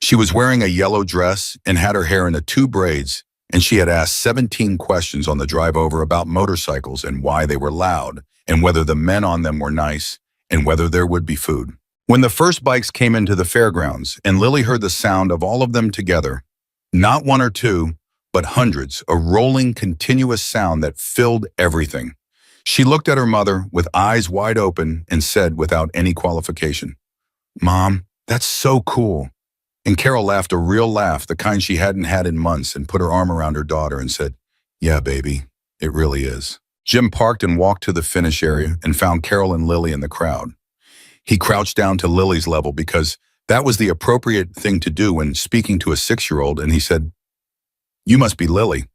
She was wearing a yellow dress and had her hair in 2 braids, and she had asked 17 questions on the drive over about motorcycles and why they were loud, and whether the men on them were nice, and whether there would be food. When the first bikes came into the fairgrounds, and Lily heard the sound of all of them together, not one or two, but hundreds, a rolling, continuous sound that filled everything. She looked at her mother with eyes wide open and said without any qualification, "Mom, that's so cool." And Carol laughed a real laugh, the kind she hadn't had in months, and put her arm around her daughter and said, "Yeah, baby, it really is." Jim parked and walked to the finish area and found Carol and Lily in the crowd. He crouched down to Lily's level because that was the appropriate thing to do when speaking to a 6-year-old, and he said, "You must be Lily."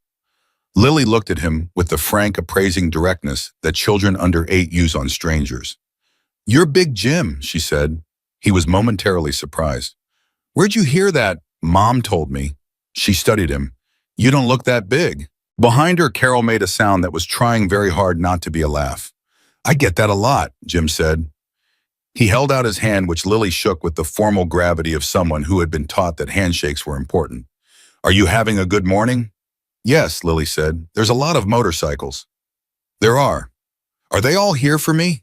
Lily looked at him with the frank, appraising directness that children under 8 use on strangers. "You're Big Jim," she said. He was momentarily surprised. "Where'd you hear that?" "Mom told me." She studied him. "You don't look that big." Behind her, Carol made a sound that was trying very hard not to be a laugh. "I get that a lot," Jim said. He held out his hand, which Lily shook with the formal gravity of someone who had been taught that handshakes were important. "Are you having a good morning?" "Yes," Lily said. "There's a lot of motorcycles." "There are. Are they all here for me?"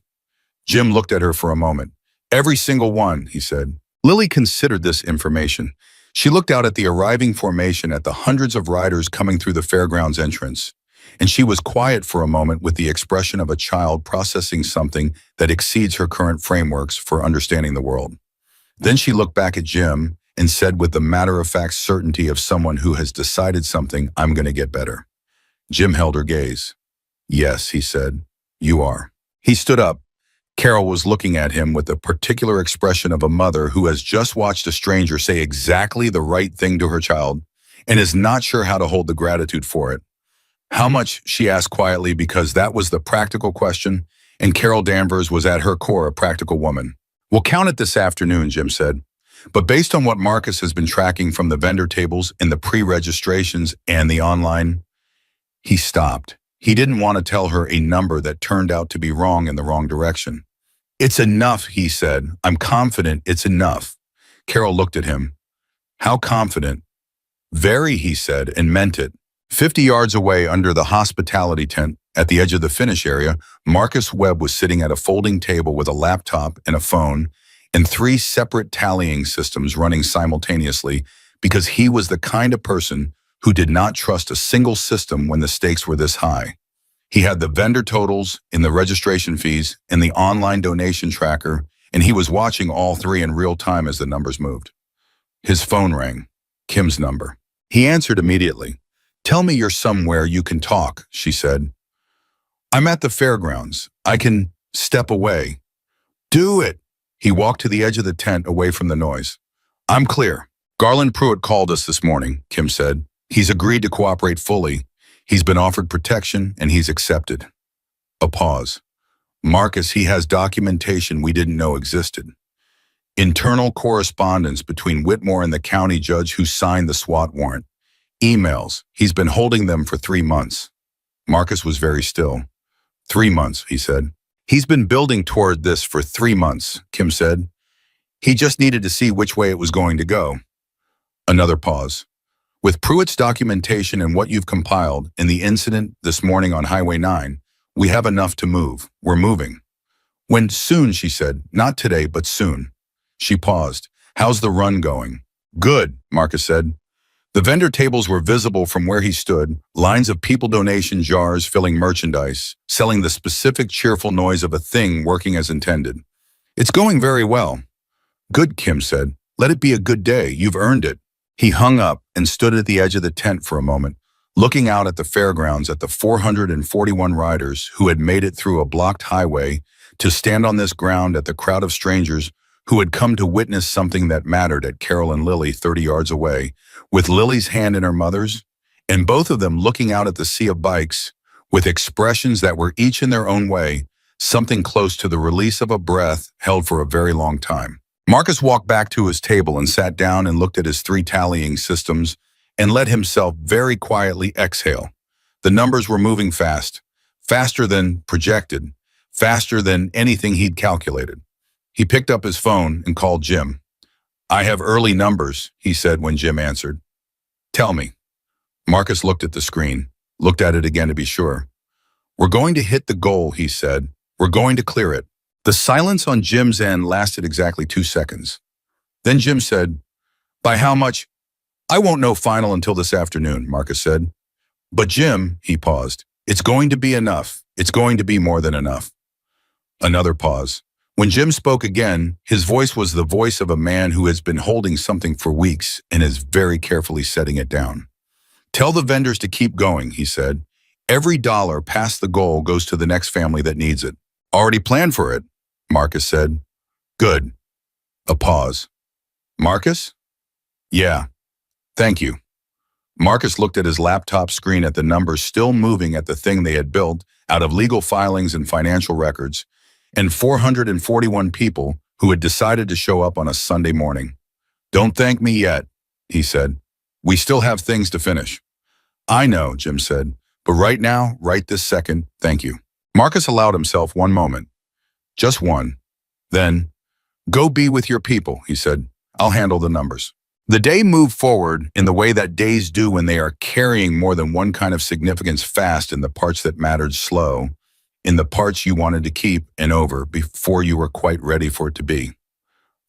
Jim looked at her for a moment. "Every single one," he said. Lily considered this information. She looked out at the arriving formation, at the hundreds of riders coming through the fairgrounds entrance, and she was quiet for a moment with the expression of a child processing something that exceeds her current frameworks for understanding the world. Then she looked back at Jim and said with the matter-of-fact certainty of someone who has decided something, "I'm going to get better." Jim held her gaze. "Yes," he said, "you are." He stood up. Carol was looking at him with the particular expression of a mother who has just watched a stranger say exactly the right thing to her child and is not sure how to hold the gratitude for it. How much, she asked quietly, because that was the practical question, and Carol Danvers was at her core a practical woman. We'll count it this afternoon, Jim said. But based on what Marcus has been tracking from the vendor tables and the pre-registrations and the online, he stopped. He didn't want to tell her a number that turned out to be wrong in the wrong direction. It's enough, he said. I'm confident it's enough. Carol looked at him. How confident? Very, he said, and meant it. 50 yards away under the hospitality tent, at the edge of the finish area, Marcus Webb was sitting at a folding table with a laptop and a phone and 3 separate tallying systems running simultaneously because he was the kind of person who did not trust a single system when the stakes were this high. He had the vendor totals and the registration fees and the online donation tracker, and he was watching all 3 in real time as the numbers moved. His phone rang. Kim's number. He answered immediately. "Tell me you're somewhere you can talk," she said. "I'm at the fairgrounds. I can step away." "Do it." He walked to the edge of the tent away from the noise. "I'm clear." "Garland Pruitt called us this morning," Kim said. "He's agreed to cooperate fully. He's been offered protection and he's accepted." A pause. "Marcus, he has documentation we didn't know existed. Internal correspondence between Whitmore and the county judge who signed the SWAT warrant. Emails. He's been holding them for 3 months." Marcus was very still. 3 months, he said. "He's been building toward this for 3 months," Kim said. "He just needed to see which way it was going to go." Another pause. "With Pruitt's documentation and what you've compiled in the incident this morning on Highway 9, we have enough to move. We're moving." "When soon," she said. "Not today, but soon." She paused. "How's the run going?" "Good," Marcus said. The vendor tables were visible from where he stood, lines of people donation jars filling merchandise, selling the specific cheerful noise of a thing working as intended. "It's going very well." "Good," Kim said. "Let it be a good day. You've earned it." He hung up and stood at the edge of the tent for a moment, looking out at the fairgrounds at the 441 riders who had made it through a blocked highway to stand on this ground at the crowd of strangers who had come to witness something that mattered at Carol and Lily 30 yards away, with Lily's hand in her mother's, and both of them looking out at the sea of bikes with expressions that were each in their own way, something close to the release of a breath held for a very long time. Marcus walked back to his table and sat down and looked at his 3 tallying systems and let himself very quietly exhale. The numbers were moving fast, faster than projected, faster than anything he'd calculated. He picked up his phone and called Jim. "I have early numbers," he said when Jim answered. "Tell me." Marcus looked at the screen, looked at it again to be sure. "We're going to hit the goal," he said. "We're going to clear it." The silence on Jim's end lasted exactly 2 seconds. Then Jim said, "By how much?" "I won't know final until this afternoon," Marcus said. "But Jim," he paused, "it's going to be enough. It's going to be more than enough." Another pause. When Jim spoke again, his voice was the voice of a man who has been holding something for weeks and is very carefully setting it down. "Tell the vendors to keep going," he said. "Every dollar past the goal goes to the next family that needs it." "Already planned for it," Marcus said. "Good." A pause. "Marcus?" "Yeah. Thank you." Marcus looked at his laptop screen at the numbers still moving at the thing they had built out of legal filings and financial records, and 441 people who had decided to show up on a Sunday morning. "Don't thank me yet," he said. "We still have things to finish." "I know," Jim said, "but right now, right this second, thank you." Marcus allowed himself one moment. Just one. Then, "Go be with your people," he said. "I'll handle the numbers." The day moved forward in the way that days do when they are carrying more than one kind of significance fast in the parts that mattered slow, in the parts you wanted to keep and over before you were quite ready for it to be.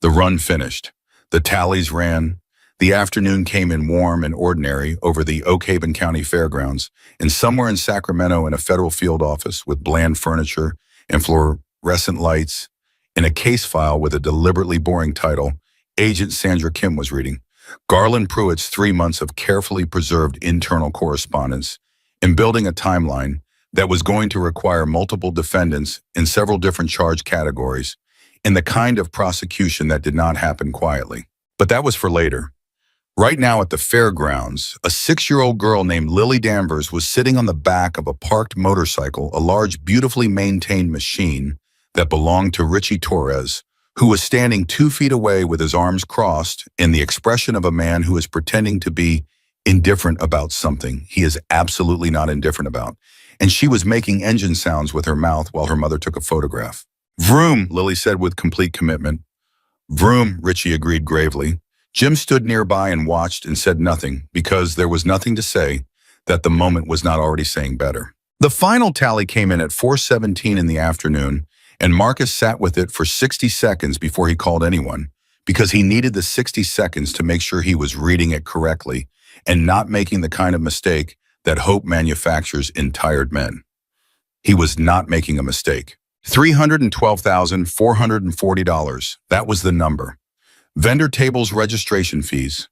The run finished. The tallies ran. The afternoon came in warm and ordinary over the Oak Haven County Fairgrounds, and somewhere in Sacramento in a federal field office with bland furniture and fluorescent lights, in a case file with a deliberately boring title, Agent Sandra Kim was reading Garland Pruitt's 3 months of carefully preserved internal correspondence and building a timeline, that was going to require multiple defendants in several different charge categories, and the kind of prosecution that did not happen quietly. But that was for later. Right now at the fairgrounds, a 6-year-old girl named Lily Danvers was sitting on the back of a parked motorcycle, a large, beautifully maintained machine that belonged to Richie Torres, who was standing 2 feet away with his arms crossed in the expression of a man who is pretending to be indifferent about something he is absolutely not indifferent about. And she was making engine sounds with her mouth while her mother took a photograph. "Vroom," Lily said with complete commitment. "Vroom," Richie agreed gravely. Jim stood nearby and watched and said nothing because there was nothing to say that the moment was not already saying better. The final tally came in at 4:17 in the afternoon, and Marcus sat with it for 60 seconds before he called anyone because he needed the 60 seconds to make sure he was reading it correctly and not making the kind of mistake that hope manufactures in tired men. He was not making a mistake. $312,440. That was the number. Vendor tables registration fees.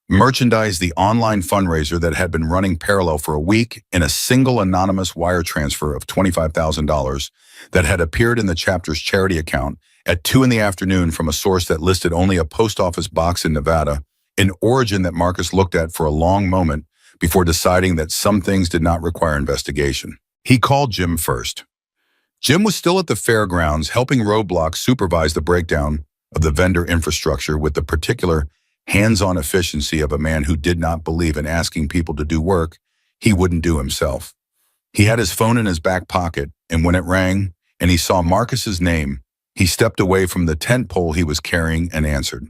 Merchandise, the online fundraiser that had been running parallel for a week, in a single anonymous wire transfer of $25,000 that had appeared in the chapter's charity account at 2 in the afternoon from a source that listed only a post office box in Nevada, an origin that Marcus looked at for a long moment before deciding that some things did not require investigation. He called Jim first. Jim was still at the fairgrounds helping Roadblock supervise the breakdown of the vendor infrastructure with the particular hands-on efficiency of a man who did not believe in asking people to do work he wouldn't do himself. He had his phone in his back pocket, and when it rang and he saw Marcus's name, he stepped away from the tent pole he was carrying and answered.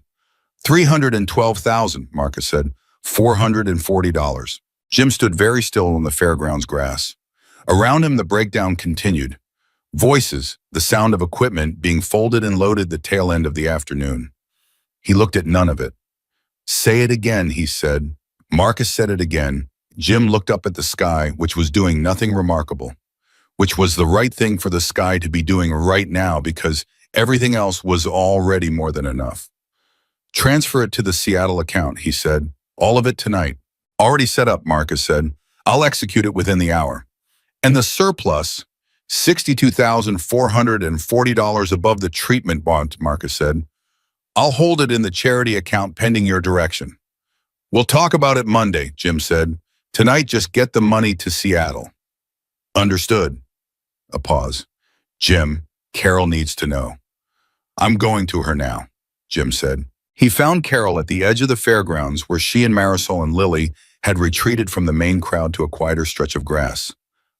$312,000, Marcus said. $440. Jim stood very still on the fairgrounds grass. Around him, the breakdown continued. Voices, the sound of equipment being folded and loaded the tail end of the afternoon. He looked at none of it. "Say it again," he said. Marcus said it again. Jim looked up at the sky, which was doing nothing remarkable, which was the right thing for the sky to be doing right now because everything else was already more than enough. "Transfer it to the Seattle account," he said. "All of it tonight." "Already set up," Marcus said. "I'll execute it within the hour." "And the surplus, $62,440 above the treatment bond," Marcus said. "I'll hold it in the charity account pending your direction." "We'll talk about it Monday," Jim said. "Tonight, just get the money to Seattle." "Understood." A pause. "Jim, Carol needs to know." "I'm going to her now," Jim said. He found Carol at the edge of the fairgrounds where she and Marisol and Lily had retreated from the main crowd to a quieter stretch of grass.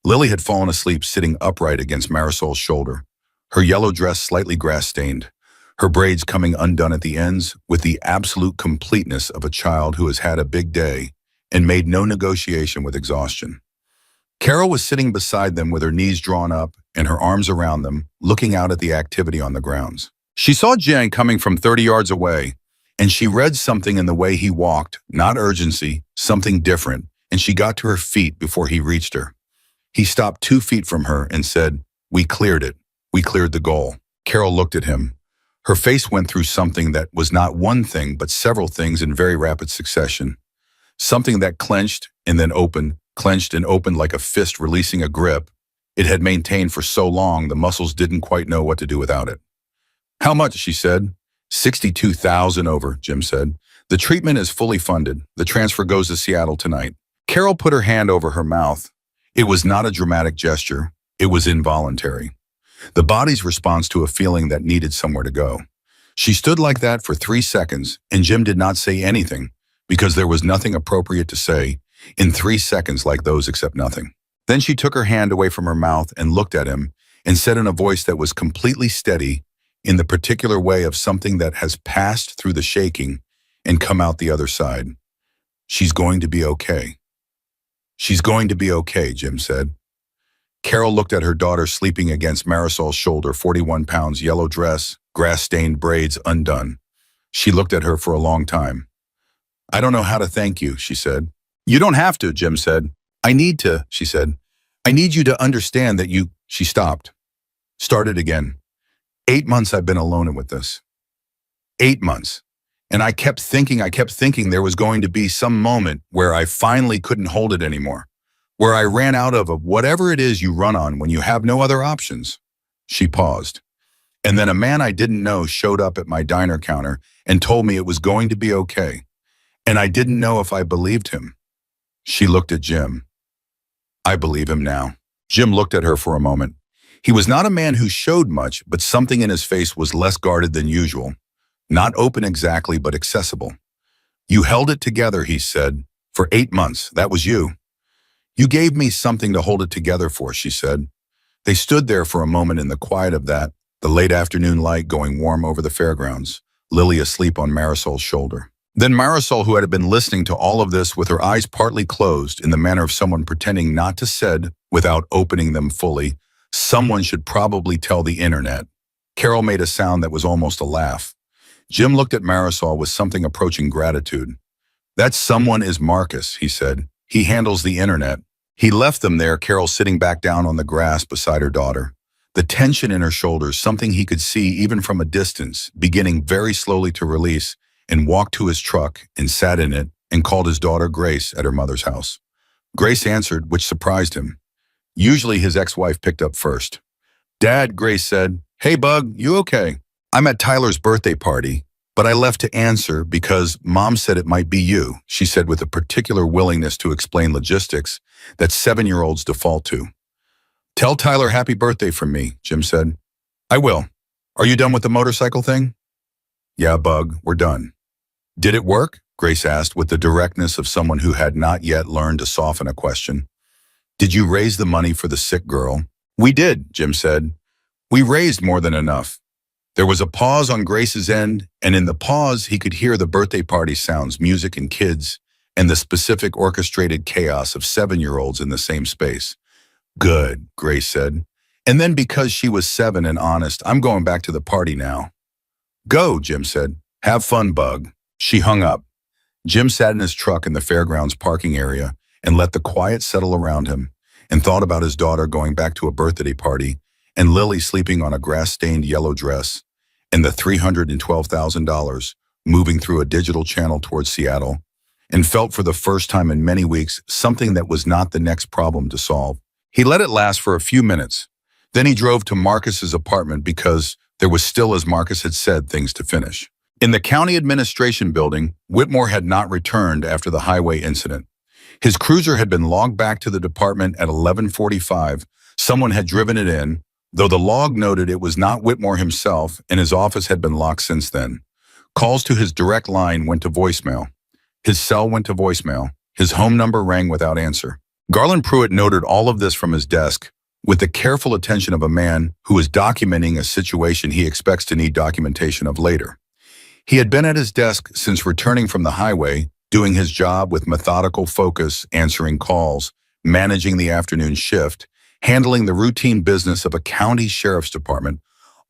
Lily had fallen asleep sitting upright against Marisol's shoulder, her yellow dress slightly grass-stained, her braids coming undone at the ends with the absolute completeness of a child who has had a big day and made no negotiation with exhaustion. Carol was sitting beside them with her knees drawn up and her arms around them, looking out at the activity on the grounds. She saw Jen coming from 30 yards away, and she read something in the way he walked, not urgency, something different, and she got to her feet before he reached her. He stopped 2 feet from her and said, "We cleared it. We cleared the goal." Carol looked at him. Her face went through something that was not one thing, but several things in very rapid succession. Something that clenched and then opened, clenched and opened like a fist releasing a grip it had maintained for so long the muscles didn't quite know what to do without it. "How much?" she said. $62,000 over, Jim said. "The treatment is fully funded. The transfer goes to Seattle tonight." Carol put her hand over her mouth. It was not a dramatic gesture. It was involuntary. The body's response to a feeling that needed somewhere to go. She stood like that for 3 seconds, and Jim did not say anything because there was nothing appropriate to say in 3 seconds like those except nothing. Then she took her hand away from her mouth and looked at him and said in a voice that was completely steady, in the particular way of something that has passed through the shaking and come out the other side, "She's going to be okay." "She's going to be okay," Jim said. Carol looked at her daughter sleeping against Marisol's shoulder, 41 pounds, yellow dress, grass-stained braids undone. She looked at her for a long time. "I don't know how to thank you," she said. "You don't have to," Jim said. "I need to," she said. "I need you to understand that you—" She stopped. Started again. 8 months I've been alone with this. 8 months. And I kept thinking there was going to be some moment where I finally couldn't hold it anymore, where I ran out of whatever it is you run on when you have no other options. She paused. And then a man I didn't know showed up at my diner counter and told me it was going to be okay. And I didn't know if I believed him. She looked at Jim. I believe him now. Jim looked at her for a moment. He was not a man who showed much, but something in his face was less guarded than usual. Not open exactly, but accessible. You held it together, he said. For 8 months, that was you. You gave me something to hold it together for, she said. They stood there for a moment in the quiet of that, the late afternoon light going warm over the fairgrounds, Lily asleep on Marisol's shoulder. Then Marisol, who had been listening to all of this with her eyes partly closed in the manner of someone pretending not to said, without opening them fully, someone should probably tell the internet. Carol made a sound that was almost a laugh. Jim looked at Marisol with something approaching gratitude. That someone is Marcus, he said. He handles the internet. He left them there, Carol sitting back down on the grass beside her daughter. The tension in her shoulders, something he could see even from a distance, beginning very slowly to release, and walked to his truck and sat in it and called his daughter Grace at her mother's house. Grace answered, which surprised him. Usually his ex-wife picked up first. Dad, Grace said, Hey, Bug, you okay? I'm at Tyler's birthday party, but I left to answer because Mom said it might be you, she said with a particular willingness to explain logistics that 7-year-olds default to. Tell Tyler happy birthday from me, Jim said. I will. Are you done with the motorcycle thing? Yeah, Bug, we're done. Did it work? Grace asked with the directness of someone who had not yet learned to soften a question. Did you raise the money for the sick girl? We did, Jim said. We raised more than enough. There was a pause on Grace's end, and in the pause he could hear the birthday party sounds, music and kids, and the specific orchestrated chaos of 7-year-olds in the same space. Good, Grace said. And then because she was 7 and honest, I'm going back to the party now. Go, Jim said. Have fun, Bug. She hung up. Jim sat in his truck in the fairgrounds parking area and let the quiet settle around him and thought about his daughter going back to a birthday party and Lily sleeping on a grass-stained yellow dress and the $312,000 moving through a digital channel towards Seattle, and felt for the first time in many weeks something that was not the next problem to solve. He let it last for a few minutes. Then he drove to Marcus's apartment because there was still, as Marcus had said, things to finish. In the county administration building, Whitmore had not returned after the highway incident. His cruiser had been logged back to the department at 11:45. Someone had driven it in, though the log noted it was not Whitmore himself, and his office had been locked since then. Calls to his direct line went to voicemail. His cell went to voicemail. His home number rang without answer. Garland Pruitt noted all of this from his desk with the careful attention of a man who is documenting a situation he expects to need documentation of later. He had been at his desk since returning from the highway, doing his job with methodical focus, answering calls, managing the afternoon shift, handling the routine business of a county sheriff's department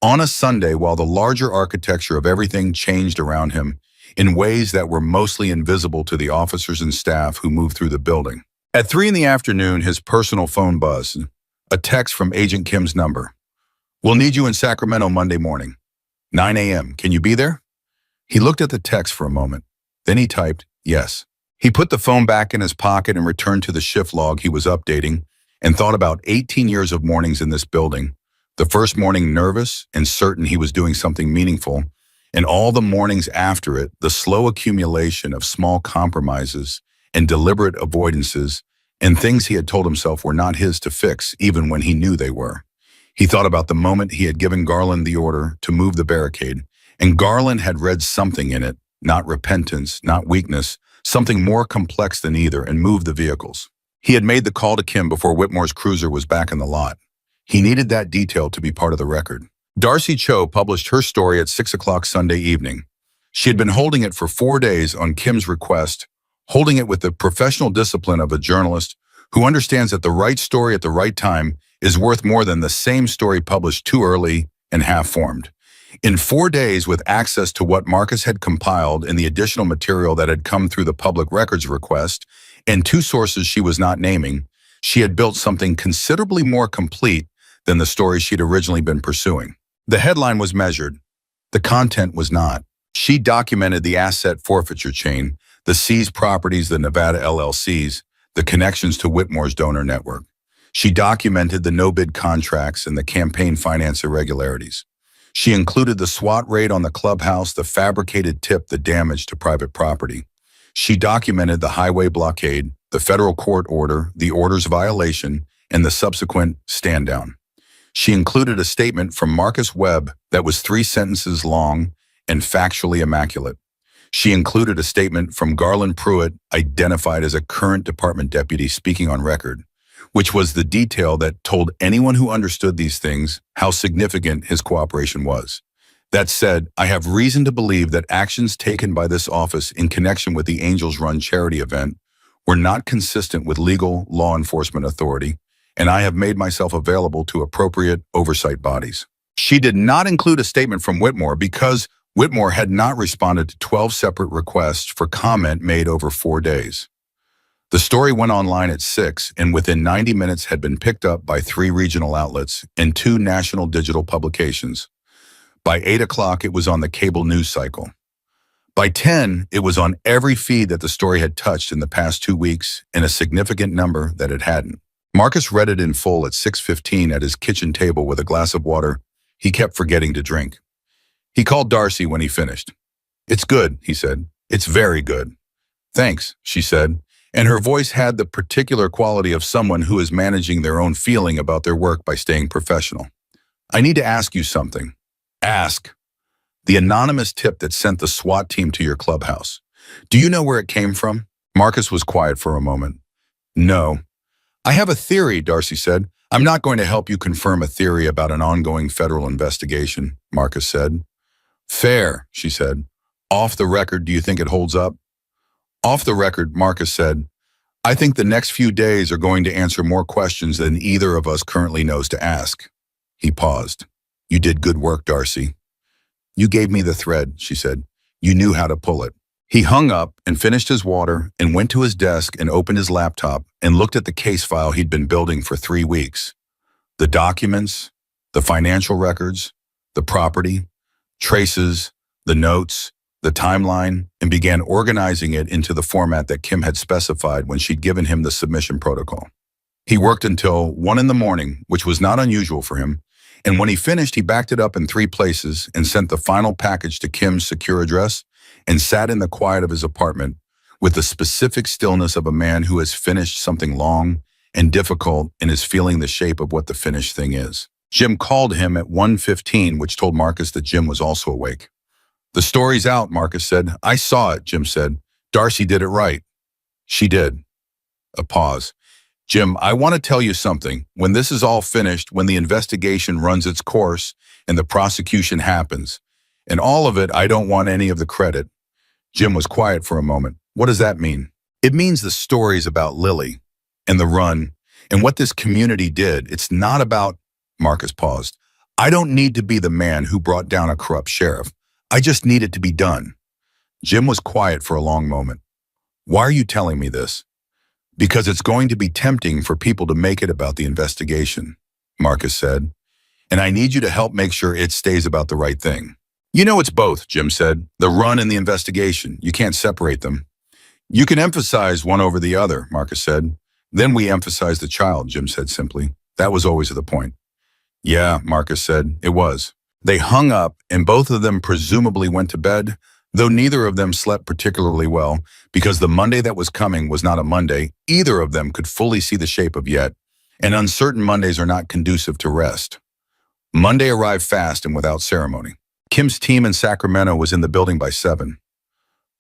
on a Sunday while the larger architecture of everything changed around him in ways that were mostly invisible to the officers and staff who moved through the building. At 3 in the afternoon, his personal phone buzzed. A text from Agent Kim's number. We'll need you in Sacramento Monday morning. 9 a.m. Can you be there? He looked at the text for a moment. Then he typed, yes. He put the phone back in his pocket and returned to the shift log he was updating and thought about 18 years of mornings in this building. The first morning nervous and certain he was doing something meaningful, and all the mornings after it, the slow accumulation of small compromises and deliberate avoidances and things he had told himself were not his to fix even when he knew they were. He thought about the moment he had given Garland the order to move the barricade, and Garland had read something in it, not repentance, not weakness, something more complex than either, and moved the vehicles. He had made the call to Kim before Whitmore's cruiser was back in the lot. He needed that detail to be part of the record. Darcy Cho published her story at 6 o'clock Sunday evening. She had been holding it for 4 days on Kim's request, holding it with the professional discipline of a journalist who understands that the right story at the right time is worth more than the same story published too early and half-formed. In 4 days, with access to what Marcus had compiled and the additional material that had come through the public records request, and 2 sources she was not naming, she had built something considerably more complete than the story she'd originally been pursuing. The headline was measured. The content was not. She documented the asset forfeiture chain, the seized properties, the Nevada LLCs, the connections to Whitmore's donor network. She documented the no-bid contracts and the campaign finance irregularities. She included the SWAT raid on the clubhouse, the fabricated tip, the damage to private property. She documented the highway blockade, the federal court order, the order's violation, and the subsequent stand-down. She included a statement from Marcus Webb that was 3 sentences long and factually immaculate. She included a statement from Garland Pruitt, identified as a current department deputy speaking on record, which was the detail that told anyone who understood these things how significant his cooperation was. That said, I have reason to believe that actions taken by this office in connection with the Angels Run charity event were not consistent with legal law enforcement authority, and I have made myself available to appropriate oversight bodies. She did not include a statement from Whitmore because Whitmore had not responded to 12 separate requests for comment made over 4 days. The story went online at 6 and within 90 minutes had been picked up by 3 regional outlets and 2 national digital publications. By 8 o'clock, it was on the cable news cycle. By 10, it was on every feed that the story had touched in the past 2 weeks and a significant number that it hadn't. Marcus read it in full at 6:15 at his kitchen table with a glass of water he kept forgetting to drink. He called Darcy when he finished. "It's good," he said. "It's very good." "Thanks," she said, and her voice had the particular quality of someone who is managing their own feeling about their work by staying professional. "I need to ask you something." "Ask." "The anonymous tip that sent the SWAT team to your clubhouse. Do you know where it came from?" Marcus was quiet for a moment. "No." "I have a theory," Darcy said. "I'm not going to help you confirm a theory about an ongoing federal investigation," Marcus said. "Fair," she said. "Off the record, do you think it holds up?" "Off the record," Marcus said. "I think the next few days are going to answer more questions than either of us currently knows to ask." He paused. "You did good work, Darcy." "You gave me the thread," she said. "You knew how to pull it." He hung up and finished his water and went to his desk and opened his laptop and looked at the case file he'd been building for 3 weeks. The documents, the financial records, the property, traces, the notes, the timeline, and began organizing it into the format that Kim had specified when she'd given him the submission protocol. He worked until 1 in the morning, which was not unusual for him, and when he finished, he backed it up in 3 places and sent the final package to Kim's secure address and sat in the quiet of his apartment with the specific stillness of a man who has finished something long and difficult and is feeling the shape of what the finished thing is. Jim called him at 1:15, which told Marcus that Jim was also awake. "The story's out," Marcus said. "I saw it," Jim said. "Darcy did it right." "She did." A pause. "Jim, I want to tell you something. When this is all finished, when the investigation runs its course and the prosecution happens, and all of it, I don't want any of the credit." Jim was quiet for a moment. "What does that mean?" "It means the stories about Lily and the run and what this community did. It's not about—" Marcus paused. "I don't need to be the man who brought down a corrupt sheriff. I just need it to be done." Jim was quiet for a long moment. "Why are you telling me this?" "Because it's going to be tempting for people to make it about the investigation," Marcus said. "And I need you to help make sure it stays about the right thing." "You know it's both," Jim said. "The run and the investigation. You can't separate them." "You can emphasize one over the other," Marcus said. "Then we emphasize the child," Jim said simply. "That was always the point." "Yeah," Marcus said. "It was." They hung up, and both of them presumably went to bed, though neither of them slept particularly well, because the Monday that was coming was not a Monday either of them could fully see the shape of yet, and uncertain Mondays are not conducive to rest. Monday arrived fast and without ceremony. Kim's team in Sacramento was in the building by 7.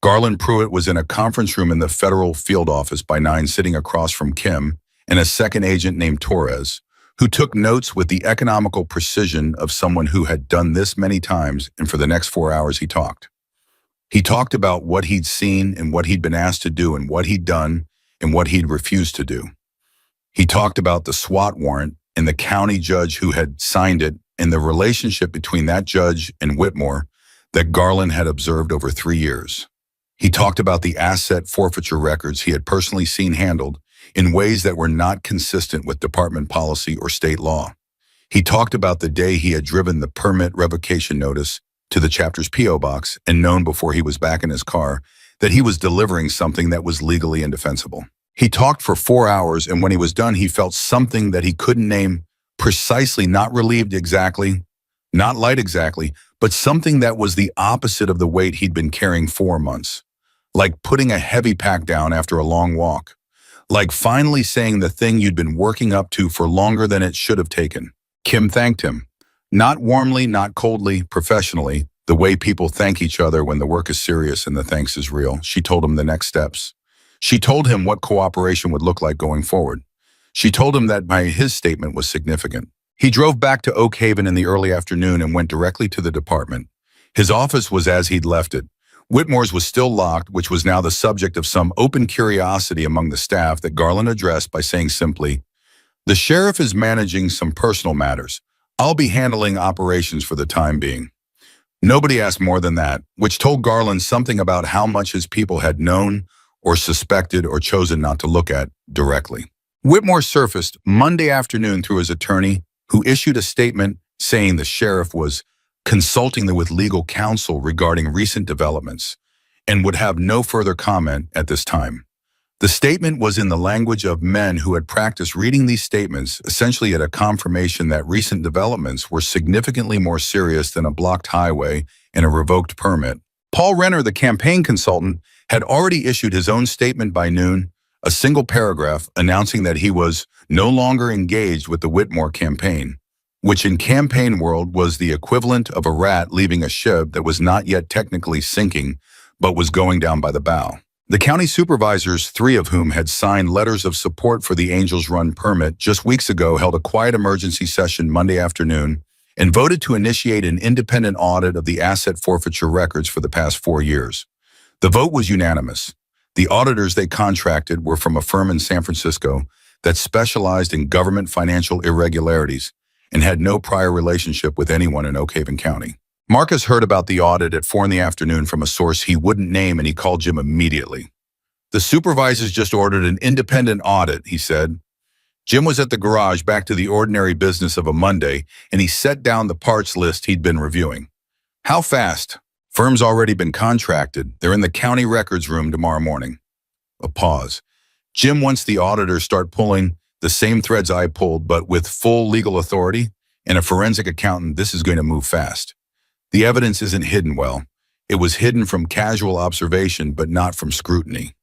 Garland Pruitt was in a conference room in the federal field office by 9, sitting across from Kim and a second agent named Torres, who took notes with the economical precision of someone who had done this many times, and for the next 4 hours he talked. He talked about what he'd seen and what he'd been asked to do and what he'd done and what he'd refused to do. He talked about the SWAT warrant and the county judge who had signed it and the relationship between that judge and Whitmore that Garland had observed over 3 years. He talked about the asset forfeiture records he had personally seen handled in ways that were not consistent with department policy or state law. He talked about the day he had driven the permit revocation notice to the chapter's P.O. box and known before he was back in his car that he was delivering something that was legally indefensible. He talked for 4 hours, and when he was done, he felt something that he couldn't name precisely, not relieved exactly, not light exactly, but something that was the opposite of the weight he'd been carrying 4 months. Like putting a heavy pack down after a long walk. Like finally saying the thing you'd been working up to for longer than it should have taken. Kim thanked him. Not warmly, not coldly, professionally, the way people thank each other when the work is serious and the thanks is real. She told him the next steps. She told him what cooperation would look like going forward. She told him that his statement was significant. He drove back to Oak Haven in the early afternoon and went directly to the department. His office was as he'd left it. Whitmore's was still locked, which was now the subject of some open curiosity among the staff that Garland addressed by saying simply, "The sheriff is managing some personal matters. I'll be handling operations for the time being." Nobody asked more than that, which told Garland something about how much his people had known or suspected or chosen not to look at directly. Whitmore surfaced Monday afternoon through his attorney, who issued a statement saying the sheriff was consulting with legal counsel regarding recent developments and would have no further comment at this time. The statement was in the language of men who had practiced reading these statements, essentially at a confirmation that recent developments were significantly more serious than a blocked highway and a revoked permit. Paul Renner, the campaign consultant, had already issued his own statement by noon, a single paragraph announcing that he was no longer engaged with the Whitmore campaign, which in campaign world was the equivalent of a rat leaving a ship that was not yet technically sinking, but was going down by the bow. The county supervisors, 3 of whom had signed letters of support for the Angels Run permit just weeks ago, held a quiet emergency session Monday afternoon and voted to initiate an independent audit of the asset forfeiture records for the past 4 years. The vote was unanimous. The auditors they contracted were from a firm in San Francisco that specialized in government financial irregularities and had no prior relationship with anyone in Oak Haven County. Marcus heard about the audit at 4 in the afternoon from a source he wouldn't name, and he called Jim immediately. "The supervisors just ordered an independent audit," he said. Jim was at the garage back to the ordinary business of a Monday, and he set down the parts list he'd been reviewing. "How fast?" "Firm's already been contracted. They're in the county records room tomorrow morning." A pause. "Jim wants the auditors start pulling the same threads I pulled, but with full legal authority and a forensic accountant. This is going to move fast. The evidence isn't hidden well. It was hidden from casual observation, but not from scrutiny."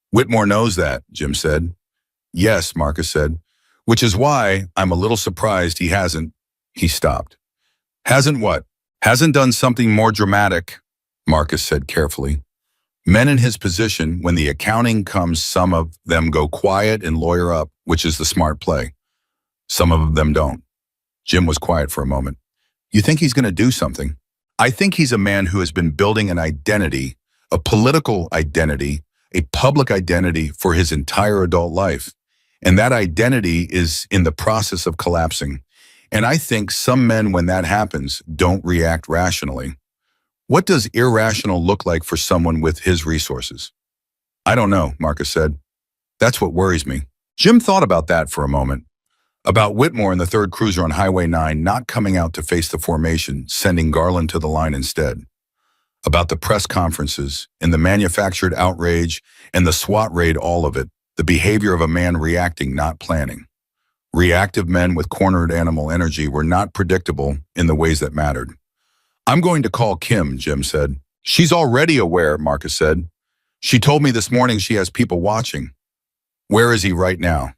"Whitmore knows that," Jim said. "Yes," Marcus said, "which is why I'm a little surprised he hasn't." He stopped. "Hasn't what?" "Hasn't done something more dramatic," Marcus said carefully. "Men in his position, when the accounting comes, some of them go quiet and lawyer up, which is the smart play. Some of them don't." Jim was quiet for a moment. "You think he's going to do something?" "I think he's a man who has been building an identity, a political identity, a public identity for his entire adult life. And that identity is in the process of collapsing. And I think some men, when that happens, don't react rationally." "What does irrational look like for someone with his resources?" "I don't know," Marcus said. "That's what worries me." Jim thought about that for a moment. About Whitmore and the 3rd Cruiser on Highway 9 not coming out to face the formation, sending Garland to the line instead. About the press conferences and the manufactured outrage and the SWAT raid, all of it, the behavior of a man reacting, not planning. Reactive men with cornered animal energy were not predictable in the ways that mattered. "I'm going to call Kim," Jim said. "She's already aware," Marcus said. "She told me this morning she has people watching." "Where is he right now?"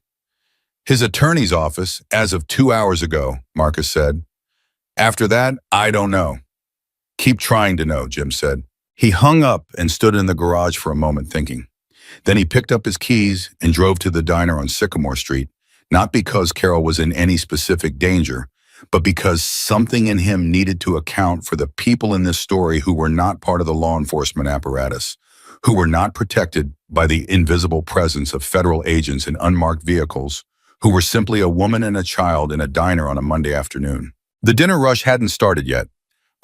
"His attorney's office, as of 2 hours ago," Marcus said. "After that, I don't know." "Keep trying to know," Jim said. He hung up and stood in the garage for a moment thinking. Then he picked up his keys and drove to the diner on Sycamore Street, not because Carol was in any specific danger, but because something in him needed to account for the people in this story who were not part of the law enforcement apparatus, who were not protected by the invisible presence of federal agents in unmarked vehicles, who were simply a woman and a child in a diner on a Monday afternoon. The dinner rush hadn't started yet.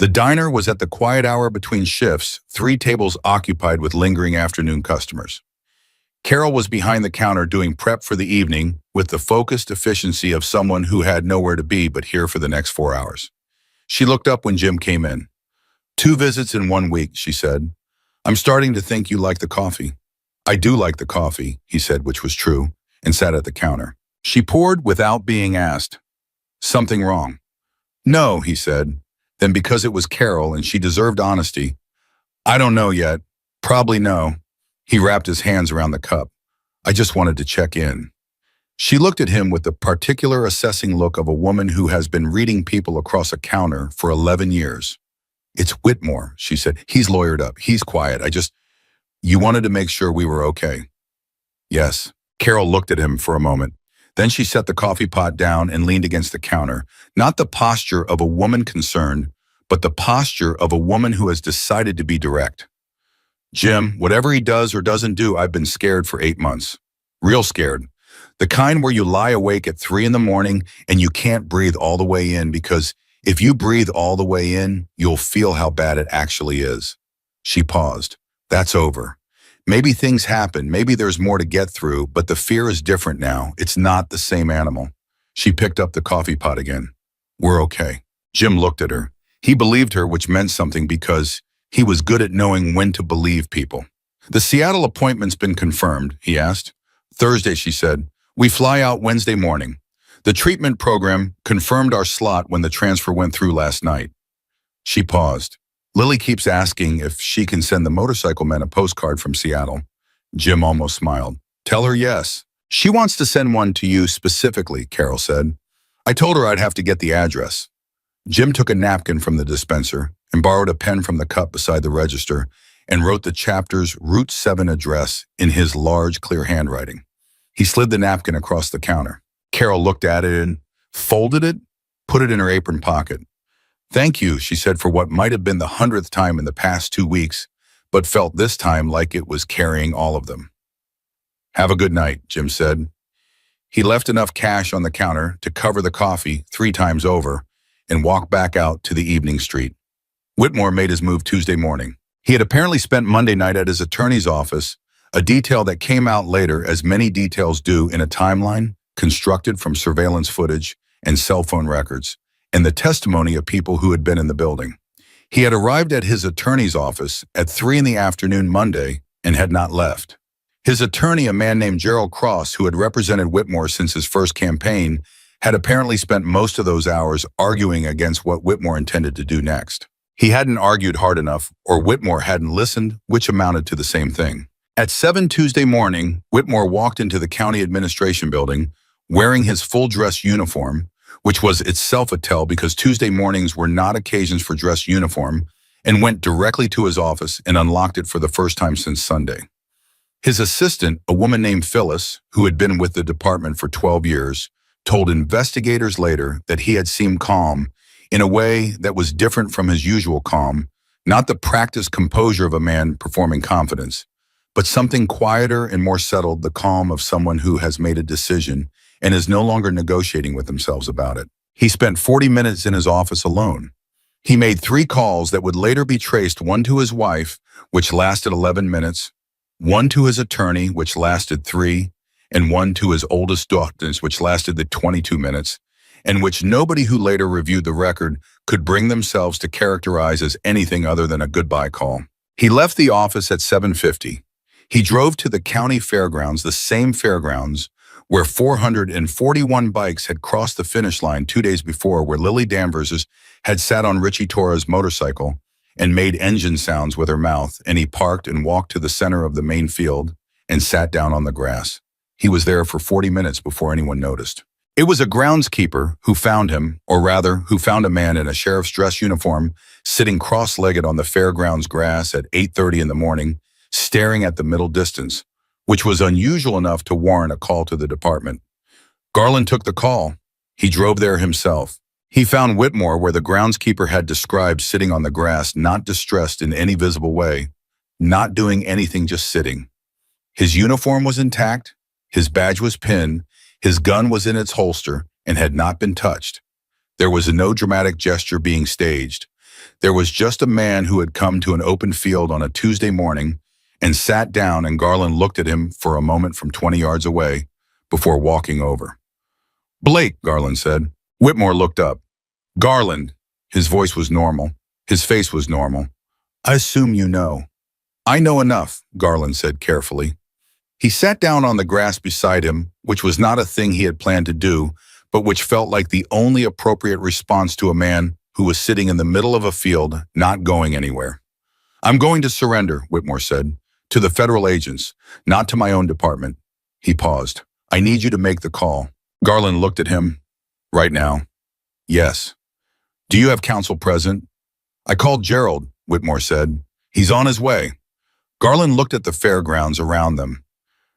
The diner was at the quiet hour between shifts, 3 tables occupied with lingering afternoon customers. Carol was behind the counter doing prep for the evening with the focused efficiency of someone who had nowhere to be but here for the next 4 hours. She looked up when Jim came in. "2 visits in 1 week," she said. "I'm starting to think you like the coffee." I do like the coffee, he said, which was true, and sat at the counter. She poured without being asked. Something wrong? No, he said. Then because it was Carol and she deserved honesty, I don't know yet. Probably no. He wrapped his hands around the cup. I just wanted to check in. She looked at him with the particular assessing look of a woman who has been reading people across a counter for 11 years. It's Whitmore, she said. He's lawyered up. He's quiet. You wanted to make sure we were okay. Yes. Carol looked at him for a moment. Then she set the coffee pot down and leaned against the counter, not the posture of a woman concerned, but the posture of a woman who has decided to be direct. Jim, whatever he does or doesn't do, I've been scared for 8 months. Real scared. The kind where you lie awake at 3 in the morning and you can't breathe all the way in because if you breathe all the way in, you'll feel how bad it actually is. She paused. That's over. Maybe things happen, maybe there's more to get through, but the fear is different now. It's not the same animal. She picked up the coffee pot again. We're okay. Jim looked at her. He believed her, which meant something because he was good at knowing when to believe people. The Seattle appointment's been confirmed, he asked. Thursday, she said. We fly out Wednesday morning. The treatment program confirmed our slot when the transfer went through last night. She paused. Lily keeps asking if she can send the motorcycle men a postcard from Seattle. Jim almost smiled. Tell her yes. She wants to send one to you specifically, Carol said. I told her I'd have to get the address. Jim took a napkin from the dispenser and borrowed a pen from the cup beside the register and wrote the chapter's Route 7 address in his large, clear handwriting. He slid the napkin across the counter. Carol looked at it and folded it, put it in her apron pocket. Thank you, she said, for what might have been the 100th time in the past 2 weeks, but felt this time like it was carrying all of them. Have a good night, Jim said. He left enough cash on the counter to cover the coffee 3 times over and walked back out to the evening street. Whitmore made his move Tuesday morning. He had apparently spent Monday night at his attorney's office, a detail that came out later as many details do in a timeline constructed from surveillance footage and cell phone records, and the testimony of people who had been in the building. He had arrived at his attorney's office at 3 in the afternoon Monday and had not left. His attorney, a man named Gerald Cross, who had represented Whitmore since his first campaign, had apparently spent most of those hours arguing against what Whitmore intended to do next. He hadn't argued hard enough, or Whitmore hadn't listened, which amounted to the same thing. At 7 Tuesday morning, Whitmore walked into the county administration building wearing his full-dress uniform, which was itself a tell because Tuesday mornings were not occasions for dress uniform, and went directly to his office and unlocked it for the first time since Sunday. His assistant, a woman named Phyllis, who had been with the department for 12 years, told investigators later that he had seemed calm in a way that was different from his usual calm, not the practiced composure of a man performing confidence, but something quieter and more settled, the calm of someone who has made a decision and is no longer negotiating with themselves about it. He spent 40 minutes in his office alone. He made 3 calls that would later be traced, one to his wife, which lasted 11 minutes, one to his attorney, which lasted 3, and one to his oldest daughters, which lasted the 22 minutes, and which nobody who later reviewed the record could bring themselves to characterize as anything other than a goodbye call. He left the office at 7:50. He drove to the county fairgrounds, the same fairgrounds where 441 bikes had crossed the finish line 2 days before, where Lily Danvers had sat on Richie Torres' motorcycle and made engine sounds with her mouth, and he parked and walked to the center of the main field and sat down on the grass. He was there for 40 minutes before anyone noticed. It was a groundskeeper who found him, or rather, who found a man in a sheriff's dress uniform sitting cross-legged on the fairgrounds grass at 8:30 in the morning, staring at the middle distance, which was unusual enough to warrant a call to the department. Garland took the call. He drove there himself. He found Whitmore where the groundskeeper had described, sitting on the grass, not distressed in any visible way, not doing anything, just sitting. His uniform was intact, his badge was pinned, his gun was in its holster and had not been touched. There was no dramatic gesture being staged. There was just a man who had come to an open field on a Tuesday morning and sat down, and Garland looked at him for a moment from 20 yards away before walking over. Blake, Garland said. Whitmore looked up. Garland. His voice was normal. His face was normal. I assume you know. I know enough, Garland said carefully. He sat down on the grass beside him, which was not a thing he had planned to do, but which felt like the only appropriate response to a man who was sitting in the middle of a field, not going anywhere. "I'm going to surrender," Whitmore said, "to the federal agents, not to my own department." He paused. "I need you to make the call." Garland looked at him. "Right now?" "Yes." "Do you have counsel present?" "I called Gerald," Whitmore said. "He's on his way." Garland looked at the fairgrounds around them.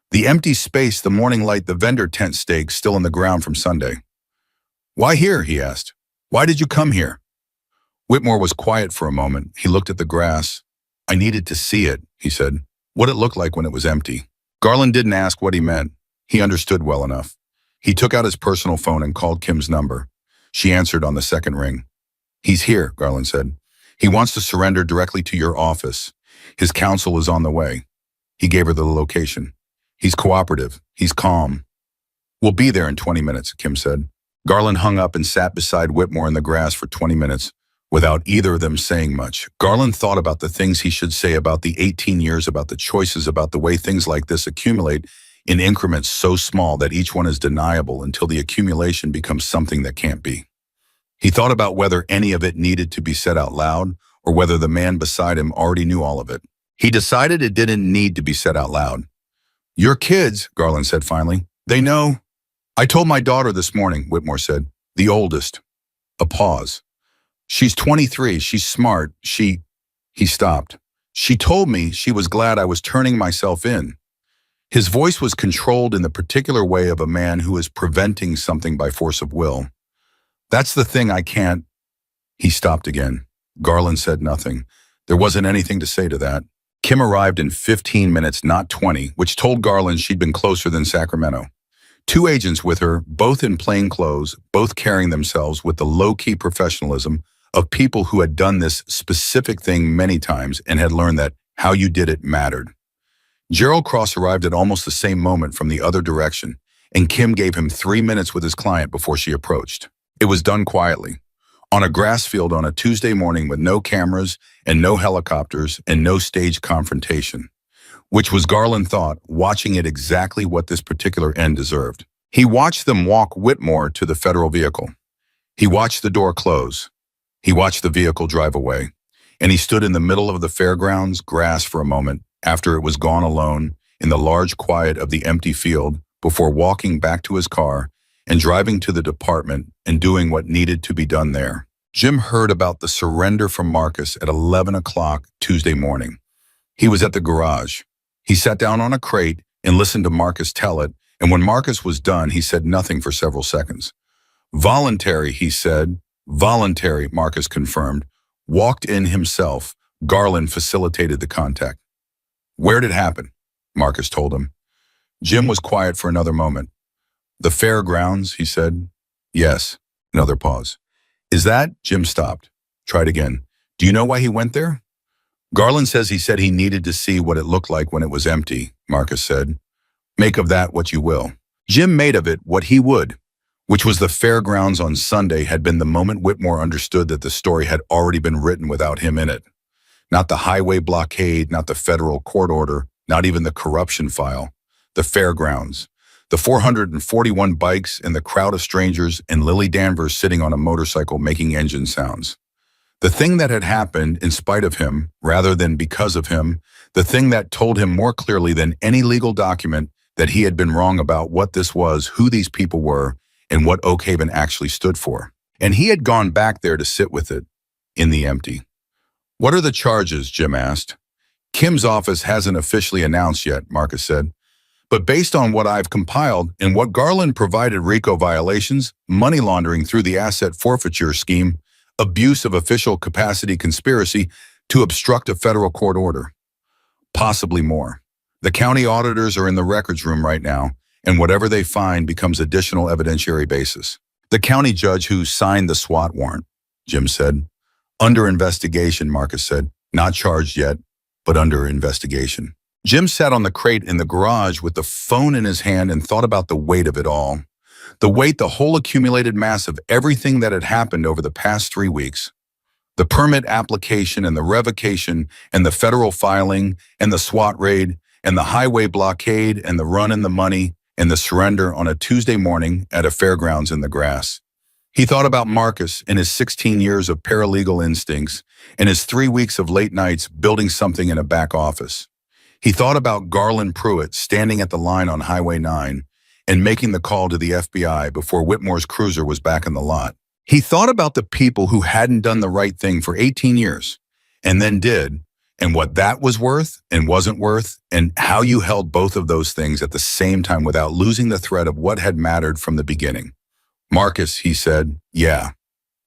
The empty space, the morning light, the vendor tent stakes still in the ground from Sunday. "Why here?" he asked. "Why did you come here?" Whitmore was quiet for a moment. He looked at the grass. "I needed to see it," he said, "what it looked like when it was empty." Garland didn't ask what he meant. He understood well enough. He took out his personal phone and called Kim's number. She answered on the second ring. "He's here," Garland said. "He wants to surrender directly to your office. His counsel is on the way." He gave her the location. "He's cooperative. He's calm." "We'll be there in 20 minutes, Kim said. Garland hung up and sat beside Whitmore in the grass for 20 minutes, without either of them saying much. Garland thought about the things he should say, about the 18 years, about the choices, about the way things like this accumulate in increments so small that each one is deniable until the accumulation becomes something that can't be. He thought about whether any of it needed to be said out loud, or whether the man beside him already knew all of it. He decided it didn't need to be said out loud. "Your kids," Garland said finally, "they know." "I told my daughter this morning," Whitmore said, "the oldest." A pause. "She's 23, she's smart, He stopped. "She told me she was glad I was turning myself in." His voice was controlled in the particular way of a man who is preventing something by force of will. "That's the thing I can't." He stopped again. Garland said nothing. There wasn't anything to say to that. Kim arrived in 15 minutes, not 20, which told Garland she'd been closer than Sacramento. 2 agents with her, both in plain clothes, both carrying themselves with the low-key professionalism of people who had done this specific thing many times and had learned that how you did it mattered. Gerald Cross arrived at almost the same moment from the other direction, and Kim gave him 3 minutes with his client before she approached. It was done quietly, on a grass field on a Tuesday morning with no cameras and no helicopters and no staged confrontation, which was, Garland thought, watching it exactly what this particular end deserved. He watched them walk Whitmore to the federal vehicle. He watched the door close. He watched the vehicle drive away, and he stood in the middle of the fairgrounds grass for a moment after it was gone, alone in the large quiet of the empty field, before walking back to his car and driving to the department and doing what needed to be done there. Jim heard about the surrender from Marcus at 11 o'clock Tuesday morning. He was at the garage. He sat down on a crate and listened to Marcus tell it, and when Marcus was done, he said nothing for several seconds. "Voluntary," he said. "Voluntary," Marcus confirmed. Walked in himself. Garland facilitated the contact. "Where'd it happen?" Marcus told him. Jim was quiet for another moment. "The fairgrounds," he said. "Yes." Another pause. "Is that?" Jim stopped. Tried again. "Do you know why he went there?" "Garland says he said he needed to see what it looked like when it was empty," Marcus said. "Make of that what you will." Jim made of it what he would, which was the fairgrounds on Sunday had been the moment Whitmore understood that the story had already been written without him in it. Not the highway blockade, not the federal court order, not even the corruption file. The fairgrounds. The 441 bikes and the crowd of strangers, and Lily Danvers sitting on a motorcycle making engine sounds. The thing that had happened in spite of him, rather than because of him, the thing that told him more clearly than any legal document that he had been wrong about what this was, who these people were, and what Oak Haven actually stood for. And he had gone back there to sit with it, in the empty. "What are the charges?" Jim asked. "Kim's office hasn't officially announced yet," Marcus said. "But based on what I've compiled and what Garland provided, RICO violations, money laundering through the asset forfeiture scheme, abuse of official capacity, conspiracy to obstruct a federal court order. Possibly more. The county auditors are in the records room right now, and whatever they find becomes additional evidentiary basis." "The county judge who signed the SWAT warrant," Jim said. "Under investigation," Marcus said. "Not charged yet, but under investigation." Jim sat on the crate in the garage with the phone in his hand and thought about the weight of it all. The weight, the whole accumulated mass of everything that had happened over the past 3 weeks. The permit application and the revocation and the federal filing and the SWAT raid and the highway blockade and the run in the money and the surrender on a Tuesday morning at a fairgrounds in the grass. He thought about Marcus and his 16 years of paralegal instincts and his 3 weeks of late nights building something in a back office. He thought about Garland Pruitt standing at the line on Highway 9 and making the call to the FBI before Whitmore's cruiser was back in the lot. He thought about the people who hadn't done the right thing for 18 years and then did, and what that was worth and wasn't worth, and how you held both of those things at the same time without losing the thread of what had mattered from the beginning. Marcus, he said, yeah.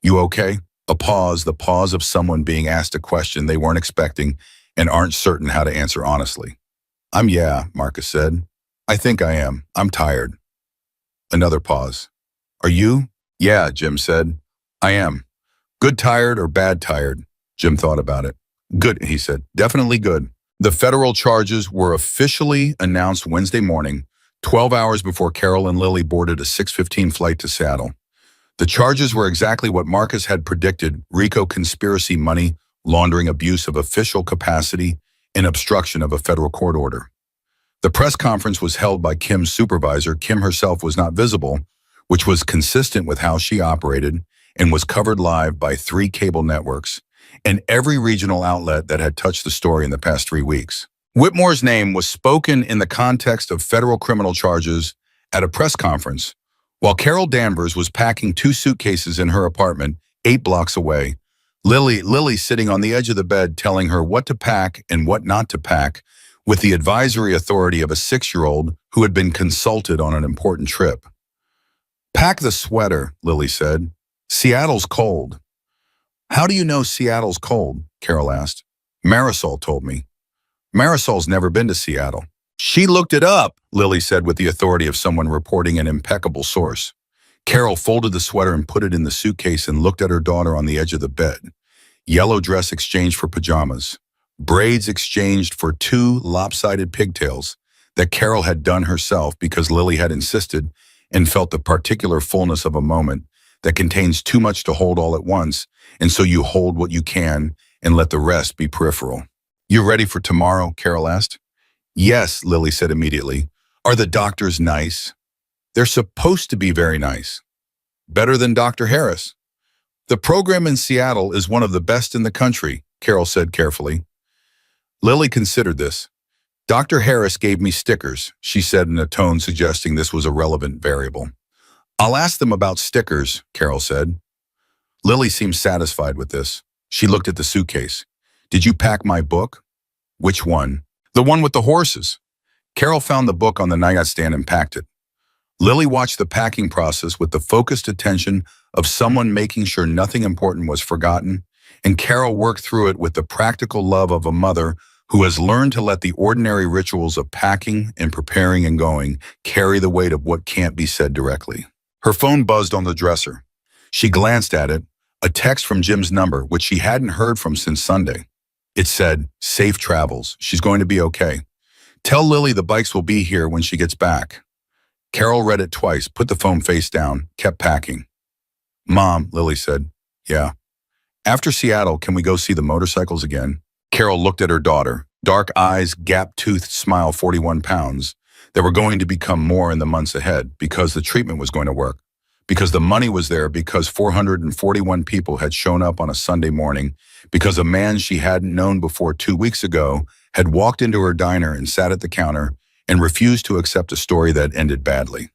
You okay? A pause, the pause of someone being asked a question they weren't expecting and aren't certain how to answer honestly. Yeah, Marcus said. I think I am. I'm tired. Another pause. Are you? Yeah, Jim said. I am. Good tired or bad tired? Jim thought about it. Good, he said. Definitely good. The federal charges were officially announced Wednesday morning, 12 hours before Carol and Lily boarded a 6:15 flight to Seattle. The charges were exactly what Marcus had predicted: RICO conspiracy, money laundering, abuse of official capacity, and obstruction of a federal court order. The press conference was held by Kim's supervisor. Kim herself was not visible, which was consistent with how she operated, and was covered live by 3 cable networks and every regional outlet that had touched the story in the past 3 weeks. Whitmore's name was spoken in the context of federal criminal charges at a press conference, while Carol Danvers was packing 2 suitcases in her apartment 8 blocks away. Lily sitting on the edge of the bed telling her what to pack and what not to pack, with the advisory authority of a 6-year-old who had been consulted on an important trip. Pack the sweater, Lily said. Seattle's cold. How do you know Seattle's cold? Carol asked. Marisol told me. Marisol's never been to Seattle. She looked it up, Lily said with the authority of someone reporting an impeccable source. Carol folded the sweater and put it in the suitcase and looked at her daughter on the edge of the bed. Yellow dress exchanged for pajamas. Braids exchanged for 2 lopsided pigtails that Carol had done herself because Lily had insisted, and felt the particular fullness of a moment that contains too much to hold all at once, and so you hold what you can and let the rest be peripheral. You ready for tomorrow? Carol asked. Yes, Lily said immediately. Are the doctors nice? They're supposed to be very nice. Better than Dr. Harris. The program in Seattle is one of the best in the country, Carol said carefully. Lily considered this. Dr. Harris gave me stickers, she said in a tone suggesting this was a relevant variable. I'll ask them about stickers, Carol said. Lily seemed satisfied with this. She looked at the suitcase. Did you pack my book? Which one? The one with the horses. Carol found the book on the nightstand and packed it. Lily watched the packing process with the focused attention of someone making sure nothing important was forgotten, and Carol worked through it with the practical love of a mother who has learned to let the ordinary rituals of packing and preparing and going carry the weight of what can't be said directly. Her phone buzzed on the dresser. She glanced at it, a text from Jim's number, which she hadn't heard from since Sunday. It said, safe travels. She's going to be okay. Tell Lily the bikes will be here when she gets back. Carol read it twice, put the phone face down, kept packing. Mom, Lily said, yeah. After Seattle, can we go see the motorcycles again? Carol looked at her daughter. Dark eyes, gap-toothed smile, 41 pounds. There were going to become more in the months ahead because the treatment was going to work, because the money was there, because 441 people had shown up on a Sunday morning, because a man she hadn't known before 2 weeks ago had walked into her diner and sat at the counter and refused to accept a story that ended badly.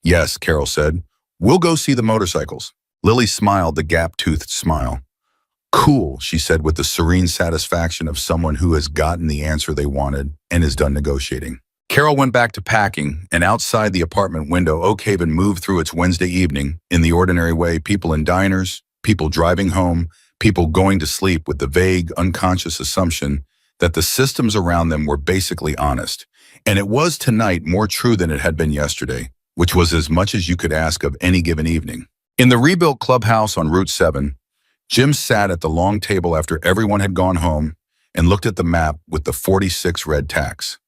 Yes, Carol said. We'll go see the motorcycles. Lily smiled the gap-toothed smile. Cool, she said with the serene satisfaction of someone who has gotten the answer they wanted and is done negotiating. Carol went back to packing, and outside the apartment window, Oak Haven moved through its Wednesday evening in the ordinary way: people in diners, people driving home, people going to sleep with the vague, unconscious assumption that the systems around them were basically honest. And it was tonight more true than it had been yesterday, which was as much as you could ask of any given evening. In the rebuilt clubhouse on Route 7, Jim sat at the long table after everyone had gone home and looked at the map with the 46 red tacks.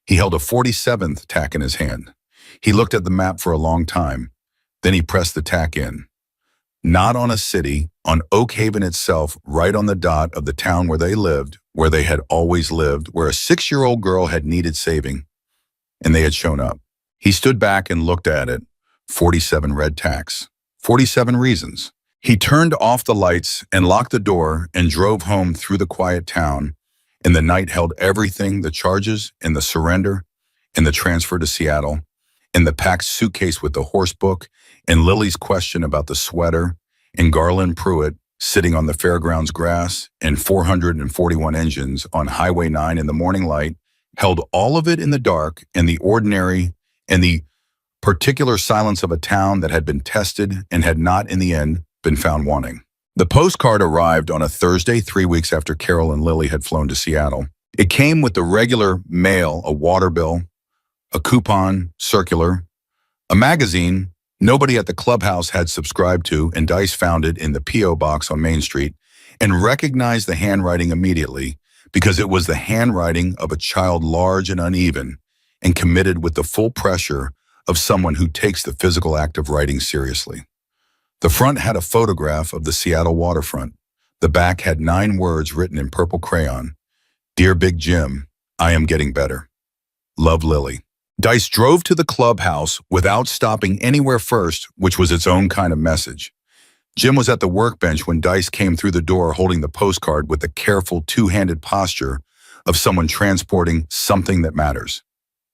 He held a 47th tack in his hand. He looked at the map for a long time. Then he pressed the tack in. Not on a city, on Oak Haven itself, right on the dot of the town where they lived, where they had always lived, where a 6-year-old girl had needed saving, and they had shown up. He stood back and looked at it. 47 red tacks. 47 reasons. He turned off the lights and locked the door and drove home through the quiet town, and the night held everything, the charges and the surrender and the transfer to Seattle, and the packed suitcase with the horse book, and Lily's question about the sweater, and Garland Pruitt sitting on the fairgrounds grass, and 441 engines on Highway 9 in the morning light, held all of it in the dark and the ordinary and the particular silence of a town that had been tested and had not in the end been found wanting. The postcard arrived on a Thursday 3 weeks after Carol and Lily had flown to Seattle. It came with the regular mail, a water bill, a coupon, circular, a magazine nobody at the clubhouse had subscribed to, and Dice found it in the P.O. box on Main Street and recognized the handwriting immediately because it was the handwriting of a child large and uneven and committed with the full pressure of someone who takes the physical act of writing seriously. The front had a photograph of the Seattle waterfront. The back had 9 words written in purple crayon. Dear Big Jim, I am getting better. Love, Lily. Dice drove to the clubhouse without stopping anywhere first, which was its own kind of message. Jim was at the workbench when Dice came through the door holding the postcard with the careful two-handed posture of someone transporting something that matters.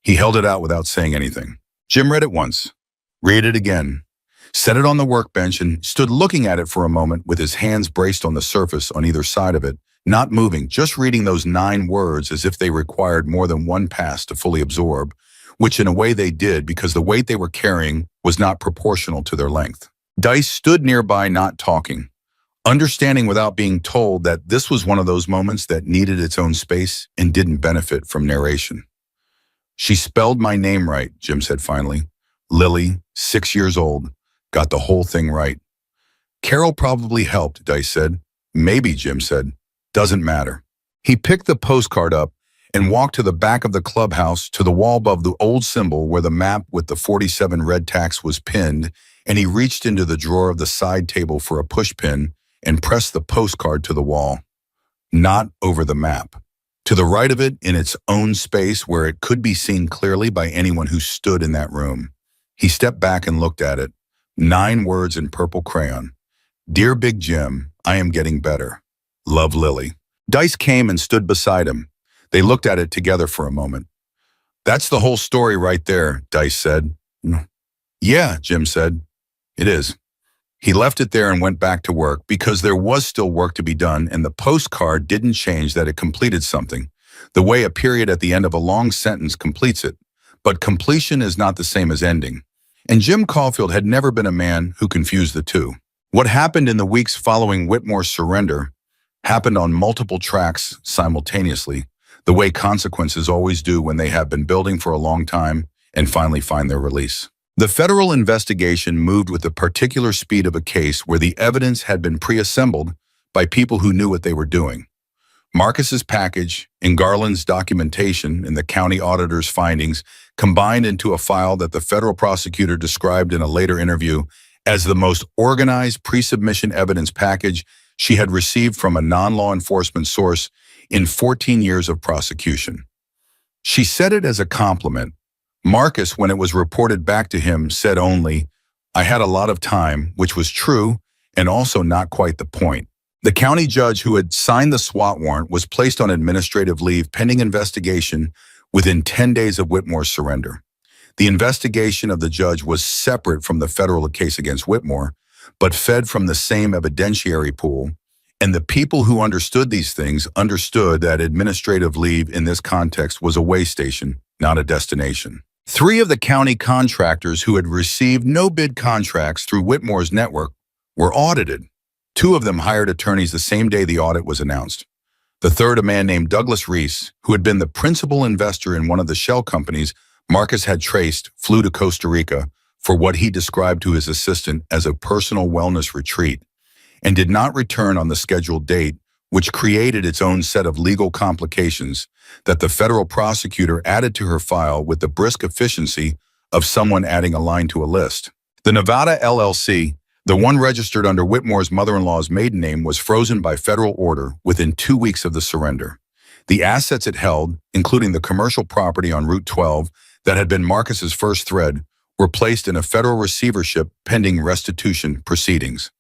He held it out without saying anything. Jim read it once, read it again, set it on the workbench, and stood looking at it for a moment with his hands braced on the surface on either side of it, not moving, just reading those 9 words as if they required more than one pass to fully absorb, which in a way they did because the weight they were carrying was not proportional to their length. Dice stood nearby not talking, understanding without being told that this was one of those moments that needed its own space and didn't benefit from narration. She spelled my name right, Jim said finally. Lily, 6 years old, got the whole thing right. Carol probably helped, Dice said. Maybe, Jim said. Doesn't matter. He picked the postcard up and walked to the back of the clubhouse to the wall above the old symbol where the map with the 47 red tacks was pinned, and he reached into the drawer of the side table for a pushpin and pressed the postcard to the wall. Not over the map. To the right of it, in its own space where it could be seen clearly by anyone who stood in that room. He stepped back and looked at it. 9 words in purple crayon. Dear Big Jim, I am getting better. Love, Lily. Dice came and stood beside him. They looked at it together for a moment. That's the whole story right there, Dice said. Yeah, Jim said. It is. He left it there and went back to work because there was still work to be done, and the postcard didn't change that it completed something, the way a period at the end of a long sentence completes it. But completion is not the same as ending. And Jim Caulfield had never been a man who confused the two. What happened in the weeks following Whitmore's surrender happened on multiple tracks simultaneously, the way consequences always do when they have been building for a long time and finally find their release. The federal investigation moved with the particular speed of a case where the evidence had been pre-assembled by people who knew what they were doing. Marcus's package and Garland's documentation and the county auditor's findings combined into a file that the federal prosecutor described in a later interview as the most organized pre-submission evidence package she had received from a non-law enforcement source in 14 years of prosecution. She said it as a compliment. Marcus, when it was reported back to him, said only, "I had a lot of time," which was true and also not quite the point. The county judge who had signed the SWAT warrant was placed on administrative leave pending investigation within 10 days of Whitmore's surrender. The investigation of the judge was separate from the federal case against Whitmore, but fed from the same evidentiary pool, and the people who understood these things understood that administrative leave in this context was a way station, not a destination. 3 of the county contractors who had received no-bid contracts through Whitmore's network were audited. 2 of them hired attorneys the same day the audit was announced. The third, a man named Douglas Reese, who had been the principal investor in one of the shell companies Marcus had traced, flew to Costa Rica for what he described to his assistant as a personal wellness retreat, and did not return on the scheduled date, which created its own set of legal complications that the federal prosecutor added to her file with the brisk efficiency of someone adding a line to a list. The Nevada LLC, the one registered under Whitmore's mother-in-law's maiden name, was frozen by federal order within 2 weeks of the surrender. The assets it held, including the commercial property on Route 12 that had been Marcus's first thread, were placed in a federal receivership pending restitution proceedings.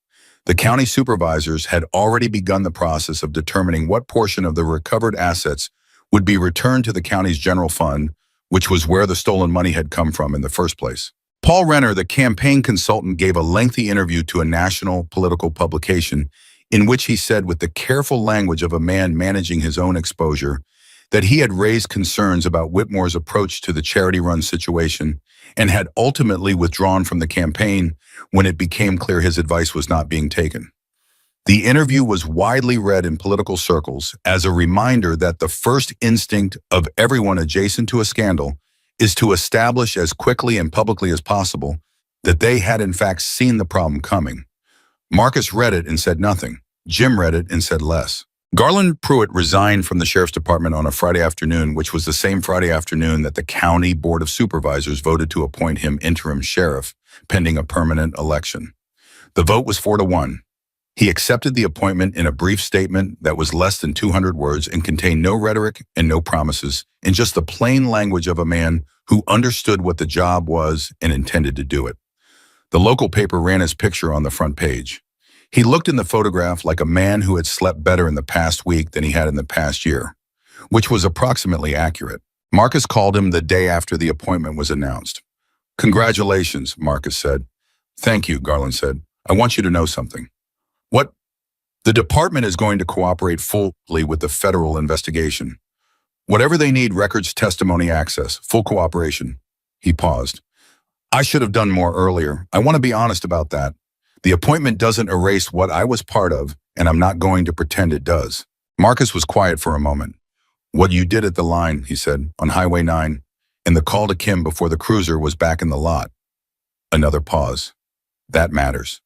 The county supervisors had already begun the process of determining what portion of the recovered assets would be returned to the county's general fund, which was where the stolen money had come from in the first place. Paul Renner, the campaign consultant, gave a lengthy interview to a national political publication in which he said, with the careful language of a man managing his own exposure, that he had raised concerns about Whitmore's approach to the charity-run situation and had ultimately withdrawn from the campaign when it became clear his advice was not being taken. The interview was widely read in political circles as a reminder that the first instinct of everyone adjacent to a scandal is to establish as quickly and publicly as possible that they had in fact seen the problem coming. Marcus read it and said nothing. Jim read it and said less. Garland Pruitt resigned from the sheriff's department on a Friday afternoon, which was the same Friday afternoon that the county board of supervisors voted to appoint him interim sheriff, pending a permanent election. The vote was 4-1. He accepted the appointment in a brief statement that was less than 200 words and contained no rhetoric and no promises, in just the plain language of a man who understood what the job was and intended to do it. The local paper ran his picture on the front page. He looked in the photograph like a man who had slept better in the past week than he had in the past year, which was approximately accurate. Marcus called him the day after the appointment was announced. "Congratulations," Marcus said. "Thank you," Garland said. "I want you to know something." "What?" "The department is going to cooperate fully with the federal investigation. Whatever they need, records, testimony, access, full cooperation." He paused. "I should have done more earlier. I want to be honest about that. The appointment doesn't erase what I was part of, and I'm not going to pretend it does." Marcus was quiet for a moment. "What you did at the line," he said, "on Highway 9, and the call to Kim before the cruiser was back in the lot." Another pause. "That matters."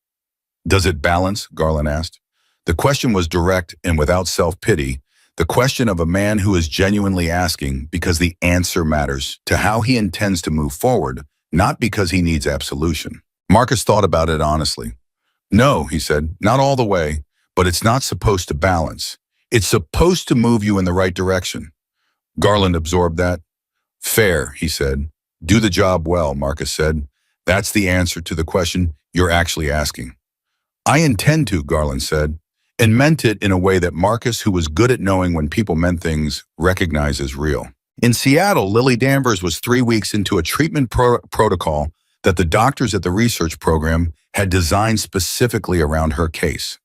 "Does it balance?" Garland asked. The question was direct and without self-pity, the question of a man who is genuinely asking because the answer matters to how he intends to move forward, not because he needs absolution. Marcus thought about it honestly. "No," he said, "not all the way, but it's not supposed to balance. It's supposed to move you in the right direction." Garland absorbed that. "Fair," he said. "Do the job well," Marcus said. "That's the answer to the question you're actually asking." "I intend to," Garland said, and meant it in a way that Marcus, who was good at knowing when people meant things, recognized as real. In Seattle, Lily Danvers was 3 weeks into a treatment protocol that the doctors at the research program had designed specifically around her case.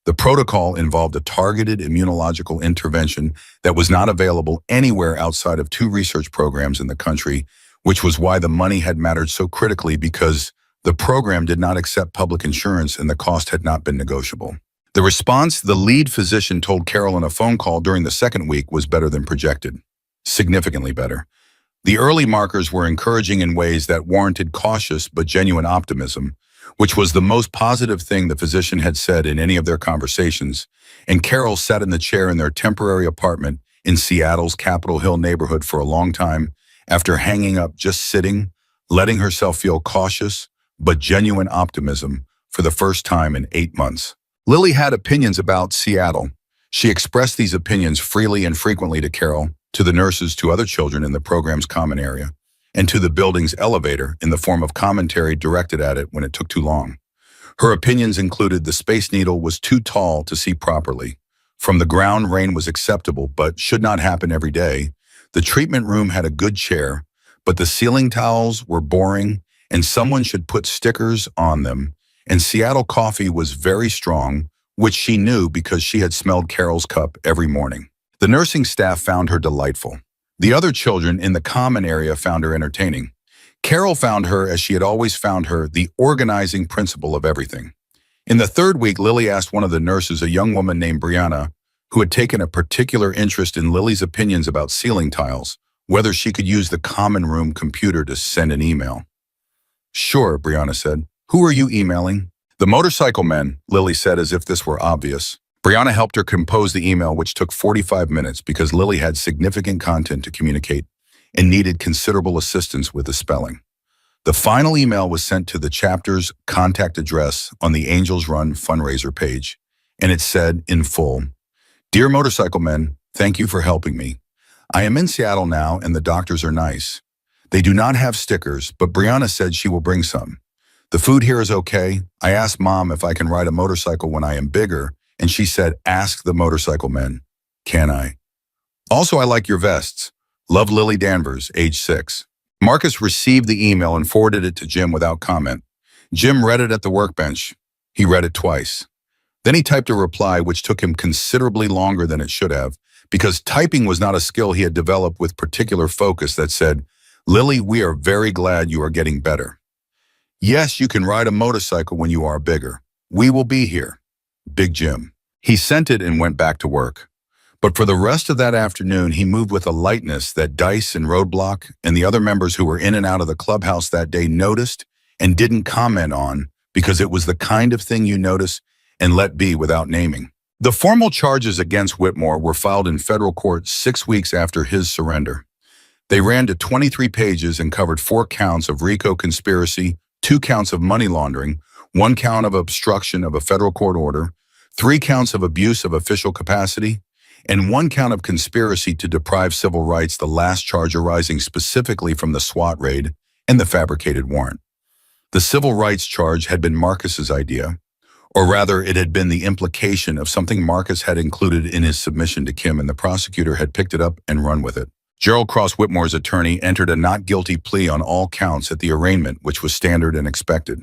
The protocol involved a targeted immunological intervention that was not available anywhere outside of 2 research programs in the country, which was why the money had mattered so critically, because the program did not accept public insurance and the cost had not been negotiable. The response the lead physician told Carol in a phone call during the second week was better than projected. Significantly better. The early markers were encouraging in ways that warranted cautious but genuine optimism, which was the most positive thing the physician had said in any of their conversations, and Carol sat in the chair in their temporary apartment in Seattle's Capitol Hill neighborhood for a long time after hanging up just sitting, letting herself feel cautious but genuine optimism for the first time in 8 months. Lily had opinions about Seattle. She expressed these opinions freely and frequently to Carol, to the nurses, to other children in the program's common area, and to the building's elevator in the form of commentary directed at it when it took too long. Her opinions included the Space Needle was too tall to see properly. From the ground, rain was acceptable but should not happen every day. The treatment room had a good chair, but the ceiling towels were boring and someone should put stickers on them. And Seattle coffee was very strong, which she knew because she had smelled Carol's cup every morning. The nursing staff found her delightful. The other children in the common area found her entertaining. Carol found her, as she had always found her, the organizing principle of everything. In the third week, Lily asked one of the nurses, a young woman named Brianna, who had taken a particular interest in Lily's opinions about ceiling tiles, whether she could use the common room computer to send an email. "Sure," Brianna said. "Who are you emailing?" "The motorcycle men," Lily said as if this were obvious. Brianna helped her compose the email, which took 45 minutes because Lily had significant content to communicate and needed considerable assistance with the spelling. The final email was sent to the chapter's contact address on the Angels Run fundraiser page, and it said in full, "Dear motorcycle men, Thank you for helping me. I am in Seattle now and the doctors are nice. They do not have stickers, but Brianna said she will bring some. The food here is okay. I asked Mom if I can ride a motorcycle when I am bigger, and she said, ask the motorcycle men. Can I? Also, I like your vests. Love Lily Danvers, age 6. Marcus received the email and forwarded it to Jim without comment. Jim read it at the workbench. He read it twice. Then he typed a reply which took him considerably longer than it should have, because typing was not a skill he had developed with particular focus, that said, Lily, we are very glad you are getting better. Yes, you can ride a motorcycle when you are bigger. We will be here. Big Jim. He sent it and went back to work. But for the rest of that afternoon, he moved with a lightness that Dice and Roadblock and the other members who were in and out of the clubhouse that day noticed and didn't comment on, because it was the kind of thing you notice and let be without naming. The formal charges against Whitmore were filed in federal court 6 weeks after his surrender. They ran to 23 pages and covered 4 counts of RICO conspiracy, 2 counts of money laundering, 1 count of obstruction of a federal court order, 3 counts of abuse of official capacity, and 1 count of conspiracy to deprive civil rights, the last charge arising specifically from the SWAT raid and the fabricated warrant. The civil rights charge had been Marcus's idea, or rather it had been the implication of something Marcus had included in his submission to Kim, and the prosecutor had picked it up and run with it. Gerald Cross Whitmore's attorney entered a not guilty plea on all counts at the arraignment, which was standard and expected.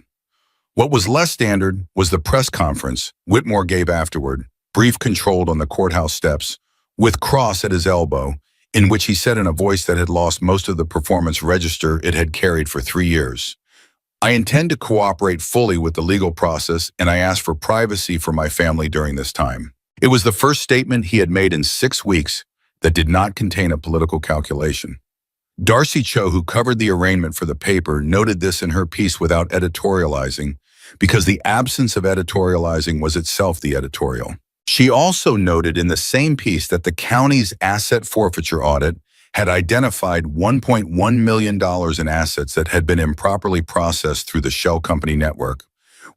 What was less standard was the press conference Whitmore gave afterward, brief, controlled on the courthouse steps, with Cross at his elbow, in which he said in a voice that had lost most of the performance register it had carried for 3 years, I intend to cooperate fully with the legal process, and I ask for privacy for my family during this time. It was the first statement he had made in 6 weeks that did not contain a political calculation. Darcy Cho, who covered the arraignment for the paper, noted this in her piece without editorializing, because the absence of editorializing was itself the editorial. She also noted in the same piece that the county's asset forfeiture audit had identified $1.1 million in assets that had been improperly processed through the shell company network,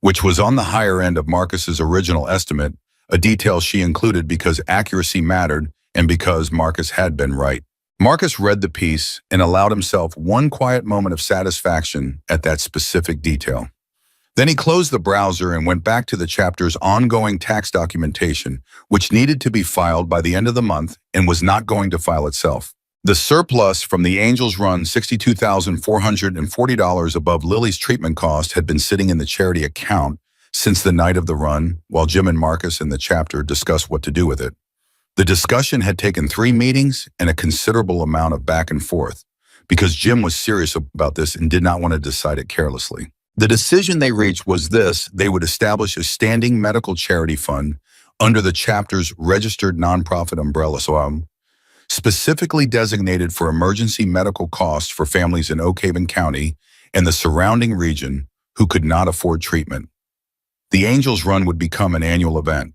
which was on the higher end of Marcus's original estimate, a detail she included because accuracy mattered and because Marcus had been right. Marcus read the piece and allowed himself one quiet moment of satisfaction at that specific detail. Then he closed the browser and went back to the chapter's ongoing tax documentation, which needed to be filed by the end of the month and was not going to file itself. The surplus from the Angels run, $62,440 above Lily's treatment cost, had been sitting in the charity account since the night of the run, while Jim and Marcus in the chapter discussed what to do with it. The discussion had taken 3 meetings and a considerable amount of back and forth, because Jim was serious about this and did not want to decide it carelessly. The decision they reached was this: they would establish a standing medical charity fund under the chapter's registered nonprofit umbrella, specifically designated for emergency medical costs for families in Oak Haven County and the surrounding region who could not afford treatment. The Angels Run would become an annual event.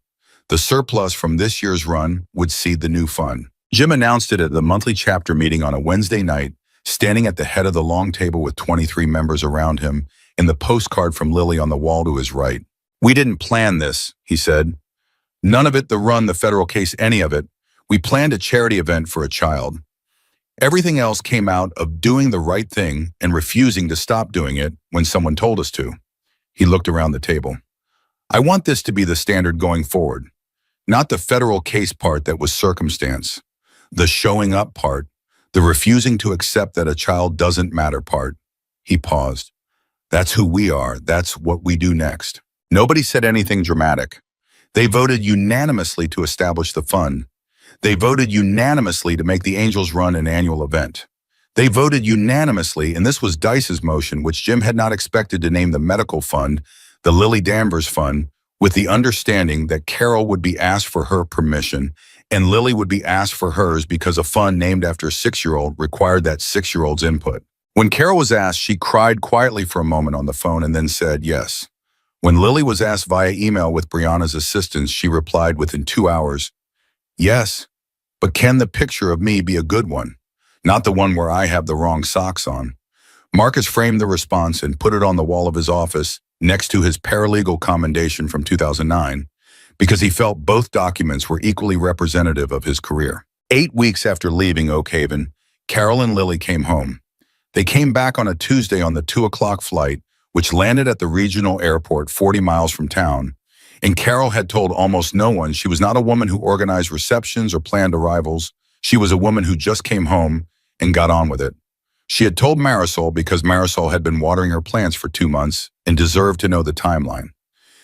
The surplus from this year's run would seed the new fund. Jim announced it at the monthly chapter meeting on a Wednesday night, standing at the head of the long table with 23 members around him and the postcard from Lily on the wall to his right. We didn't plan this, he said. None of it, the run, the federal case, any of it. We planned a charity event for a child. Everything else came out of doing the right thing and refusing to stop doing it when someone told us to. He looked around the table. I want this to be the standard going forward. Not the federal case part that was circumstance. The showing up part. The refusing to accept that a child doesn't matter part. He paused. That's who we are. That's what we do next. Nobody said anything dramatic. They voted unanimously to establish the fund. They voted unanimously to make the Angels Run an annual event. They voted unanimously, and this was Dice's motion, which Jim had not expected, to name the medical fund the Lily Danvers Fund, with the understanding that Carol would be asked for her permission and Lily would be asked for hers, because a fund named after a 6-year-old required that 6-year-old's input. When Carol was asked, she cried quietly for a moment on the phone and then said yes. When Lily was asked via email with Brianna's assistance, she replied within 2 hours, yes, but can the picture of me be a good one, not the one where I have the wrong socks on? Marcus framed the response and put it on the wall of his office next to his paralegal commendation from 2009, because he felt both documents were equally representative of his career. 8 weeks after leaving Oak Haven, Carol and Lily came home. They came back on a Tuesday on the 2 o'clock flight, which landed at the regional airport 40 miles from town. And Carol had told almost no one she was not a woman who organized receptions or planned arrivals. She was a woman who just came home and got on with it. She had told Marisol because Marisol had been watering her plants for 2 months and deserved to know the timeline.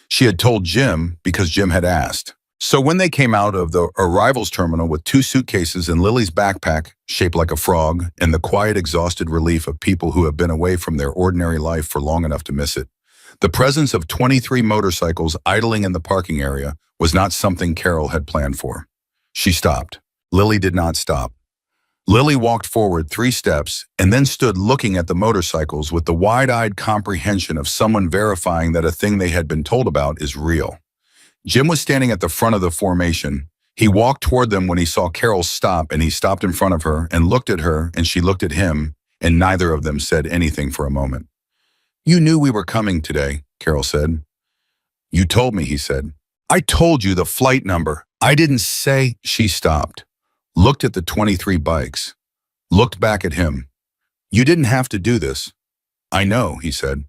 She had told Jim because Jim had asked. So when they came out of the arrivals terminal with 2 suitcases and Lily's backpack, shaped like a frog, and the quiet, exhausted relief of people who have been away from their ordinary life for long enough to miss it, the presence of 23 motorcycles idling in the parking area was not something Carol had planned for. She stopped. Lily did not stop. Lily walked forward 3 steps and then stood looking at the motorcycles with the wide-eyed comprehension of someone verifying that a thing they had been told about is real. Jim was standing at the front of the formation. He walked toward them when he saw Carol stop, and he stopped in front of her and looked at her, and she looked at him, and neither of them said anything for a moment. "You knew we were coming today," Carol said. "You told me," he said. "I told you the flight number. I didn't say—" She stopped, looked at the 23 bikes, looked back at him. "You didn't have to do this." "I know," he said.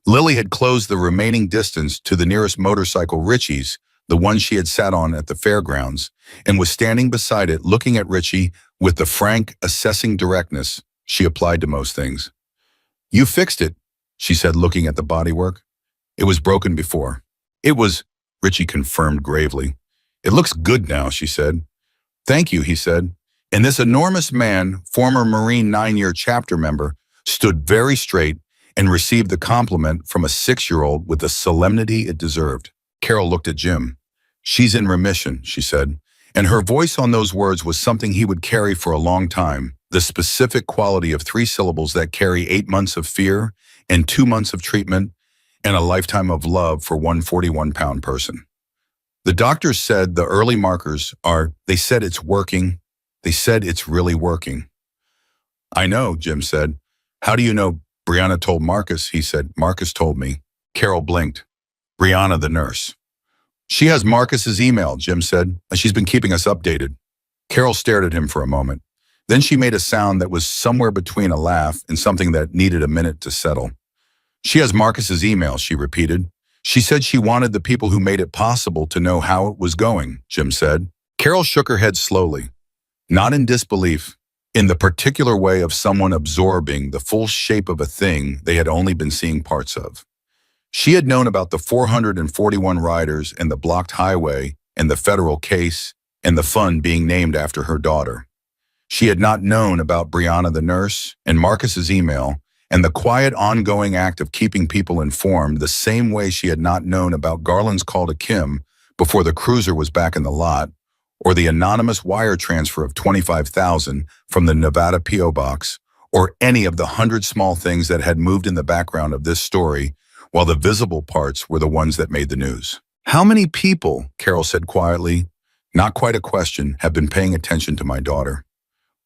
Lily had closed the remaining distance to the nearest motorcycle, Richie's, the one she had sat on at the fairgrounds, and was standing beside it looking at Richie with the frank, assessing directness she applied to most things. "You fixed it," she said, looking at the bodywork. "It was broken before." "It was," Richie confirmed gravely. "It looks good now," she said. "Thank you," he said. And this enormous man, former Marine 9-year chapter member, stood very straight and received the compliment from a 6-year-old with the solemnity it deserved. Carol looked at Jim. "She's in remission," she said, and her voice on those words was something he would carry for a long time, the specific quality of 3 syllables that carry 8 months of fear and 2 months of treatment and a lifetime of love for one 41-pound person. "The doctors said the early markers are, they said it's working. They said it's really working." "I know," Jim said. "How do you know?" "Brianna told Marcus," he said. "Marcus told me." Carol blinked. "Brianna, the nurse." "She has Marcus's email," Jim said, "and she's been keeping us updated." Carol stared at him for a moment. Then she made a sound that was somewhere between a laugh and something that needed a minute to settle. "She has Marcus's email," she repeated. "She said she wanted the people who made it possible to know how it was going," Jim said. Carol shook her head slowly, not in disbelief, in the particular way of someone absorbing the full shape of a thing they had only been seeing parts of. She had known about the 441 riders and the blocked highway and the federal case and the fund being named after her daughter. She had not known about Brianna the nurse and Marcus's email and the quiet ongoing act of keeping people informed the same way she had not known about Garland's call to Kim before the cruiser was back in the lot, or the anonymous wire transfer of $25,000 from the Nevada P.O. box, or any of the 100 small things that had moved in the background of this story, while the visible parts were the ones that made the news. "How many people," Carol said quietly, not quite a question, "have been paying attention to my daughter?"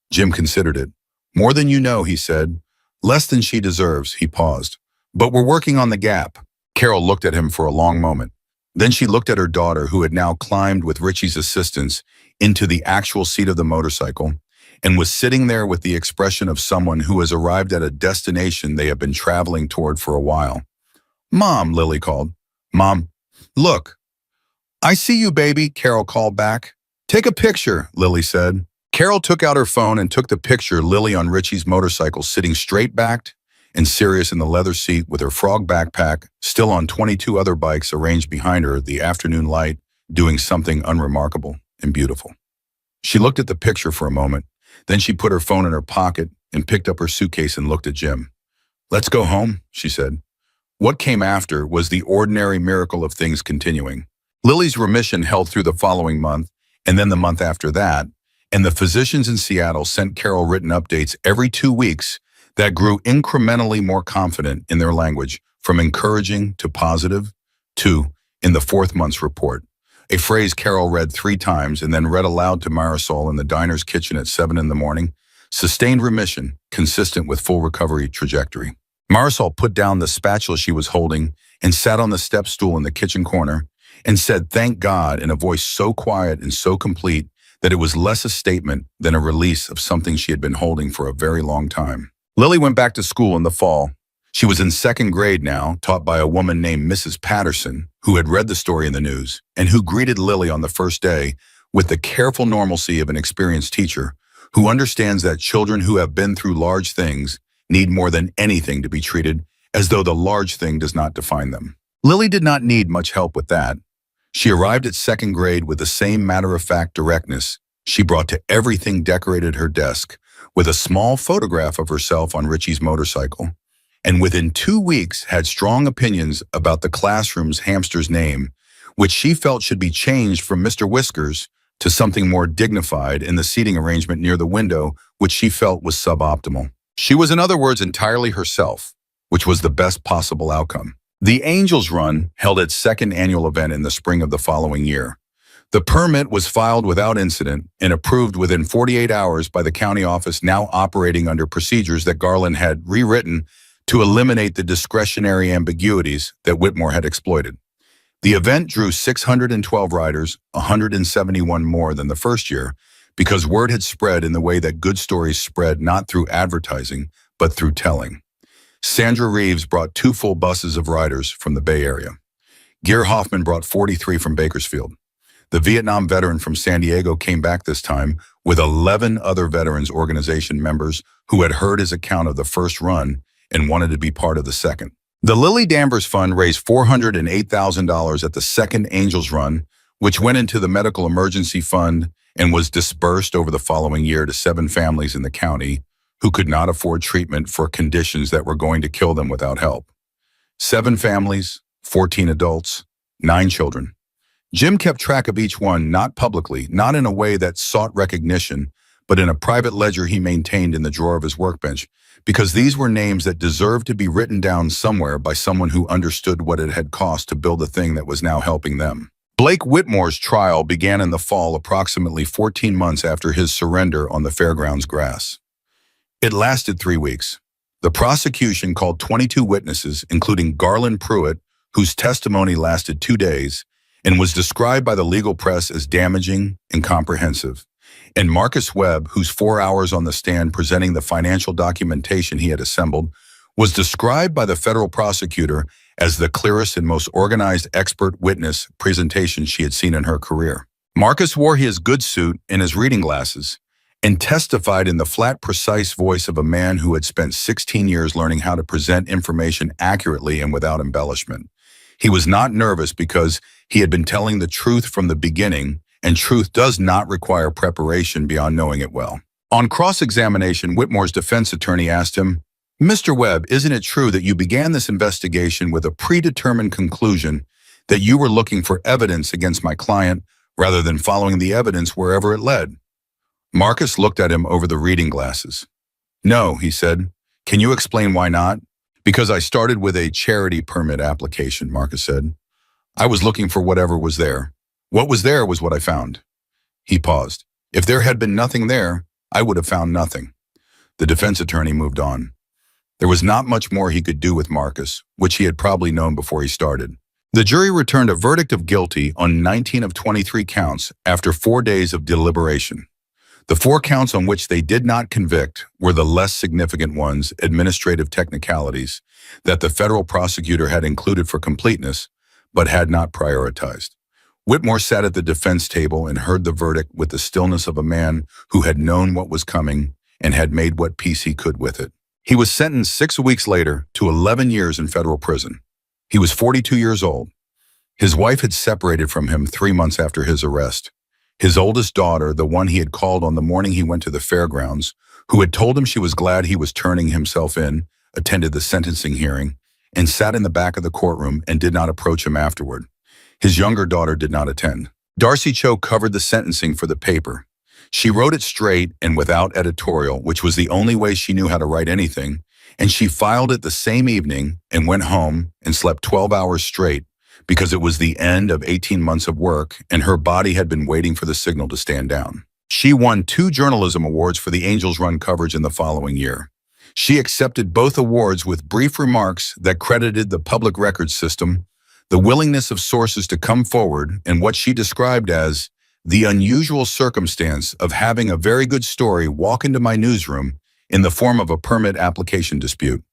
Jim considered it. "More than you know," he said. "Less than she deserves," he paused. "But we're working on the gap." Carol looked at him for a long moment. Then she looked at her daughter, who had now climbed with Richie's assistance into the actual seat of the motorcycle and was sitting there with the expression of someone who has arrived at a destination they have been traveling toward for a while. "Mom," Lily called. "Mom, look." "I see you, baby," Carol called back. "Take a picture," Lily said. Carol took out her phone and took the picture, Lily on Richie's motorcycle, sitting straight-backed and serious in the leather seat with her frog backpack still on 22 other bikes arranged behind her, the afternoon light doing something unremarkable and beautiful. She looked at the picture for a moment. Then she put her phone in her pocket and picked up her suitcase and looked at Jim. "Let's go home," she said. What came after was the ordinary miracle of things continuing. Lily's remission held through the following month, and then the month after that, and the physicians in Seattle sent Carol written updates every 2 weeks that grew incrementally more confident in their language, from encouraging to positive to, in the 4th month's report, a phrase Carol read 3 times and then read aloud to Marisol in the diner's kitchen at 7 in the morning: "Sustained remission, consistent with full recovery trajectory." Marisol put down the spatula she was holding and sat on the step stool in the kitchen corner and said, "Thank God," in a voice so quiet and so complete that it was less a statement than a release of something she had been holding for a very long time. Lily went back to school in the fall. She was in second grade now, taught by a woman named Mrs. Patterson, who had read the story in the news, and who greeted Lily on the first day with the careful normalcy of an experienced teacher who understands that children who have been through large things need more than anything to be treated as though the large thing does not define them. Lily did not need much help with that. She arrived at second grade with the same matter-of-fact directness she brought to everything, decorated her desk with a small photograph of herself on Richie's motorcycle, and within 2 weeks had strong opinions about the classroom's hamster's name, which she felt should be changed from Mr. Whiskers to something more dignified in the seating arrangement near the window, which she felt was suboptimal. She was, in other words, entirely herself, which was the best possible outcome. The Angels Run held its second annual event in the spring of the following year. The permit was filed without incident and approved within 48 hours by the county office, now operating under procedures that Garland had rewritten to eliminate the discretionary ambiguities that Whitmore had exploited. The event drew 612 riders, 171 more than the first year, because word had spread in the way that good stories spread, not through advertising, but through telling. Sandra Reeves brought 2 full buses of riders from the Bay Area. Gear Hoffman brought 43 from Bakersfield. The Vietnam veteran from San Diego came back this time with 11 other Veterans Organization members who had heard his account of the first run and wanted to be part of the second. The Lily Danvers Fund raised $408,000 at the second Angels Run, which went into the Medical Emergency Fund and was dispersed over the following year to 7 families in the county who could not afford treatment for conditions that were going to kill them without help. 7 families, 14 adults, 9 children. Jim kept track of each one, not publicly, not in a way that sought recognition, but in a private ledger he maintained in the drawer of his workbench, because these were names that deserved to be written down somewhere by someone who understood what it had cost to build the thing that was now helping them. Blake Whitmore's trial began in the fall, approximately 14 months after his surrender on the fairgrounds grass. It lasted 3 weeks. The prosecution called 22 witnesses, including Garland Pruitt, whose testimony lasted 2 days, and was described by the legal press as damaging and comprehensive, and Marcus Webb, whose 4 hours on the stand presenting the financial documentation he had assembled, was described by the federal prosecutor as the clearest and most organized expert witness presentation she had seen in her career. Marcus wore his good suit and his reading glasses and testified in the flat, precise voice of a man who had spent 16 years learning how to present information accurately and without embellishment. He was not nervous because he had been telling the truth from the beginning, and truth does not require preparation beyond knowing it well. On cross-examination, Whitmore's defense attorney asked him, "Mr. Webb, isn't it true that you began this investigation with a predetermined conclusion that you were looking for evidence against my client rather than following the evidence wherever it led?" Marcus looked at him over the reading glasses. "No," he said. "Can you explain why not?" "Because I started with a charity permit application," Marcus said. "I was looking for whatever was there. What was there was what I found." He paused. "If there had been nothing there, I would have found nothing." The defense attorney moved on. There was not much more he could do with Marcus, which he had probably known before he started. The jury returned a verdict of guilty on 19 of 23 counts after 4 days of deliberation. The 4 counts on which they did not convict were the less significant ones, administrative technicalities, that the federal prosecutor had included for completeness, but had not prioritized. Whitmore sat at the defense table and heard the verdict with the stillness of a man who had known what was coming and had made what peace he could with it. He was sentenced 6 weeks later to 11 years in federal prison. He was 42 years old. His wife had separated from him 3 months after his arrest. His oldest daughter, the one he had called on the morning he went to the fairgrounds, who had told him she was glad he was turning himself in, attended the sentencing hearing, and sat in the back of the courtroom and did not approach him afterward. His younger daughter did not attend. Darcy Cho covered the sentencing for the paper. She wrote it straight and without editorial, which was the only way she knew how to write anything, and she filed it the same evening and went home and slept 12 hours straight because it was the end of 18 months of work and her body had been waiting for the signal to stand down. She won 2 journalism awards for the Angels Run coverage in the following year. She accepted both awards with brief remarks that credited the public records system, the willingness of sources to come forward, and what she described as The unusual circumstance of having a very good story walk into my newsroom in the form of a permit application dispute.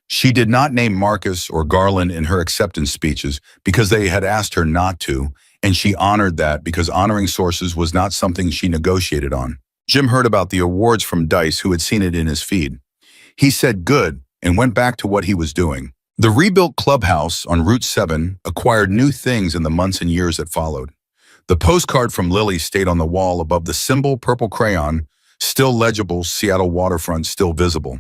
She did not name Marcus or Garland in her acceptance speeches because they had asked her not to, and she honored that because honoring sources was not something she negotiated on. Jim heard about the awards from Dice, who had seen it in his feed. He said good and went back to what he was doing. The rebuilt clubhouse on Route 7 acquired new things in the months and years that followed. The postcard from Lily stayed on the wall above the symbol purple crayon, still legible, Seattle waterfront still visible.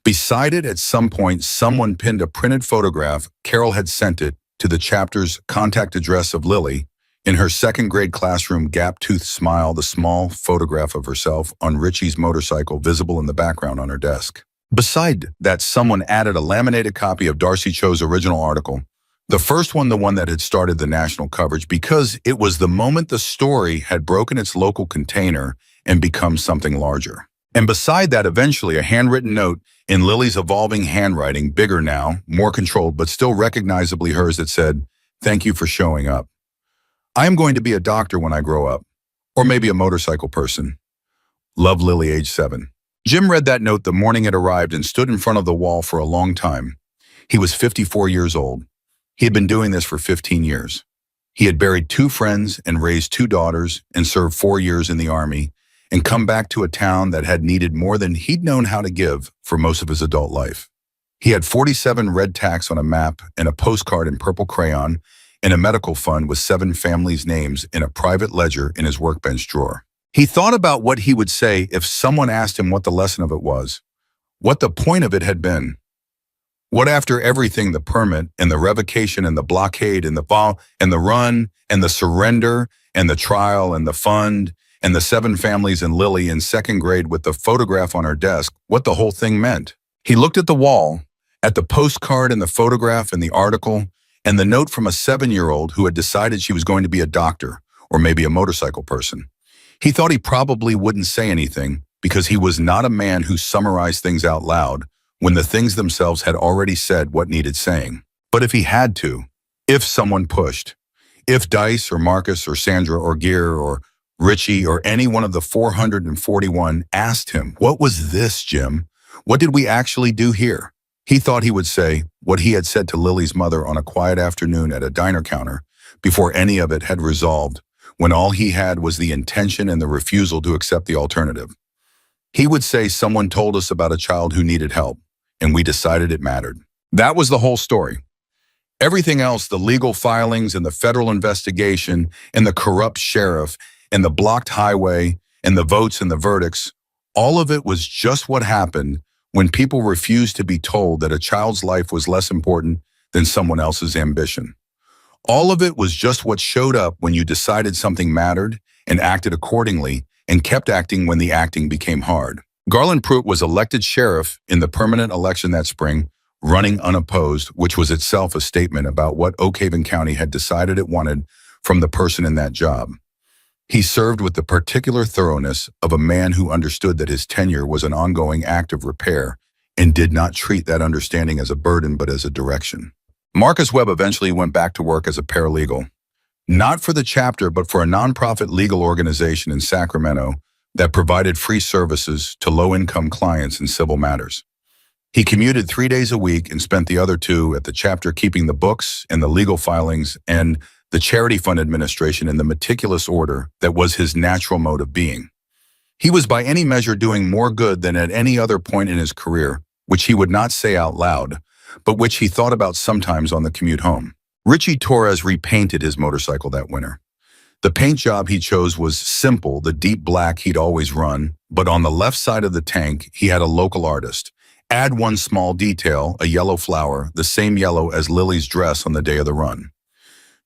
Beside it, at some point, someone pinned a printed photograph. Carol had sent it to the chapter's contact address of Lily. In her second-grade classroom, gap-toothed smile, the small photograph of herself on Richie's motorcycle visible in the background on her desk. Beside that, someone added a laminated copy of Darcy Cho's original article. The first one, the one that had started the national coverage, because it was the moment the story had broken its local container and become something larger. And beside that, eventually, a handwritten note in Lily's evolving handwriting, bigger now, more controlled, but still recognizably hers, that said, "Thank you for showing up. I am going to be a doctor when I grow up, or maybe a motorcycle person. Love, Lily, age 7. Jim read that note the morning it arrived and stood in front of the wall for a long time. He was 54 years old. He had been doing this for 15 years. He had buried 2 friends and raised 2 daughters and served 4 years in the Army and come back to a town that had needed more than he'd known how to give for most of his adult life. He had 47 red tacks on a map and a postcard in purple crayon and a medical fund with 7 families' names in a private ledger in his workbench drawer. He thought about what he would say if someone asked him what the lesson of it was, what the point of it had been. What, after everything, the permit and the revocation and the blockade and the fall and the run and the surrender and the trial and the fund and the 7 families and Lily in second grade with the photograph on her desk, what the whole thing meant. He looked at the wall, at the postcard and the photograph and the article, and the note from a 7-year-old who had decided she was going to be a doctor or maybe a motorcycle person. He thought he probably wouldn't say anything because he was not a man who summarized things out loud when the things themselves had already said what needed saying. But if he had to, if someone pushed, if Dice or Marcus or Sandra or Gear or Richie or any one of the 441 asked him, "What was this, Jim? What did we actually do here?" He thought he would say what he had said to Lily's mother on a quiet afternoon at a diner counter before any of it had resolved, when all he had was the intention and the refusal to accept the alternative. He would say, "Someone told us about a child who needed help, and we decided it mattered." That was the whole story. Everything else, the legal filings and the federal investigation and the corrupt sheriff and the blocked highway and the votes and the verdicts, all of it was just what happened when people refused to be told that a child's life was less important than someone else's ambition. All of it was just what showed up when you decided something mattered and acted accordingly and kept acting when the acting became hard. Garland Pruitt was elected sheriff in the permanent election that spring, running unopposed, which was itself a statement about what Oak Haven County had decided it wanted from the person in that job. He served with the particular thoroughness of a man who understood that his tenure was an ongoing act of repair and did not treat that understanding as a burden but as a direction. Marcus Webb eventually went back to work as a paralegal, not for the chapter but for a nonprofit legal organization in Sacramento that provided free services to low-income clients in civil matters. He commuted 3 days a week and spent the other 2 at the chapter keeping the books and the legal filings and the charity fund administration in the meticulous order that was his natural mode of being. He was by any measure doing more good than at any other point in his career, which he would not say out loud, but which he thought about sometimes on the commute home. Richie Torres repainted his motorcycle that winter. The paint job he chose was simple, the deep black he'd always run, but on the left side of the tank, he had a local artist add one small detail, a yellow flower, the same yellow as Lily's dress on the day of the run.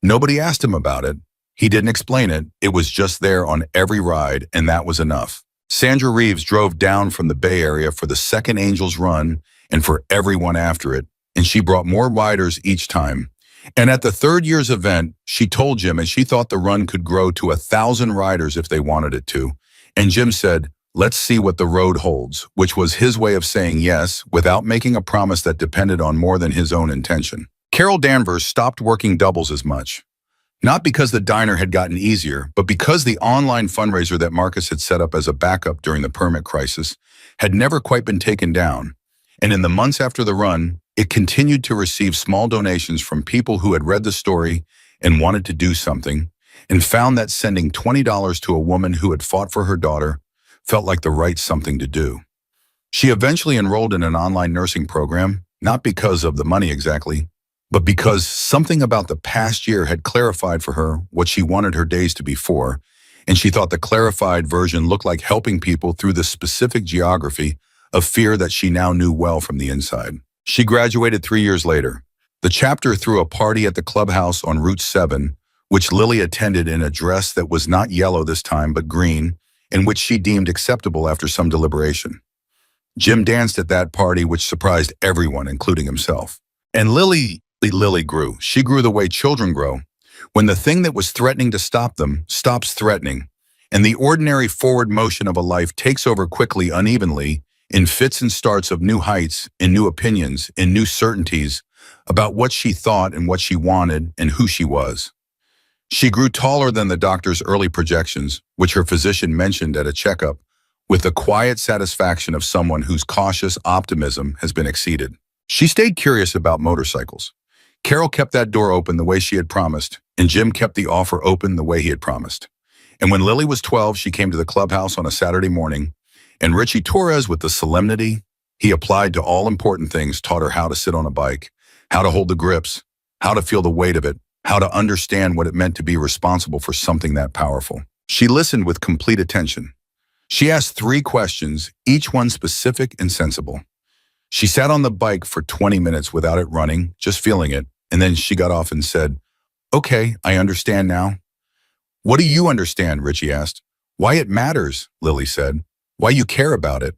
Nobody asked him about it. He didn't explain it. It was just there on every ride, and that was enough. Sandra Reeves drove down from the Bay Area for the second Angels run and for everyone after it, and she brought more riders each time. And at the third year's event, she told Jim and she thought the run could grow to 1,000 riders if they wanted it to. And Jim said, "Let's see what the road holds," which was his way of saying yes without making a promise that depended on more than his own intention. Carol Danvers stopped working doubles as much. Not because the diner had gotten easier, but because the online fundraiser that Marcus had set up as a backup during the permit crisis had never quite been taken down. And in the months after the run, it continued to receive small donations from people who had read the story and wanted to do something, and found that sending $20 to a woman who had fought for her daughter felt like the right something to do. She eventually enrolled in an online nursing program, not because of the money exactly, but because something about the past year had clarified for her what she wanted her days to be for, and she thought the clarified version looked like helping people through the specific geography of fear that she now knew well from the inside. She graduated 3 years later. The chapter threw a party at the clubhouse on Route 7, which Lily attended in a dress that was not yellow this time but green, and which she deemed acceptable after some deliberation. Jim danced at that party, which surprised everyone, including himself. And Lily grew. She grew the way children grow, when the thing that was threatening to stop them stops threatening, and the ordinary forward motion of a life takes over quickly, unevenly, in fits and starts of new heights, in new opinions, in new certainties about what she thought and what she wanted and who she was. She grew taller than the doctor's early projections, which her physician mentioned at a checkup, with the quiet satisfaction of someone whose cautious optimism has been exceeded. She stayed curious about motorcycles. Carol kept that door open the way she had promised, and Jim kept the offer open the way he had promised. And when Lily was 12, she came to the clubhouse on a Saturday morning, and Richie Torres, with the solemnity he applied to all important things, taught her how to sit on a bike, how to hold the grips, how to feel the weight of it, how to understand what it meant to be responsible for something that powerful. She listened with complete attention. She asked 3 questions, each one specific and sensible. She sat on the bike for 20 minutes without it running, just feeling it, and then she got off and said, "Okay, I understand now." "What do you understand?" Richie asked. "Why it matters," Lily said. "Why you care about it."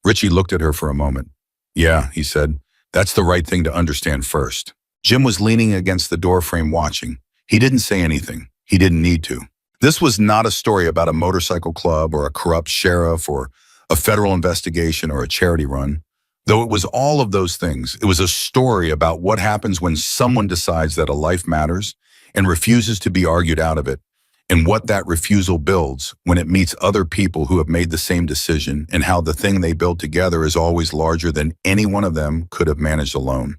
Richie looked at her for a moment. "Yeah," he said, "that's the right thing to understand first." Jim was leaning against the doorframe watching. He didn't say anything. He didn't need to. This was not a story about a motorcycle club or a corrupt sheriff or a federal investigation or a charity run. Though it was all of those things, it was a story about what happens when someone decides that a life matters and refuses to be argued out of it, and what that refusal builds when it meets other people who have made the same decision, and how the thing they build together is always larger than any one of them could have managed alone.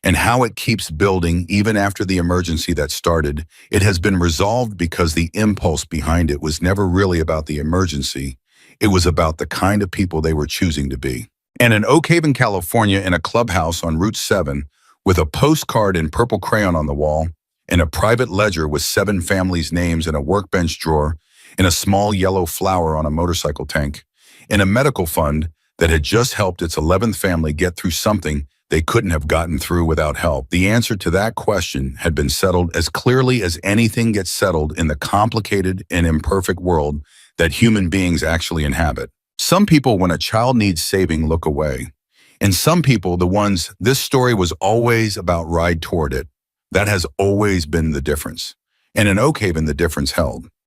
And how it keeps building even after the emergency that started. It has been resolved because the impulse behind it was never really about the emergency. It was about the kind of people they were choosing to be. And in Oak Haven, California, in a clubhouse on Route 7, with a postcard in purple crayon on the wall, and a private ledger with 7 families' names in a workbench drawer, and a small yellow flower on a motorcycle tank, and a medical fund that had just helped its 11th family get through something they couldn't have gotten through without help. The answer to that question had been settled as clearly as anything gets settled in the complicated and imperfect world that human beings actually inhabit. Some people, when a child needs saving, look away. And some people, the ones this story was always about, ride toward it. That has always been the difference. And in Oak Haven, the difference held.